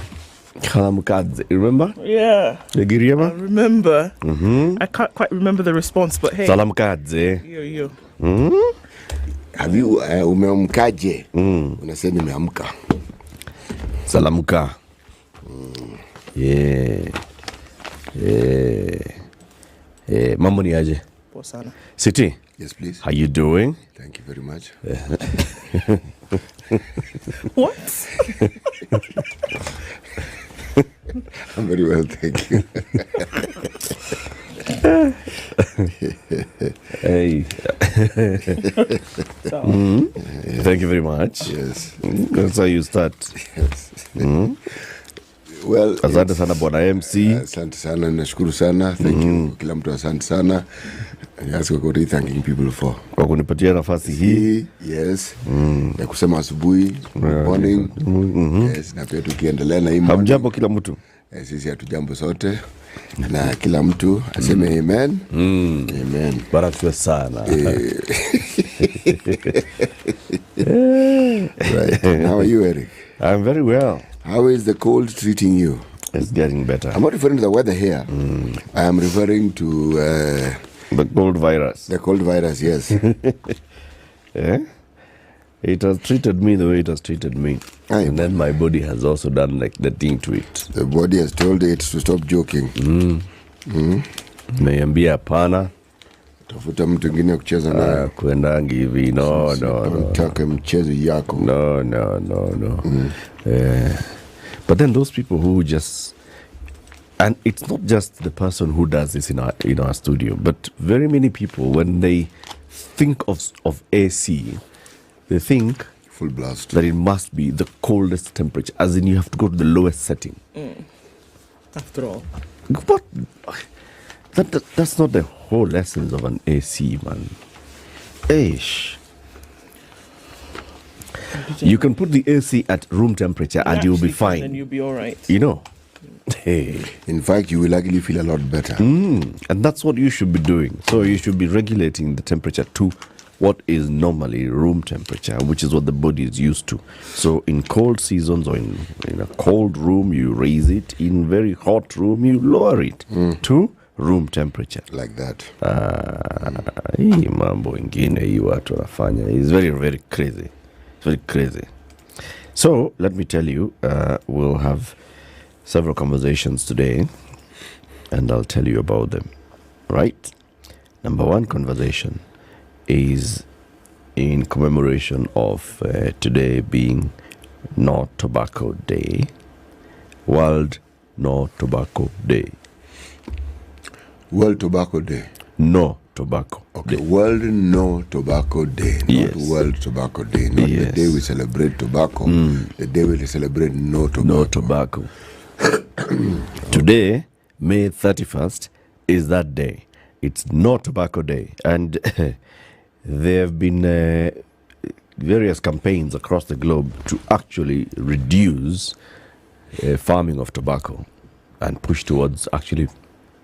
Kalamkadze. Remember? Yeah. Negiriema? I remember. I can't quite remember the response, but hey. Salamkadze. Yo. Have you umeamkaje? Unasema nimeamka. Salamka. Yeah. Mambo ni aje? Poa sana. Siti? Yes, please. How you doing? Thank you very much. What? I'm very well, thank you. Hey. Thank you very much. Yes. That's how you start. Yes. Well, asante sana bwana MC. Asante sana, nashukuru sana. Thank you. Kila mtu asante sana. Yes, we're thanking people for kwa kunipatia nafasi hii. Yes. Ya kusema asubuhi, morning. Yes, na pia tukiendelea na hii. Hamjambo kila mtu. Sisi hatujambo sote. Na kila mtu aseme amen. Amen. Barikiwe sana. Right. How are you, Eric? I'm very well. How is the cold treating you? It's getting better. I'm not referring to the weather here. I am referring to the cold virus. The cold virus, yes. It has treated me the way it has treated me. And then my body has also done like the thing to it. The body has told it to stop joking. Meambia hapana. Tafuta mtu mwingine kucheza naye. Kuendangi hivi. No. Nataka mchezo yako. No. But then those people who just, and it's not just the person who does this in our studio, but very many people, when they think of AC, they think full blast that it must be the coldest temperature, as in you have to go to the lowest setting. After all, but that's not the whole essence of an AC, man. You can put the AC at room temperature and you'll be fine. Then you'll be all right. You know. Hey. In fact, you will actually feel a lot better. And that's what you should be doing. So you should be regulating the temperature to what is normally room temperature, which is what the body is used to. So in cold seasons or in a cold room, you raise it. In very hot room, you lower it to room temperature. Like that. Hii mambo ingine hii watu wanafanya is very, very crazy. It's very crazy. So let me tell you, we'll have several conversations today, and I'll tell you about them. Right? Number one conversation is in commemoration of today being No Tobacco Day, World No Tobacco Day. World Tobacco Day. No Tobacco. Okay, World No Tobacco Day, not Yes. World Tobacco Day, not the day we celebrate tobacco, the day we celebrate no tobacco. No tobacco. Today, May 31st, is that day. It's No Tobacco Day. And there have been various campaigns across the globe to actually reduce farming of tobacco and push towards actually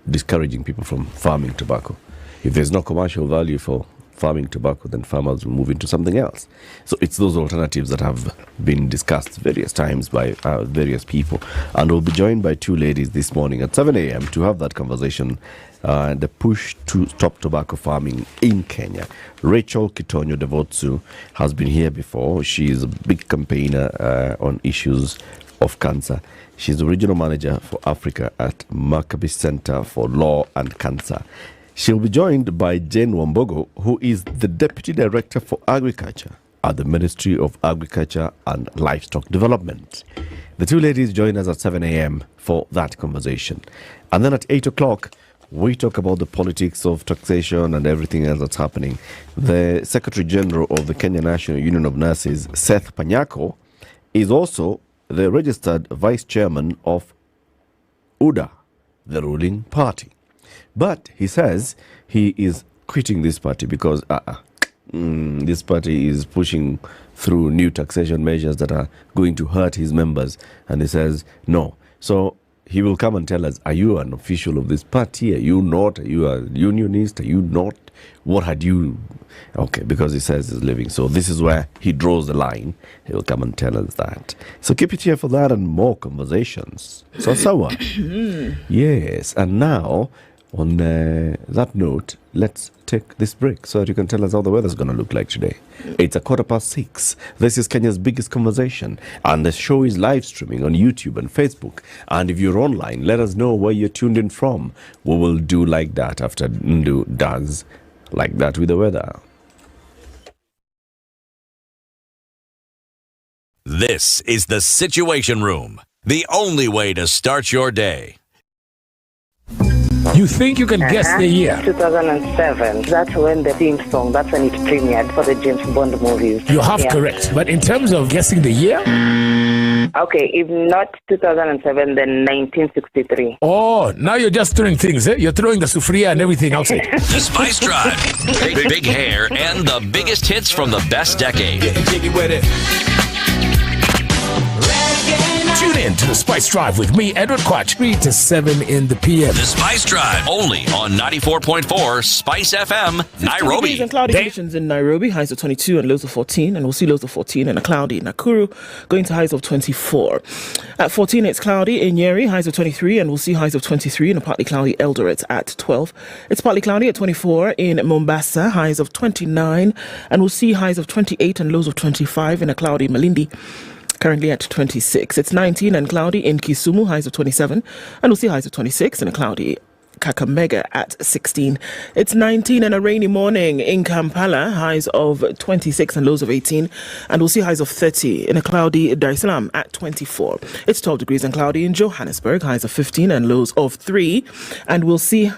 discouraging people from farming tobacco. If there's no commercial value for farming tobacco, then farmers will move into something else. So it's those alternatives that have been discussed various times by various people. And we'll be joined by two ladies this morning at 7 a.m. to have that conversation, the push to stop tobacco farming in Kenya. Rachel Kitonyo Devotsu has been here before. She is a big campaigner on issues of cancer. She's the regional manager for Africa at Maccabi Center for Law and Cancer. She'll be joined by Jane Wambogo, who is the Deputy Director for Agriculture at the Ministry of Agriculture and Livestock Development. The two ladies join us at 7 a.m. for that conversation. And then at 8 o'clock, we talk about the politics of taxation and everything else that's happening. The Secretary General of the Kenya National Union of Nurses, Seth Panyako, is also the registered Vice Chairman of UDA, the ruling party. But he says he is quitting this party because this party is pushing through new taxation measures that are going to hurt his members. And he says no. So he will come and tell us, are you an official of this party? Are you not? Are you a unionist? Are you not? What had you... Okay, because he says he's leaving. So this is where he draws the line. He will come and tell us that. So keep it here for that and more conversations. So Sawa. Yes. And now, on that note, let's take this break so that you can tell us how the weather's going to look like today. It's 6:15. This is Kenya's biggest conversation, and the show is live streaming on YouTube and Facebook. And if you're online, let us know where you're tuned in from. We will do like that after Ndu does like that with the weather. This is the Situation Room, the only way to start your day. You think you can guess the year? 2007. That's when the theme song, that's when it premiered for the James Bond movies. You have correct. But in terms of guessing the year? Okay, if not 2007, then 1963. Oh, now you're just throwing things, eh? You're throwing the sufria and everything outside. The Spice Drive. Big hair and the biggest hits from the best decade. Tune in to the Spice Drive with me, Edward Quatch, 3 to 7 in the PM. The Spice Drive, only on 94.4 Spice FM, Nairobi. And cloudy conditions in Nairobi, highs of 22 and lows of 14, and we'll see lows of 14 and a cloudy in Nakuru, going to highs of 24. At 14, it's cloudy in Nyeri, highs of 23, and we'll see highs of 23 and a partly cloudy Eldoret at 12. It's partly cloudy at 24 in Mombasa, highs of 29, and we'll see highs of 28 and lows of 25 in a cloudy Malindi, currently at 26. It's 19 and cloudy in Kisumu, highs of 27, and we'll see highs of 26 and a cloudy Kakamega at 16. It's 19 and a rainy morning in Kampala, highs of 26 and lows of 18, and we'll see highs of 30 in a cloudy Dar es Salaam at 24. It's 12 degrees and cloudy in Johannesburg, highs of 15 and lows of 3, and we'll see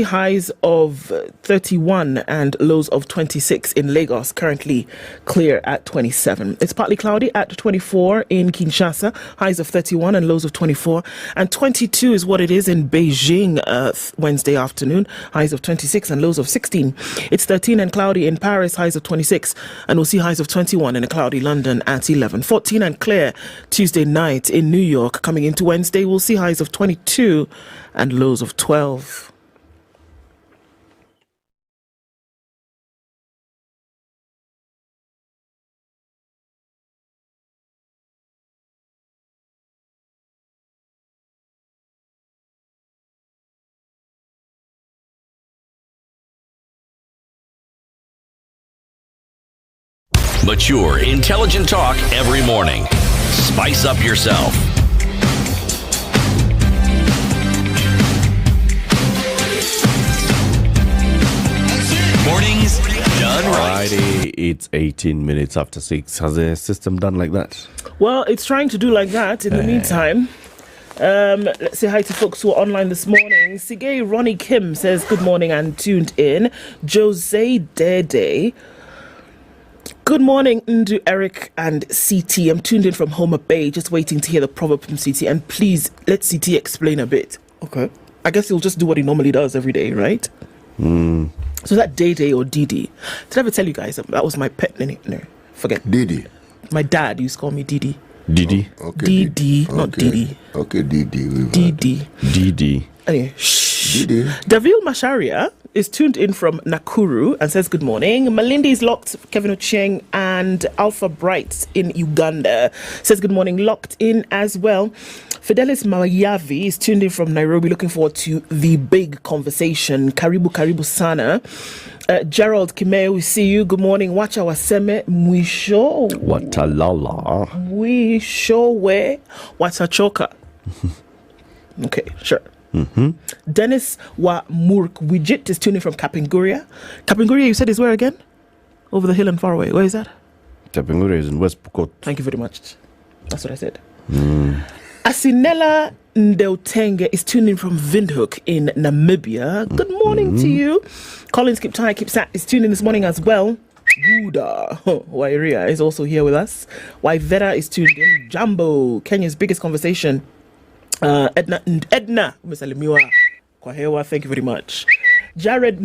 highs of 31 and lows of 26 in Lagos, currently clear at 27. It's partly cloudy at 24 in Kinshasa, highs of 31 and lows of 24. And 22 is what it is in Beijing Wednesday afternoon, highs of 26 and lows of 16. It's 13 and cloudy in Paris, highs of 26. And we'll see highs of 21 in a cloudy London at 11. 14 and clear Tuesday night in New York. Coming into Wednesday, we'll see highs of 22 and lows of 12. Mature, intelligent talk every morning. Spice up yourself. Mornings done right. Friday, it's 18 minutes after 6. Has the system done like that? Well, it's trying to do like that. In the meantime, let's say hi to folks who are online this morning. Sige Ronnie Kim says good morning and tuned in. Jose Dede. Good morning, Ndu, Eric, and CT. I'm tuned in from Homer Bay, just waiting to hear the proverb from CT. And please, let CT explain a bit. Okay. I guess he'll just do what he normally does every day, right? So that Dede or Didi. Did I ever tell you guys that was my pet name? No, forget. Didi. My dad used to call me Didi. Didi? Okay. Didi, not Didi. Okay, Didi. Didi. Didi. Anyway, shh. Didi. Davil Masharia is tuned in from Nakuru and says good morning. Malindi is locked. Kevin Ochieng and Alpha Bright in Uganda says good morning, locked in as well. Fidelis Mayavi is tuned in from Nairobi, looking forward to the big conversation. Karibu Sana. Gerald Kimeo, we see you. Good morning. Wacha waseme mwisho. Watalala. Mwisho we watachoka. Okay, sure. Dennis Wa Murk Widget is tuning from Kapinguria. Kapinguria, you said is where again? Over the hill and far away. Where is that? Kapinguria is in West Pokot. Thank you very much. That's what I said. Asinela Ndeutenge is tuning from Windhoek in Namibia. Good morning to you. Collins Kipsat is tuning this morning as well. Buddha Wairia is also here with us. Waivera is tuned in. Jambo, Kenya's biggest conversation. Edna Umesalimiwa Kwahewa, thank you very much. Jared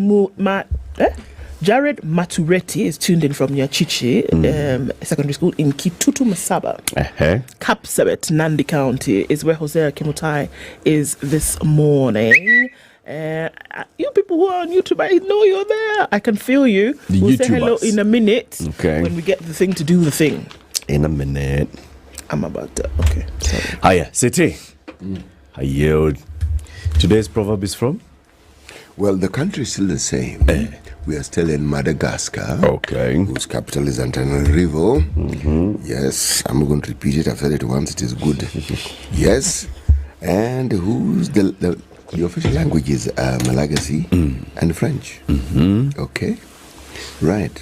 Maturetti is tuned in from Nyachichi Secondary School in Kitutu Masaba. Kapsabet, Nandi County is where Hosea Kimutai is this morning. You people who are on YouTube, I know you're there. I can feel you. We'll say hello in a minute when we get the thing to do the thing. In a minute. I'm about to. Okay. Hiya, City. I yield. Today's proverb is from? Well, the country is still the same. We are still in Madagascar. Okay. Whose capital is Antananarivo. Yes, I'm going to repeat it. I've said it once. It is good. Yes. And who's the official language is Malagasy and French. Okay. Right.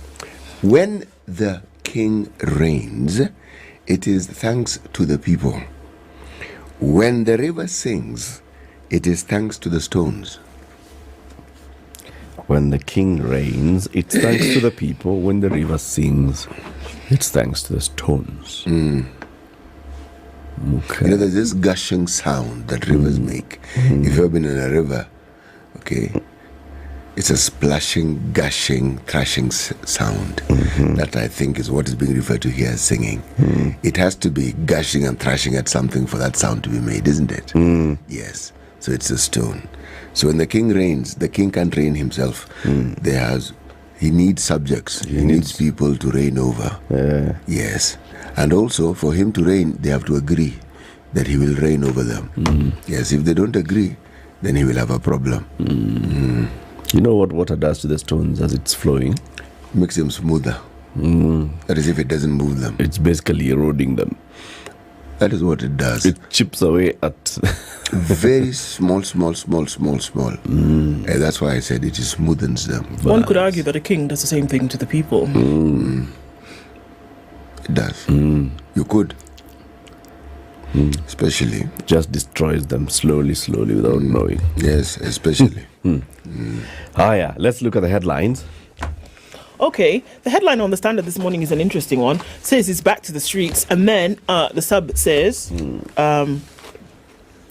When the king reigns, it is thanks to the people. When the river sings, it is thanks to the stones. When the king reigns, it's thanks to the people. When the river sings, it's thanks to the stones. Okay. You know, there's this gushing sound that rivers make. If you've ever been in a river, okay, it's a splashing, gushing, thrashing sound. That I think is what is being referred to here as singing. It has to be gushing and thrashing at something for that sound to be made, isn't it? Yes. So it's a stone. So when the king reigns, the king can't reign himself. He needs subjects. He needs people to reign over. Yes. And also, for him to reign, they have to agree that he will reign over them. Yes, if they don't agree, then he will have a problem. You know what water does to the stones as it's flowing? Makes them smoother. That is if it doesn't move them. It's basically eroding them. That is what it does. It chips away at... very small. And that's why I said it smoothens them. One could argue that a king does the same thing to the people. It does. You could. Especially. Just destroys them slowly without knowing. Yes, especially. Yeah. Let's look at the headlines. Okay, the headline on the Standard this morning is an interesting one. Says it's back to the streets, and then the sub says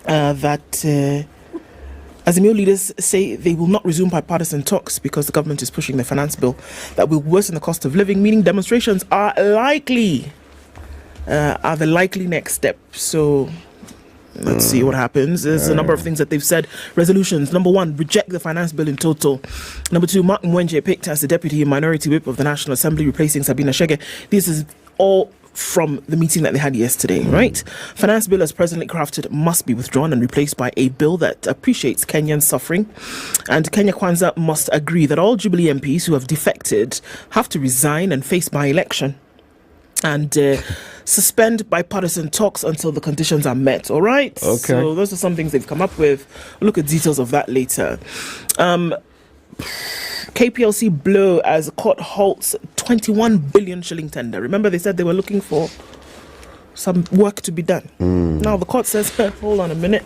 that Azimio leaders say they will not resume bipartisan talks because the government is pushing the finance bill that will worsen the cost of living, meaning demonstrations are the likely next step. So let's see what happens. There's a number of things that they've said. Resolutions. Number 1, reject the finance bill in total. Number 2, Mark Mwenje picked as the Deputy Minority Whip of the National Assembly, replacing Sabina Shege. This is all from the meeting that they had yesterday, right? Finance bill as presently crafted must be withdrawn and replaced by a bill that appreciates Kenyan suffering. And Kenya Kwanza must agree that all Jubilee MPs who have defected have to resign and face by-election. and suspend bipartisan talks until the conditions are met. All right. Okay. So those are some things they've come up with. We'll look at details of that later. KPLC blow as court halts 21 billion shilling tender. Remember, they said they were looking for some work to be done. Now the court says, hold on a minute.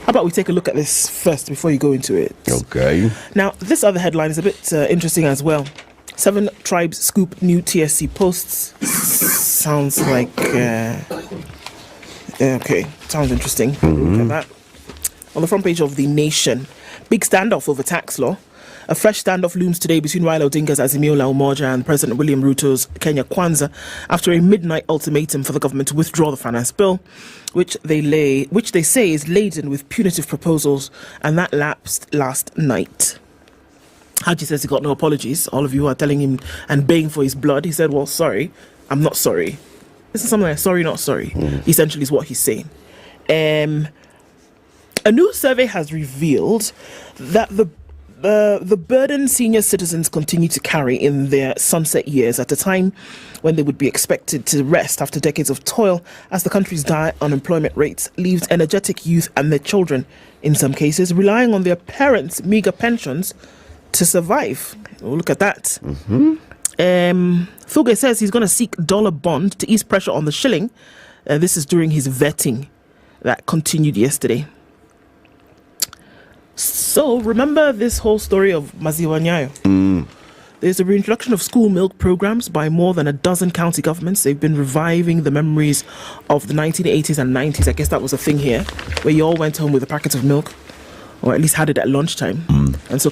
How about we take a look at this first before you go into it? Okay. Now, this other headline is a bit interesting as well. 7 tribes scoop new TSC posts. Sounds like... okay, sounds interesting. Look at that. On the front page of The Nation, big standoff over tax law. A fresh standoff looms today between Raila Odinga's Azimio La Umoja and President William Ruto's Kenya Kwanza after a midnight ultimatum for the government to withdraw the finance bill, which they say is laden with punitive proposals, and that lapsed last night. Haji says he got no apologies. All of you are telling him and baying for his blood. He said, well, sorry, I'm not sorry. This is something like sorry, not sorry, essentially is what he's saying. A new survey has revealed that the burden senior citizens continue to carry in their sunset years at a time when they would be expected to rest after decades of toil, as the country's dire unemployment rates leaves energetic youth and their children, in some cases, relying on their parents' meager pensions to survive. We'll look at that. Thuge says he's going to seek dollar bond to ease pressure on the shilling. This is during his vetting that continued yesterday. So, remember this whole story of Maziwa Nyayo? There's a reintroduction of school milk programs by more than a dozen county governments. They've been reviving the memories of the 1980s and 90s. I guess that was a thing here, where you all went home with a packet of milk, or at least had it at lunchtime. And so